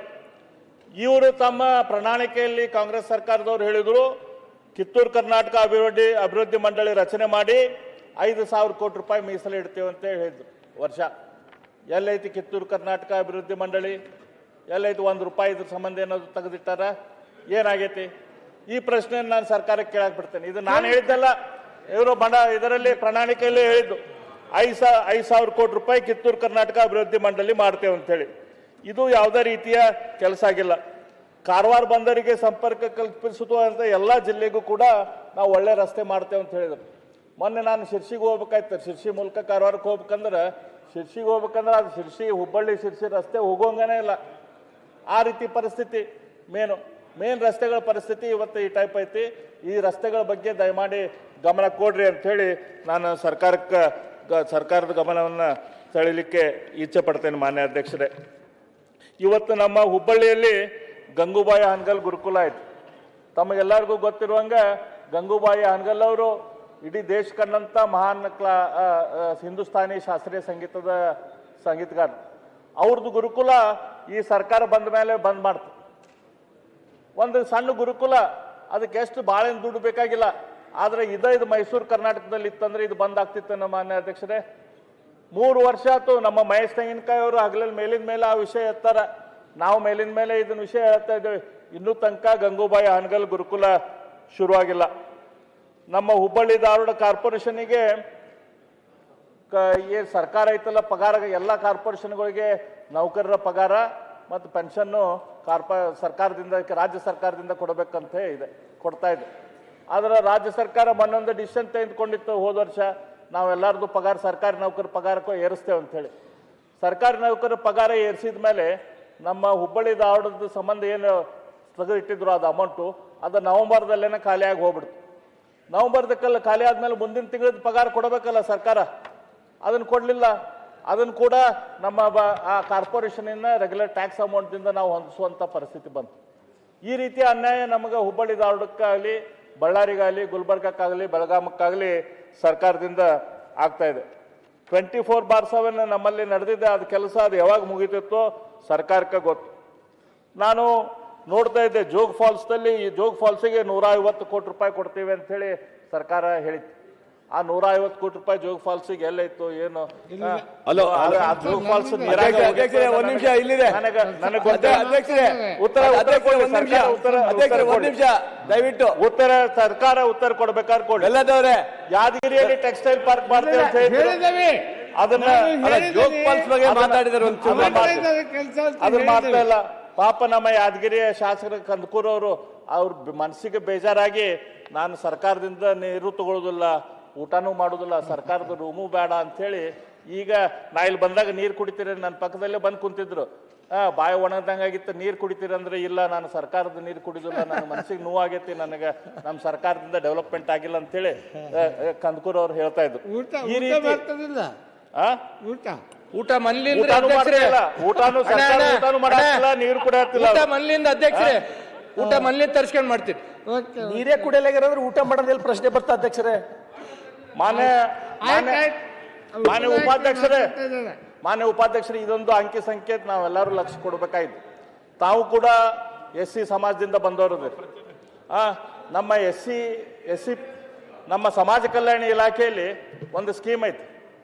ಇವರು ತಮ್ಮ ಪ್ರಣಾಳಿಕೆಯಲ್ಲಿ ಕಾಂಗ್ರೆಸ್ ಸರ್ಕಾರದವರು ಹೇಳಿದ್ರು ಕಿತ್ತೂರು ಕರ್ನಾಟಕ ಅಭಿವೃದ್ಧಿ ಮಂಡಳಿ ರಚನೆ ಮಾಡಿ 5,000 ಕೋಟಿ ರೂಪಾಯಿ ಮೀಸಲು ಇಡ್ತೇವೆ ಅಂತ ಹೇಳಿದ್ರು ವರ್ಷ. ಎಲ್ಲೈತಿ ಕಿತ್ತೂರು ಕರ್ನಾಟಕ ಅಭಿವೃದ್ಧಿ ಮಂಡಳಿ? ಎಲ್ಲೈತಿ 1 ರೂಪಾಯಿ ಇದ್ರ ಸಂಬಂಧ ಏನಾದ್ರು ತೆಗೆದಿಟ್ಟಾರ? ಏನಾಗೈತಿ? ಈ ಪ್ರಶ್ನೆಯನ್ನು ನಾನು ಸರ್ಕಾರಕ್ಕೆ ಕೇಳಕ್ ಬಿಡ್ತೇನೆ. ಇದು ನಾನು ಹೇಳಿದ್ದಲ್ಲ, ಇವರು ಇದರಲ್ಲಿ ಪ್ರಣಾಳಿಕೆಯಲ್ಲೇ ಹೇಳಿದ್ದು 5,000 ಕೋಟಿ ರೂಪಾಯಿ ಕಿತ್ತೂರು ಕರ್ನಾಟಕ ಅಭಿವೃದ್ಧಿ ಮಂಡಳಿ ಮಾಡ್ತೇವೆ ಅಂತೇಳಿ. ಇದು ಯಾವುದೇ ರೀತಿಯ ಕೆಲಸ ಆಗಿಲ್ಲ. ಕಾರವಾರ ಬಂದರಿಗೆ ಸಂಪರ್ಕ ಕಲ್ಪಿಸುವಂಥ ಎಲ್ಲ ಜಿಲ್ಲೆಗೂ ಕೂಡ ನಾವು ಒಳ್ಳೆ ರಸ್ತೆ ಮಾಡ್ತೇವೆ ಅಂತ ಹೇಳಿದ್ರು. ಮೊನ್ನೆ ನಾನು ಶಿರ್ಸಿಗೆ ಹೋಗ್ಬೇಕಾಯ್ತು. ಶಿರ್ಸಿ ಮೂಲಕ ಕಾರವಾರಕ್ಕೆ ಹೋಗ್ಬೇಕಂದ್ರೆ ಅದು ಶಿರ್ಸಿ ಹುಬ್ಬಳ್ಳಿ ಶಿರ್ಸಿ ರಸ್ತೆ ಹೋಗೋಂಗನೇ ಇಲ್ಲ. ಆ ರೀತಿ ಪರಿಸ್ಥಿತಿ. ಮೇನ್ ರಸ್ತೆಗಳ ಪರಿಸ್ಥಿತಿ ಇವತ್ತು ಈ ಟೈಪ್ ಐತಿ. ಈ ರಸ್ತೆಗಳ ಬಗ್ಗೆ ದಯಮಾಡಿ ಗಮನ ಕೊಡ್ರಿ ಅಂಥೇಳಿ ನಾನು ಸರ್ಕಾರದ ಗಮನವನ್ನು ಸೆಳೆಯಲಿಕ್ಕೆ ಇಚ್ಛೆ ಪಡ್ತೇನೆ ಮಾನ್ಯ ಅಧ್ಯಕ್ಷರೇ. ಇವತ್ತು ನಮ್ಮ ಹುಬ್ಬಳ್ಳಿಯಲ್ಲಿ ಗಂಗೂಬಾಯಿ ಹಾನಗಲ್ ಗುರುಕುಲ ಆಯ್ತು. ತಮಗೆಲ್ಲರಿಗೂ ಗೊತ್ತಿರುವಂಗೆ ಗಂಗೂಬಾಯಿ ಹಾನಗಲ್ ಅವರು ಇಡೀ ದೇಶ ಕಂಡಂಥ ಮಹಾನ್ ಹಿಂದೂಸ್ತಾನಿ ಶಾಸ್ತ್ರೀಯ ಸಂಗೀತದ ಸಂಗೀತಗಾರ. ಅವ್ರದ್ದು ಗುರುಕುಲ ಈ ಸರ್ಕಾರ ಬಂದ ಮೇಲೆ ಬಂದ್ ಮಾಡ್ತು. ಒಂದು ಸಣ್ಣ ಗುರುಕುಲ, ಅದಕ್ಕೆ ಎಷ್ಟು ಬಾಳೆನ್ ದುಡ್ಡು ಬೇಕಾಗಿಲ್ಲ. ಆದರೆ ಇದು ಮೈಸೂರು ಕರ್ನಾಟಕದಲ್ಲಿ ಇತ್ತಂದ್ರೆ ಇದು ಬಂದ್ ಆಗ್ತಿತ್ತು. ನಮ್ಮ ಮಾನ್ಯ ಅಧ್ಯಕ್ಷರೇ, 3 ವರ್ಷ ಆಯ್ತು. ನಮ್ಮ ಮಹೇಶ್ ತೆಂಗಿನಕಾಯಿ ಅವರು ಹಗಲಲ್ಲಿ ಮೇಲಿನ ಮೇಲೆ ಆ ವಿಷಯ ಎತ್ತಾರೆ. ನಾವು ಮೇಲಿನ ಮೇಲೆ ಇದನ್ನ ವಿಷಯ ಹೇಳ್ತಾ ಇದ್ದೇವೆ. ಇನ್ನೂ ತನಕ ಗಂಗೂಬಾಯಿ ಹಾನಗಲ್ ಗುರುಕುಲ ಶುರುವಾಗಿಲ್ಲ. ನಮ್ಮ ಹುಬ್ಬಳ್ಳಿ ಧಾರವಾಡ ಕಾರ್ಪೊರೇಷನ್ಗೆ ಏನು ಸರ್ಕಾರ ಐತಲ್ಲ, ಪಗಾರ ಎಲ್ಲ ಕಾರ್ಪೊರೇಷನ್ಗಳಿಗೆ ನೌಕರರ ಪಗಾರ ಮತ್ತು ಪೆನ್ಷನ್ನು ಸರ್ಕಾರದಿಂದ, ರಾಜ್ಯ ಸರ್ಕಾರದಿಂದ ಕೊಡಬೇಕಂತ ಕೊಡ್ತಾ ಇದೆ. ಆದರೆ ರಾಜ್ಯ ಸರ್ಕಾರ ಮೊನ್ನೊಂದು ಡಿಸಿಷನ್ ತೆಗೆದುಕೊಂಡಿತ್ತು ಹೋದ ವರ್ಷ, ನಾವೆಲ್ಲರದು ಪಗಾರ ಸರ್ಕಾರಿ ನೌಕರ ಪಗಾರಕ್ಕೂ ಏರಿಸ್ತೇವೆ ಅಂಥೇಳಿ. ಸರ್ಕಾರಿ ನೌಕರ ಪಗಾರ ಏರಿಸಿದ ಮೇಲೆ ನಮ್ಮ ಹುಬ್ಬಳ್ಳಿ ಧಾರವಾಡದ ಸಂಬಂಧ ಏನು ತೆಗೆದಿಟ್ಟಿದ್ರು ಅದು ಅಮೌಂಟು, ಅದು ನವಂಬರ್ದಲ್ಲೇನೆ ಖಾಲಿಯಾಗಿ ಹೋಗ್ಬಿಡ್ತು. ನವಂಬರ್ದಕ್ಕೆಲ್ಲ ಖಾಲಿ ಆದಮೇಲೆ ಮುಂದಿನ ತಿಂಗಳದ ಪಗಾರ ಕೊಡಬೇಕಲ್ಲ ಸರ್ಕಾರ, ಅದನ್ನು ಕೊಡಲಿಲ್ಲ. ಅದನ್ನು ಕೂಡ ನಮ್ಮ ಆ ಕಾರ್ಪೊರೇಷನಿಂದ ರೆಗ್ಯುಲರ್ ಟ್ಯಾಕ್ಸ್ ಅಮೌಂಟ್ದಿಂದ ನಾವು ಹೊಂದಿಸುವಂಥ ಪರಿಸ್ಥಿತಿ ಬಂತು. ಈ ರೀತಿಯ ಅನ್ಯಾಯ ನಮಗೆ ಹುಬ್ಬಳ್ಳಿ ಧಾರವಾಡಕ್ಕಾಗಲಿ, ಬಳ್ಳಾರಿಗಾಗಲಿ, ಗುಲ್ಬರ್ಗಕ್ಕಾಗಲಿ, ಬೆಳಗಾಮಕ್ಕಾಗಲಿ ಸರ್ಕಾರದಿಂದ ಆಗ್ತಾ ಇದೆ. 24/7 ನಮ್ಮಲ್ಲಿ ನಡೆದಿದೆ. ಅದು ಕೆಲಸ ಅದು ಯಾವಾಗ ಮುಗಿತಿತ್ತೋ ಸರ್ಕಾರಕ್ಕೆ ಗೊತ್ತು. ನಾನು ನೋಡ್ತಾ ಇದ್ದೆ ಜೋಗ್ ಫಾಲ್ಸ್ದಲ್ಲಿ, ಈ ಜೋಗ್ ಫಾಲ್ಸಿಗೆ 150 ಕೋಟಿ ರೂಪಾಯಿ ಕೊಡ್ತೀವಿ ಅಂಥೇಳಿ ಸರ್ಕಾರ ಹೇಳಿತ್ತು. ಆ 150 ಕೋಟಿ ರೂಪಾಯಿ ಜೋಗ್ ಫಾಲ್ಸಿಗೆ ಎಲ್ಲೈತು ಏನು? ಜೋಗ್ ಫಾಲ್ಸ್ ದಯವಿಟ್ಟು ಸರ್ಕಾರ ಉತ್ತರ ಕೊಡ್ಬೇಕಾದ್ರೆ ಕೊಡಿ. ಯಾದಗಿರಿಯಲ್ಲಿ ಟೆಕ್ಸ್ಟೈಲ್ ಪಾರ್ಕ್ ಮಾಡ್ತೇವೆ ಅಂತ ಹೇಳಿದ್ರೆ ಅದನ್ನ ಅದನ್ನ ಮಾಡ್ತಾ ಇಲ್ಲ. ಪಾಪ ನಮ್ಮ ಯಾದಗಿರಿಯ ಶಾಸಕರ ಕಂದಕೂರವರು ಅವ್ರ ಮನಸ್ಸಿಗೆ ಬೇಜಾರಾಗಿ, ನಾನು ಸರ್ಕಾರದಿಂದ ನೀರು ತಗೊಳ್ಳೋದಿಲ್ಲ, ಊಟನೂ ಮಾಡೋದಿಲ್ಲ, ಸರ್ಕಾರದ ರೂಮು ಬೇಡ ಅಂಥೇಳಿ, ಈಗ ನಾ ಇಲ್ಲಿ ಬಂದಾಗ ನೀರು ಕುಡಿತೀರಿ, ನನ್ನ ಪಕ್ಕದಲ್ಲೇ ಬಂದು ಕುಂತಿದ್ರು. ಬಾಯಿ ಒಣದಂಗಾಗಿತ್ತು, ನೀರು ಕುಡಿತೀರಿ ಅಂದ್ರೆ ಇಲ್ಲ, ನಾನು ಸರ್ಕಾರದ ನೀರು ಕುಡಿದಿಲ್ಲ, ನನ್ನ ಮನಸ್ಸಿಗೆ ನೋವಾಗೈತಿ, ನನಗೆ ನಮ್ಮ ಸರ್ಕಾರದಿಂದ ಡೆವಲಪ್ಮೆಂಟ್ ಆಗಿಲ್ಲ ಅಂತೇಳಿ ಕಂದಕೂರ್ ಅವ್ರು ಹೇಳ್ತಾ ಇದ್ರು. ಈ ರೀತಿ ಊಟ ಮನ್ಲಿಂದ ನೀರು ಕುಡಿಯತ್ತಿಲ್ಲ. ಮನ್ಲಿಂದ ಅಧ್ಯಕ್ಷರೇ, ಊಟ ಮನ್ಲಿಂದ ತರ್ಸ್ಕೊಂಡ್ ಮಾಡ್ತೀರಿ. ನೀರೇ ಕುಡಿಯಲಾಗಿರೋದ್ರೆ ಊಟ ಮಾಡೋದ್ರಲ್ಲಿ ಪ್ರಶ್ನೆ ಬರ್ತಾ ಅಧ್ಯಕ್ಷರೇ. ಮಾನ್ಯ ಉಪಾಧ್ಯಕ್ಷರೇ, ಇದೊಂದು ಅಂಕಿ ಸಂಖ್ಯೆ ನಾವೆಲ್ಲರೂ ಲಕ್ಷ್ಯ ಕೊಡ್ಬೇಕಾಯ್ತು. ತಾವು ಕೂಡ SC ಸಮಾಜದಿಂದ ಬಂದವರು. ನಮ್ಮ SC ನಮ್ಮ ಸಮಾಜ ಕಲ್ಯಾಣ ಇಲಾಖೆಯಲ್ಲಿ ಒಂದು ಸ್ಕೀಮ್ ಐತಿ.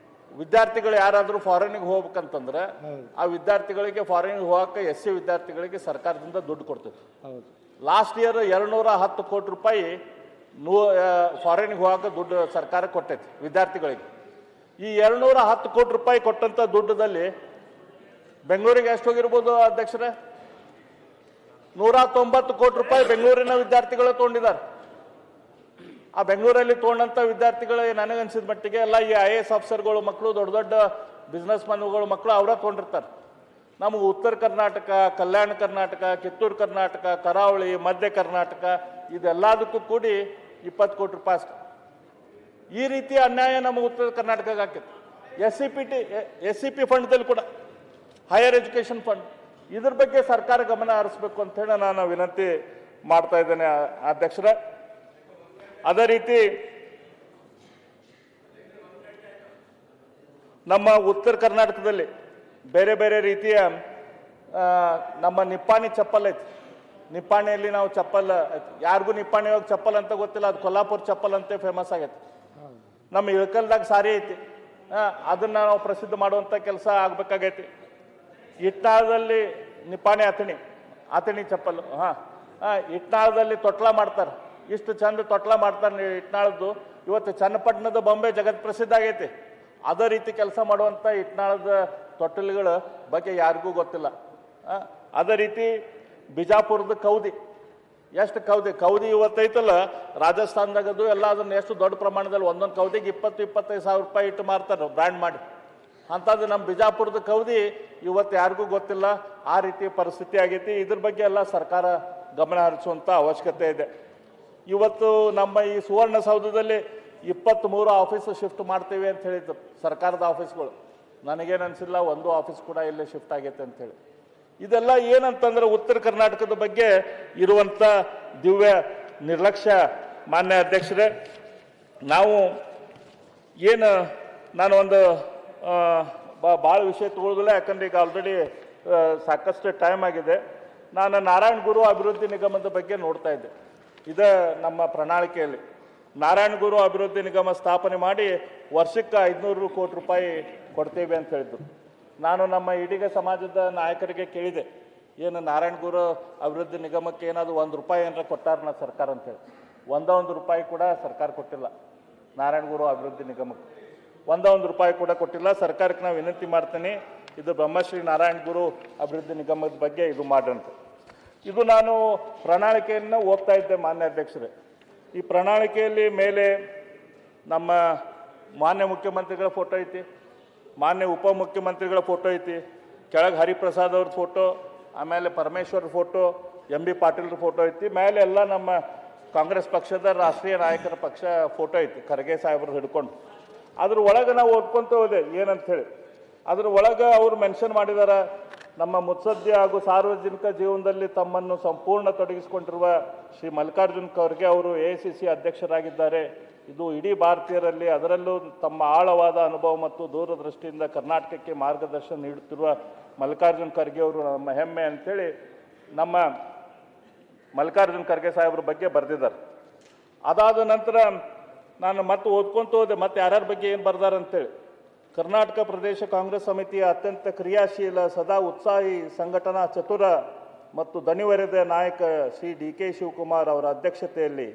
ವಿದ್ಯಾರ್ಥಿಗಳು ಯಾರಾದರೂ ಫಾರಿನ್ಗೆ ಹೋಗ್ಬೇಕಂತಂದ್ರೆ ಆ ವಿದ್ಯಾರ್ಥಿಗಳಿಗೆ ಫಾರಿನ್ಗೆ ಹೋಗಕ್ಕೆ SC ವಿದ್ಯಾರ್ಥಿಗಳಿಗೆ ಸರ್ಕಾರದಿಂದ ದುಡ್ಡು ಕೊಡ್ತೈತಿ. ಲಾಸ್ಟ್ ಇಯರ್ 210 ಕೋಟಿ ರೂಪಾಯಿ ಫಾರಿನ್ಗೆ ಹೋಗಕ್ಕೆ ದುಡ್ಡು ಸರ್ಕಾರ ಕೊಟ್ಟೈತಿ ವಿದ್ಯಾರ್ಥಿಗಳಿಗೆ. ಈ 210 ಕೋಟಿ ರೂಪಾಯಿ ಕೊಟ್ಟಂತ ದುಡ್ಡದಲ್ಲಿ ಬೆಂಗಳೂರಿಗೆ ಎಷ್ಟು ಹೋಗಿರ್ಬೋದು ಅಧ್ಯಕ್ಷರೇ? 190 ಕೋಟಿ ರೂಪಾಯಿ ಬೆಂಗಳೂರಿನ ವಿದ್ಯಾರ್ಥಿಗಳು ತಗೊಂಡಿದ್ದಾರೆ. ಆ ಬೆಂಗಳೂರಲ್ಲಿ ತೊಗೊಂಡಂಥ ವಿದ್ಯಾರ್ಥಿಗಳು ನನಗನ್ಸಿದ ಮಟ್ಟಿಗೆ ಎಲ್ಲ ಈ IAS ಆಫೀಸರ್ಗಳು ಮಕ್ಕಳು, ದೊಡ್ಡ ದೊಡ್ಡ ಬಿಸ್ನೆಸ್ ಮನ್ಗಳು ಮಕ್ಕಳು ಅವರ ತೊಗೊಂಡಿರ್ತಾರೆ. ನಮಗೆ ಉತ್ತರ ಕರ್ನಾಟಕ, ಕಲ್ಯಾಣ ಕರ್ನಾಟಕ, ಕಿತ್ತೂರು ಕರ್ನಾಟಕ, ಕರಾವಳಿ, ಮಧ್ಯ ಕರ್ನಾಟಕ ಇದೆಲ್ಲದಕ್ಕೂ ಕೂಡಿ 20 ಕೋಟಿ ರೂಪಾಯಿ ಅಷ್ಟೆ. ಈ ರೀತಿಯ ಅನ್ಯಾಯ ನಮ್ಮ ಉತ್ತರ ಕರ್ನಾಟಕಕ್ಕೆ ಹಾಕಿತ್ತು. SCP ಫಂಡ್ದಲ್ಲಿ ಕೂಡ, ಹೈಯರ್ ಎಜುಕೇಷನ್ ಫಂಡ್, ಇದ್ರ ಬಗ್ಗೆ ಸರ್ಕಾರ ಗಮನ ಹರಿಸಬೇಕು ಅಂತ ಹೇಳಿ ನಾನು ವಿನಂತಿ ಮಾಡ್ತಾ ಇದ್ದೇನೆ ಅಧ್ಯಕ್ಷರೇ. ಅದೇ ರೀತಿ ನಮ್ಮ ಉತ್ತರ ಕರ್ನಾಟಕದಲ್ಲಿ ಬೇರೆ ಬೇರೆ ರೀತಿಯ ನಮ್ಮ ನಿಪ್ಪಾಣಿ ಚಪ್ಪಲ್ ಐತಿ. ನಿಪ್ಪಾಣಿಯಲ್ಲಿ ನಾವು ಚಪ್ಪಲ್, ಯಾರಿಗೂ ನಿಪ್ಪಾಣಿ ಹೋಗಿ ಚಪ್ಪಲ್ ಅಂತ ಗೊತ್ತಿಲ್ಲ, ಅದು ಕೊಲ್ಲಾಪುರ ಚಪ್ಪಲ್ ಅಂತ ಫೇಮಸ್ ಆಗೈತೆ. ನಮ್ಮ ಇಳಕಲ್ದಾಗ ಸಾರಿ ಐತಿ, ಅದನ್ನು ನಾವು ಪ್ರಸಿದ್ಧ ಮಾಡುವಂಥ ಕೆಲಸ ಆಗಬೇಕಾಗೈತಿ. ಇಟ್ನಾಳದಲ್ಲಿ ನಿಪಾಣಿ ಆತಣಿ ಚಪ್ಪಲ್, ಇಟ್ನಾಳದಲ್ಲಿ ತೊಟ್ಲ ಮಾಡ್ತಾರೆ, ಇಷ್ಟು ಚಂದ ತೊಟ್ಲ ಮಾಡ್ತಾರೆ ಇಟ್ನಾಳದ್ದು. ಇವತ್ತು ಚನ್ನಪಟ್ಟಣದ ಬೊಂಬೆ ಜಗತ್ ಪ್ರಸಿದ್ಧ ಆಗೈತಿ. ಅದೇ ರೀತಿ ಕೆಲಸ ಮಾಡುವಂಥ ಇಟ್ನಾಳದ ತೊಟ್ಟಲುಗಳ ಬಗ್ಗೆ ಯಾರಿಗೂ ಗೊತ್ತಿಲ್ಲ. ಅದೇ ರೀತಿ ಬಿಜಾಪುರದ ಕೌದಿ, ಎಷ್ಟು ಕೌದಿ ಇವತ್ತೈತಲ್ಲ ರಾಜಸ್ಥಾನದಾಗದು ಎಲ್ಲ ಅದನ್ನು ಎಷ್ಟು ದೊಡ್ಡ ಪ್ರಮಾಣದಲ್ಲಿ ಒಂದೊಂದು ಕೌದಿಗೆ 20-25 ಸಾವಿರ ರೂಪಾಯಿ ಇಟ್ಟು ಮಾರ್ತಾರೆ ಬ್ರ್ಯಾಂಡ್ ಮಾಡಿ. ಅಂಥದ್ದು ನಮ್ಮ ಬಿಜಾಪುರದ ಕೌದಿ ಇವತ್ತು ಯಾರಿಗೂ ಗೊತ್ತಿಲ್ಲ. ಆ ರೀತಿ ಪರಿಸ್ಥಿತಿ ಆಗೈತಿ. ಇದ್ರ ಬಗ್ಗೆ ಎಲ್ಲ ಸರ್ಕಾರ ಗಮನ ಹರಿಸುವಂಥ ಅವಶ್ಯಕತೆ ಇದೆ. ಇವತ್ತು ನಮ್ಮ ಈ ಸುವರ್ಣಸೌಧದಲ್ಲಿ 23 ಆಫೀಸ್ ಶಿಫ್ಟ್ ಮಾಡ್ತೀವಿ ಅಂತ ಹೇಳಿದ್ರು ಸರ್ಕಾರದ ಆಫೀಸ್ಗಳು. ನನಗೇನು ಅನಿಸಿಲ್ಲ ಒಂದು ಆಫೀಸ್ ಕೂಡ ಇಲ್ಲೇ ಶಿಫ್ಟ್ ಆಗೈತೆ ಅಂತೇಳಿ. ಇದೆಲ್ಲ ಏನಂತಂದ್ರೆ ಉತ್ತರ ಕರ್ನಾಟಕದ ಬಗ್ಗೆ ಇರುವಂಥ ದಿವ್ಯ ನಿರ್ಲಕ್ಷ್ಯ. ಮಾನ್ಯ ಅಧ್ಯಕ್ಷರೇ, ನಾವು ಏನು ನಾನು ಒಂದು ಭಾಳ ವಿಷಯ ತಗೊಳ್ಳೋದಿಲ್ಲ, ಯಾಕಂದ್ರೆ ಈಗ ಆಲ್ರೆಡಿ ಸಾಕಷ್ಟು ಟೈಮ್ ಆಗಿದೆ. ನಾನು ನಾರಾಯಣ ಗುರು ಅಭಿವೃದ್ಧಿ ನಿಗಮದ ಬಗ್ಗೆ ನೋಡ್ತಾ ಇದ್ದೆ. ಇದು ನಮ್ಮ ಪ್ರಣಾಳಿಕೆಯಲ್ಲಿ ನಾರಾಯಣ ಗುರು ಅಭಿವೃದ್ಧಿ ನಿಗಮ ಸ್ಥಾಪನೆ ಮಾಡಿ ವರ್ಷಕ್ಕೆ 500 ಕೋಟಿ ರೂಪಾಯಿ ಕೊಡ್ತೇವೆ ಅಂತ ಹೇಳಿದ್ರು. ನಾನು ನಮ್ಮ ಈಡಿಗ ಸಮಾಜದ ನಾಯಕರಿಗೆ ಕೇಳಿದೆ, ಏನು ನಾರಾಯಣ ಗುರು ಅಭಿವೃದ್ಧಿ ನಿಗಮಕ್ಕೆ ಏನಾದರೂ 1 ರೂಪಾಯಿ ಏನಾರ ಕೊಟ್ಟಾರ ಸರ್ಕಾರ ಅಂತೇಳಿ. ಒಂದೊಂದು ರೂಪಾಯಿ ಕೂಡ ಸರ್ಕಾರ ಕೊಟ್ಟಿಲ್ಲ ನಾರಾಯಣ ಗುರು ಅಭಿವೃದ್ಧಿ ನಿಗಮಕ್ಕೆ, ಒಂದೊಂದು ರೂಪಾಯಿ ಕೂಡ ಕೊಟ್ಟಿಲ್ಲ. ಸರ್ಕಾರಕ್ಕೆ ನಾವು ವಿನಂತಿ ಮಾಡ್ತೀನಿ, ಇದು ಬ್ರಹ್ಮಶ್ರೀ ನಾರಾಯಣ ಗುರು ಅಭಿವೃದ್ಧಿ ನಿಗಮದ ಬಗ್ಗೆ ಇದು ಮಾಡ್ರಂತ. ಇದು ನಾನು ಪ್ರಣಾಳಿಕೆಯನ್ನು ಓದ್ತಾ ಇದ್ದೆ ಮಾನ್ಯ ಅಧ್ಯಕ್ಷರೇ. ಈ ಪ್ರಣಾಳಿಕೆಯಲ್ಲಿ ಮೇಲೆ ನಮ್ಮ ಮಾನ್ಯ ಮುಖ್ಯಮಂತ್ರಿಗಳ ಫೋಟೋ ಐತಿ, ಮಾನ್ಯ ಉಪಮುಖ್ಯಮಂತ್ರಿಗಳ ಫೋಟೋ ಐತಿ, ಕೆಳಗೆ ಹರಿಪ್ರಸಾದ್ ಅವ್ರ ಫೋಟೋ, ಆಮೇಲೆ ಪರಮೇಶ್ವರ್ ಫೋಟೋ, MB ಪಾಟೀಲ್ರ ಫೋಟೋ ಐತಿ, ಮೇಲೆ ಎಲ್ಲ ನಮ್ಮ ಕಾಂಗ್ರೆಸ್ ಪಕ್ಷದ ರಾಷ್ಟ್ರೀಯ ನಾಯಕರ ಪಕ್ಷ ಫೋಟೋ ಐತಿ, ಖರ್ಗೆ ಸಾಹೇಬ್ರದ್ದು ಹಿಡ್ಕೊಂಡು. ಅದ್ರ ಒಳಗೆ ನಾವು ಓದ್ಕೊಂತ ಹೋದೆ ಏನಂತ ಹೇಳಿ. ಅದ್ರ ಒಳಗೆ ಅವರು ಮೆನ್ಷನ್ ಮಾಡಿದಾರ, ನಮ್ಮ ಮುತ್ಸದ್ದಿ ಹಾಗೂ ಸಾರ್ವಜನಿಕ ಜೀವನದಲ್ಲಿ ತಮ್ಮನ್ನು ಸಂಪೂರ್ಣ ತೊಡಗಿಸಿಕೊಂಡಿರುವ ಶ್ರೀ ಮಲ್ಲಿಕಾರ್ಜುನ್ ಖರ್ಗೆ ಅವರು AICC ಅಧ್ಯಕ್ಷರಾಗಿದ್ದಾರೆ. ಇದು ಇಡೀ ಭಾರತೀಯರಲ್ಲಿ, ಅದರಲ್ಲೂ ತಮ್ಮ ಆಳವಾದ ಅನುಭವ ಮತ್ತು ದೂರದೃಷ್ಟಿಯಿಂದ ಕರ್ನಾಟಕಕ್ಕೆ ಮಾರ್ಗದರ್ಶನ ನೀಡುತ್ತಿರುವ ಮಲ್ಲಿಕಾರ್ಜುನ್ ಖರ್ಗೆ ಅವರು ನಮ್ಮ ಹೆಮ್ಮೆ ಅಂತೇಳಿ ನಮ್ಮ ಮಲ್ಲಿಕಾರ್ಜುನ್ ಖರ್ಗೆ ಸಾಹೇಬ್ರ ಬಗ್ಗೆ ಬರೆದಿದ್ದಾರೆ. ಅದಾದ ನಂತರ ನಾನು ಮತ್ತೆ ಓದ್ಕೊಂತ ಹೋದೆ ಮತ್ತೆ ಯಾರ್ಯಾರ ಬಗ್ಗೆ ಏನು ಬರ್ದಾರಂತೇಳಿ. ಕರ್ನಾಟಕ ಪ್ರದೇಶ ಕಾಂಗ್ರೆಸ್ ಸಮಿತಿಯ ಅತ್ಯಂತ ಕ್ರಿಯಾಶೀಲ, ಸದಾ ಉತ್ಸಾಹಿ, ಸಂಘಟನಾ ಚತುರ ಮತ್ತು ದಣಿವರಿದ ನಾಯಕ ಶ್ರೀ DK ಶಿವಕುಮಾರ್ ಅವರ ಅಧ್ಯಕ್ಷತೆಯಲ್ಲಿ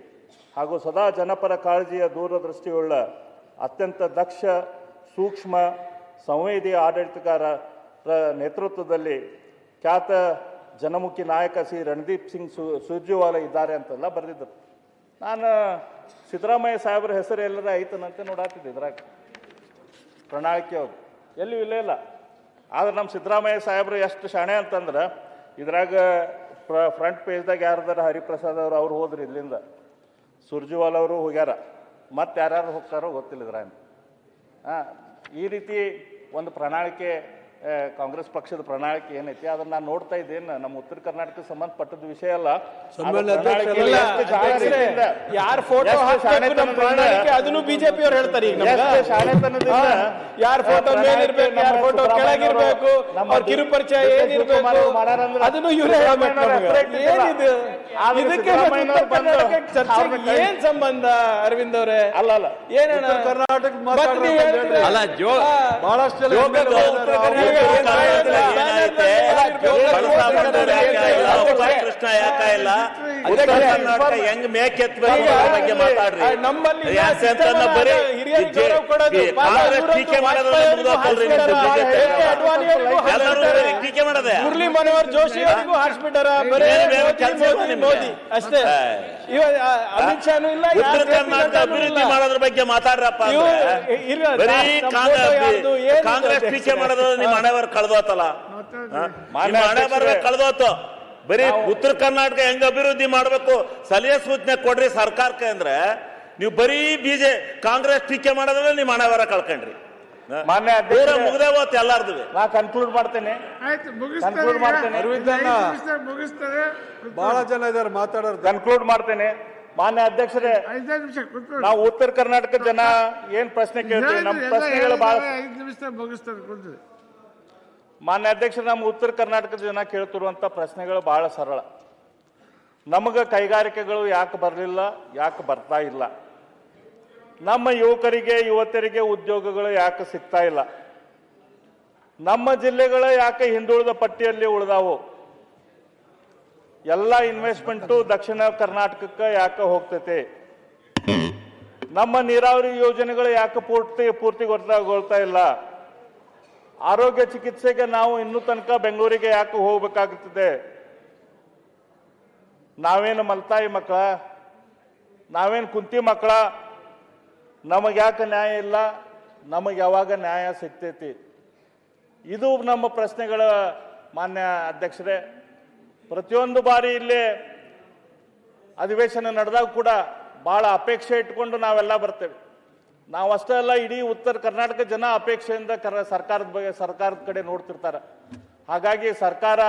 ಹಾಗೂ ಸದಾ ಜನಪರ ಕಾಳಜಿಯ ದೂರದೃಷ್ಟಿಯುಳ್ಳ ಅತ್ಯಂತ ದಕ್ಷ, ಸೂಕ್ಷ್ಮ, ಸಂವೇದಿ ಆಡಳಿತಗಾರರ ನೇತೃತ್ವದಲ್ಲಿ ಖ್ಯಾತ ಜನಮುಖಿ ನಾಯಕ ಶ್ರೀ ರಣದೀಪ್ ಸಿಂಗ್ ಸುರ್ಜೇವಾಲಾ ಇದ್ದಾರೆ ಅಂತೆಲ್ಲ ಬರೆದಿದ್ದರು. ನಾನು ಸಿದ್ದರಾಮಯ್ಯ ಸಾಹೇಬ್ರ ಹೆಸರು ಎಲ್ಲರ ಐತನಂತೆ ನೋಡಾತಿದ್ದೆ ಇದ್ರಾಗ ಪ್ರಣಾಳಿಕೆ ಅವ್ರು ಎಲ್ಲೂ ಇಲ್ಲ. ಆದ್ರೆ ನಮ್ಮ ಸಿದ್ದರಾಮಯ್ಯ ಸಾಹೇಬ್ರು ಎಷ್ಟು ಶಾಣೆ ಅಂತಂದ್ರೆ ಇದ್ರಾಗ ಫ್ರಂಟ್ ಪೇಜ್ದಾಗ ಯಾರ್ದಾರ ಹರಿಪ್ರಸಾದ್ ಅವ್ರು ಹೋದ್ರಿ ಇಲ್ಲಿಂದ, ಸುರ್ಜೇವಾಲಾ ಅವರು ಹೋಗ್ಯಾರ, ಮತ್ತೆ ಯಾರ್ಯಾರು ಹೋಗ್ತಾರೋ ಗೊತ್ತಿಲ್ಲ ಇದ್ರಾಗ. ಈ ರೀತಿ ಒಂದು ಪ್ರಣಾಳಿಕೆ ಕಾಂಗ್ರೆಸ್ ಪಕ್ಷದ ಪ್ರಣಾಳಿಕೆ ಏನೈತಿ ಅದನ್ನ ನಾನು ನೋಡ್ತಾ ಇದ್ದೇನೆ. ನಮ್ಮ ಉತ್ತರ ಕರ್ನಾಟಕಕ್ಕೆ ಸಂಬಂಧಪಟ್ಟದ ವಿಷಯ ಅಲ್ಲ. ಯಾರ ಫೋಟೋ ಅದನ್ನು ಬಿಜೆಪಿ ಅವ್ರು ಹೇಳ್ತಾರೆ. ಈಗ ಯಾರ ಫೋಟೋ ಮೇಲಿರ್ಬೇಕು, ಯಾರ ಫೋಟೋ ಕೆಳಗಿರ್ಬೇಕು, ಅವ್ರ ಕಿರು ಪರಿಚಯ ಏನಿರ್ಬೇಕು ಅದನ್ನು ಇವರೇ ಹೇಳ್ಬೇಕು. ಏನಿದು ಇದಕ್ಕೆ ಚರ್ಚೆಗೆ ಏನ್ ಸಂಬಂಧ ಅರವಿಂದ್ ಅವರೇ? ಅಲ್ಲ ಏನಣ್ಣ ಕರ್ನಾಟಕ ಕೃಷ್ಣ ಯಾಕ ಇಲ್ಲ ಹೆಂಗ್ ಮೇಕೆತ್ಬೇಕು ಮಾತಾಡ್ರಿ. ಮುರಳಿ ಮನೋಹರ್ ಜೋಶಿ ಅವರಿಗೂ ಹಾರಿಸ್ಬಿಟ್ಟಾರ, ಮೋದಿ ಅಷ್ಟೇ. ಅಮಿತ್ ಶಾನು ಇಲ್ಲ, ಉತ್ತರ ಕರ್ನಾಟಕ ಅಭಿವೃದ್ಧಿ ಮಾಡೋದ್ರ ಬಗ್ಗೆ ಮಾತಾಡ್ರಪ್ಪ. ಕಾಂಗ್ರೆಸ್ ಟೀಕೆ ಮಾಡೋದ್ರ ನಿಮ್ಮ ಹಣೆಬರ ಕಳೆದೋತಲ್ಲ, ನಿಮ್ಮ ಹಣೆಬರ ಕಳೆದೋತು. ಬರೀ ಉತ್ತರ ಕರ್ನಾಟಕ ಹೆಂಗ್ ಅಭಿವೃದ್ಧಿ ಮಾಡ್ಬೇಕು ಸಲಹೆ ಸೂಚನೆ ಕೊಡ್ರಿ ಸರ್ಕಾರಕ್ಕೆ ಅಂದ್ರೆ ನೀವು ಬರೀ ಕಾಂಗ್ರೆಸ್ ಟೀಕೆ ಮಾಡೋದ್ರೆ ನಿಮ್ಮ ಹಣೆಬರ ಕಳ್ಕೊಂಡ್ರಿ. ಮುಗ್ದೇ ಹೋತ್ ಎಲ್ಲಾರ್ದು. ನಾ ಕನ್ಕ್ಲೂಡ್ ಮಾಡ್ತೇನೆ. ಬಹಳ ಜನ ಇದಾರೆ ಮಾತಾಡೋರು. ಕನ್ಕ್ಲೂಡ್ ಮಾಡ್ತೇನೆ. ಮಾನ್ಯ ಅಧ್ಯಕ್ಷರೇ, ನಾವು ಉತ್ತರ ಕರ್ನಾಟಕದ ಜನ ಏನ್ ಪ್ರಶ್ನೆ ಕೇಳ್ತೀವಿ, ನಮ್ಮ ಪ್ರಶ್ನೆಗಳು ಬಹಳ. ಮಾನ್ಯ ಅಧ್ಯಕ್ಷರೇ, ನಮ್ಮ ಉತ್ತರ ಕರ್ನಾಟಕದ ಜನ ಕೇಳ್ತಿರುವಂತ ಪ್ರಶ್ನೆಗಳು ಬಹಳ ಸರಳ. ನಮಗ ಕೈಗಾರಿಕೆಗಳು ಯಾಕೆ ಬರಲಿಲ್ಲ, ಯಾಕೆ ಬರ್ತಾ ಇಲ್ಲ? ನಮ್ಮ ಯುವಕರಿಗೆ ಯುವತಿಯರಿಗೆ ಉದ್ಯೋಗಗಳು ಯಾಕೆ ಸಿಗ್ತಾ ಇಲ್ಲ? ನಮ್ಮ ಜಿಲ್ಲೆಗಳು ಯಾಕೆ ಹಿಂದುಳಿದ ಪಟ್ಟಿಯಲ್ಲಿ ಉಳಿದಾವು? ಎಲ್ಲ ಇನ್ವೆಸ್ಟ್ಮೆಂಟು ದಕ್ಷಿಣ ಕರ್ನಾಟಕಕ್ಕೆ ಯಾಕೆ ಹೋಗ್ತೈತೆ? ನಮ್ಮ ನೀರಾವರಿ ಯೋಜನೆಗಳು ಯಾಕೆ ಪೂರ್ತಿಗೊಳ್ತಾ ಇಲ್ಲ? ಆರೋಗ್ಯ ಚಿಕಿತ್ಸೆಗೆ ನಾವು ಇನ್ನೂ ತನಕ ಬೆಂಗಳೂರಿಗೆ ಯಾಕೆ ಹೋಗ್ಬೇಕಾಗುತ್ತದೆ? ನಾವೇನು ಮಲ್ತಾಯಿ ಮಕ್ಕಳ? ನಾವೇನು ಕುಂತಿ ಮಕ್ಕಳ? ನಮಗೆ ಯಾಕೆ ನ್ಯಾಯ ಇಲ್ಲ? ನಮಗೆ ಯಾವಾಗ ನ್ಯಾಯ ಸಿಗ್ತೈತಿ? ಇದು ನಮ್ಮ ಪ್ರಶ್ನೆಗಳ ಮಾನ್ಯ ಅಧ್ಯಕ್ಷರೇ. ಪ್ರತಿಯೊಂದು ಬಾರಿ ಇಲ್ಲಿ ಅಧಿವೇಶನ ನಡೆದಾಗ ಕೂಡ ಭಾಳ ಅಪೇಕ್ಷೆ ಇಟ್ಕೊಂಡು ನಾವೆಲ್ಲ ಬರ್ತೇವೆ. ನಾವು ಅಷ್ಟೇ ಅಲ್ಲ, ಇಡೀ ಉತ್ತರ ಕರ್ನಾಟಕ ಜನ ಅಪೇಕ್ಷೆಯಿಂದ ಸರ್ಕಾರದ ಕಡೆ ನೋಡ್ತಿರ್ತಾರೆ. ಹಾಗಾಗಿ ಸರ್ಕಾರ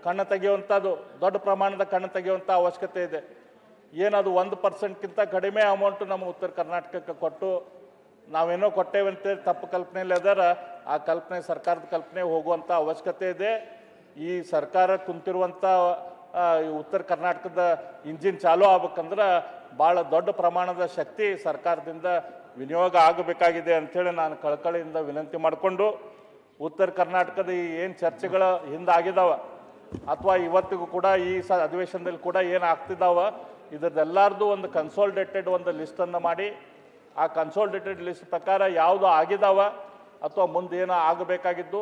ಕಣ್ಣು ತೆಗೆಯುವಂಥದ್ದು, ದೊಡ್ಡ ಪ್ರಮಾಣದ ಕಣ್ಣು ತೆಗೆಯುವಂಥ ಅವಶ್ಯಕತೆ ಇದೆ. ಏನದು 1% ಕಡಿಮೆ ಅಮೌಂಟು ನಮ್ಮ ಉತ್ತರ ಕರ್ನಾಟಕಕ್ಕೆ ಕೊಟ್ಟು ನಾವೇನೋ ಕೊಟ್ಟೇವೆ ಅಂತೇಳಿ ತಪ್ಪು ಕಲ್ಪನೆಯಲ್ಲಿ ಅದರ ಆ ಕಲ್ಪನೆ ಸರ್ಕಾರದ ಕಲ್ಪನೆ ಹೋಗುವಂಥ ಅವಶ್ಯಕತೆ ಇದೆ. ಈ ಸರ್ಕಾರ ಕುಂತಿರುವಂಥ ಉತ್ತರ ಕರ್ನಾಟಕದ ಇಂಜಿನ್ ಚಾಲೂ ಆಗ್ಬೇಕಂದ್ರೆ ಭಾಳ ದೊಡ್ಡ ಪ್ರಮಾಣದ ಶಕ್ತಿ ಸರ್ಕಾರದಿಂದ ವಿನಿಯೋಗ ಆಗಬೇಕಾಗಿದೆ ಅಂಥೇಳಿ ನಾನು ಕಳಕಳಿಯಿಂದ ವಿನಂತಿ ಮಾಡಿಕೊಂಡು, ಉತ್ತರ ಕರ್ನಾಟಕದ ಈ ಏನು ಚರ್ಚೆಗಳು ಹಿಂದಾಗಿದ್ದಾವ ಅಥವಾ ಇವತ್ತಿಗೂ ಕೂಡ ಈ ಅಧಿವೇಶನದಲ್ಲಿ ಕೂಡ ಏನು ಆಗ್ತಿದ್ದಾವ, ಇದರದೆಲ್ಲಾರ್ದು ಒಂದು ಕನ್ಸಾಲಿಡೇಟೆಡ್ ಒಂದು ಲಿಸ್ಟನ್ನು ಮಾಡಿ ಆ ಕನ್ಸಾಲಿಡೇಟೆಡ್ ಲಿಸ್ಟ್ ಪ್ರಕಾರ ಯಾವುದು ಆಗಿದಾವ ಅಥವಾ ಮುಂದೆ ಏನೋ ಆಗಬೇಕಾಗಿದ್ದು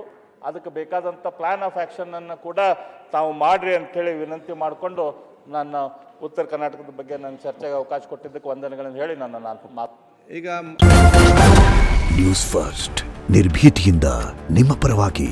ಅದಕ್ಕೆ ಬೇಕಾದಂಥ ಪ್ಲ್ಯಾನ್ ಆಫ್ ಆ್ಯಕ್ಷನನ್ನು ಕೂಡ ತಾವು ಮಾಡಿರಿ ಅಂಥೇಳಿ ವಿನಂತಿ ಮಾಡಿಕೊಂಡು ನನ್ನ ಉತ್ತರ ಕರ್ನಾಟಕದ ಬಗ್ಗೆ ನನ್ನ ಚರ್ಚೆಗೆ ಅವಕಾಶ ಕೊಟ್ಟಿದ್ದಕ್ಕೆ ವಂದನೆಗಳನ್ನು ಹೇಳಿ ನಾನು ಮಾತು ಈಗ ನ್ಯೂಸ್ ಫಸ್ಟ್ ನಿರ್ಭೀತಿಯಿಂದ ನಿಮ್ಮ ಪರವಾಗಿ.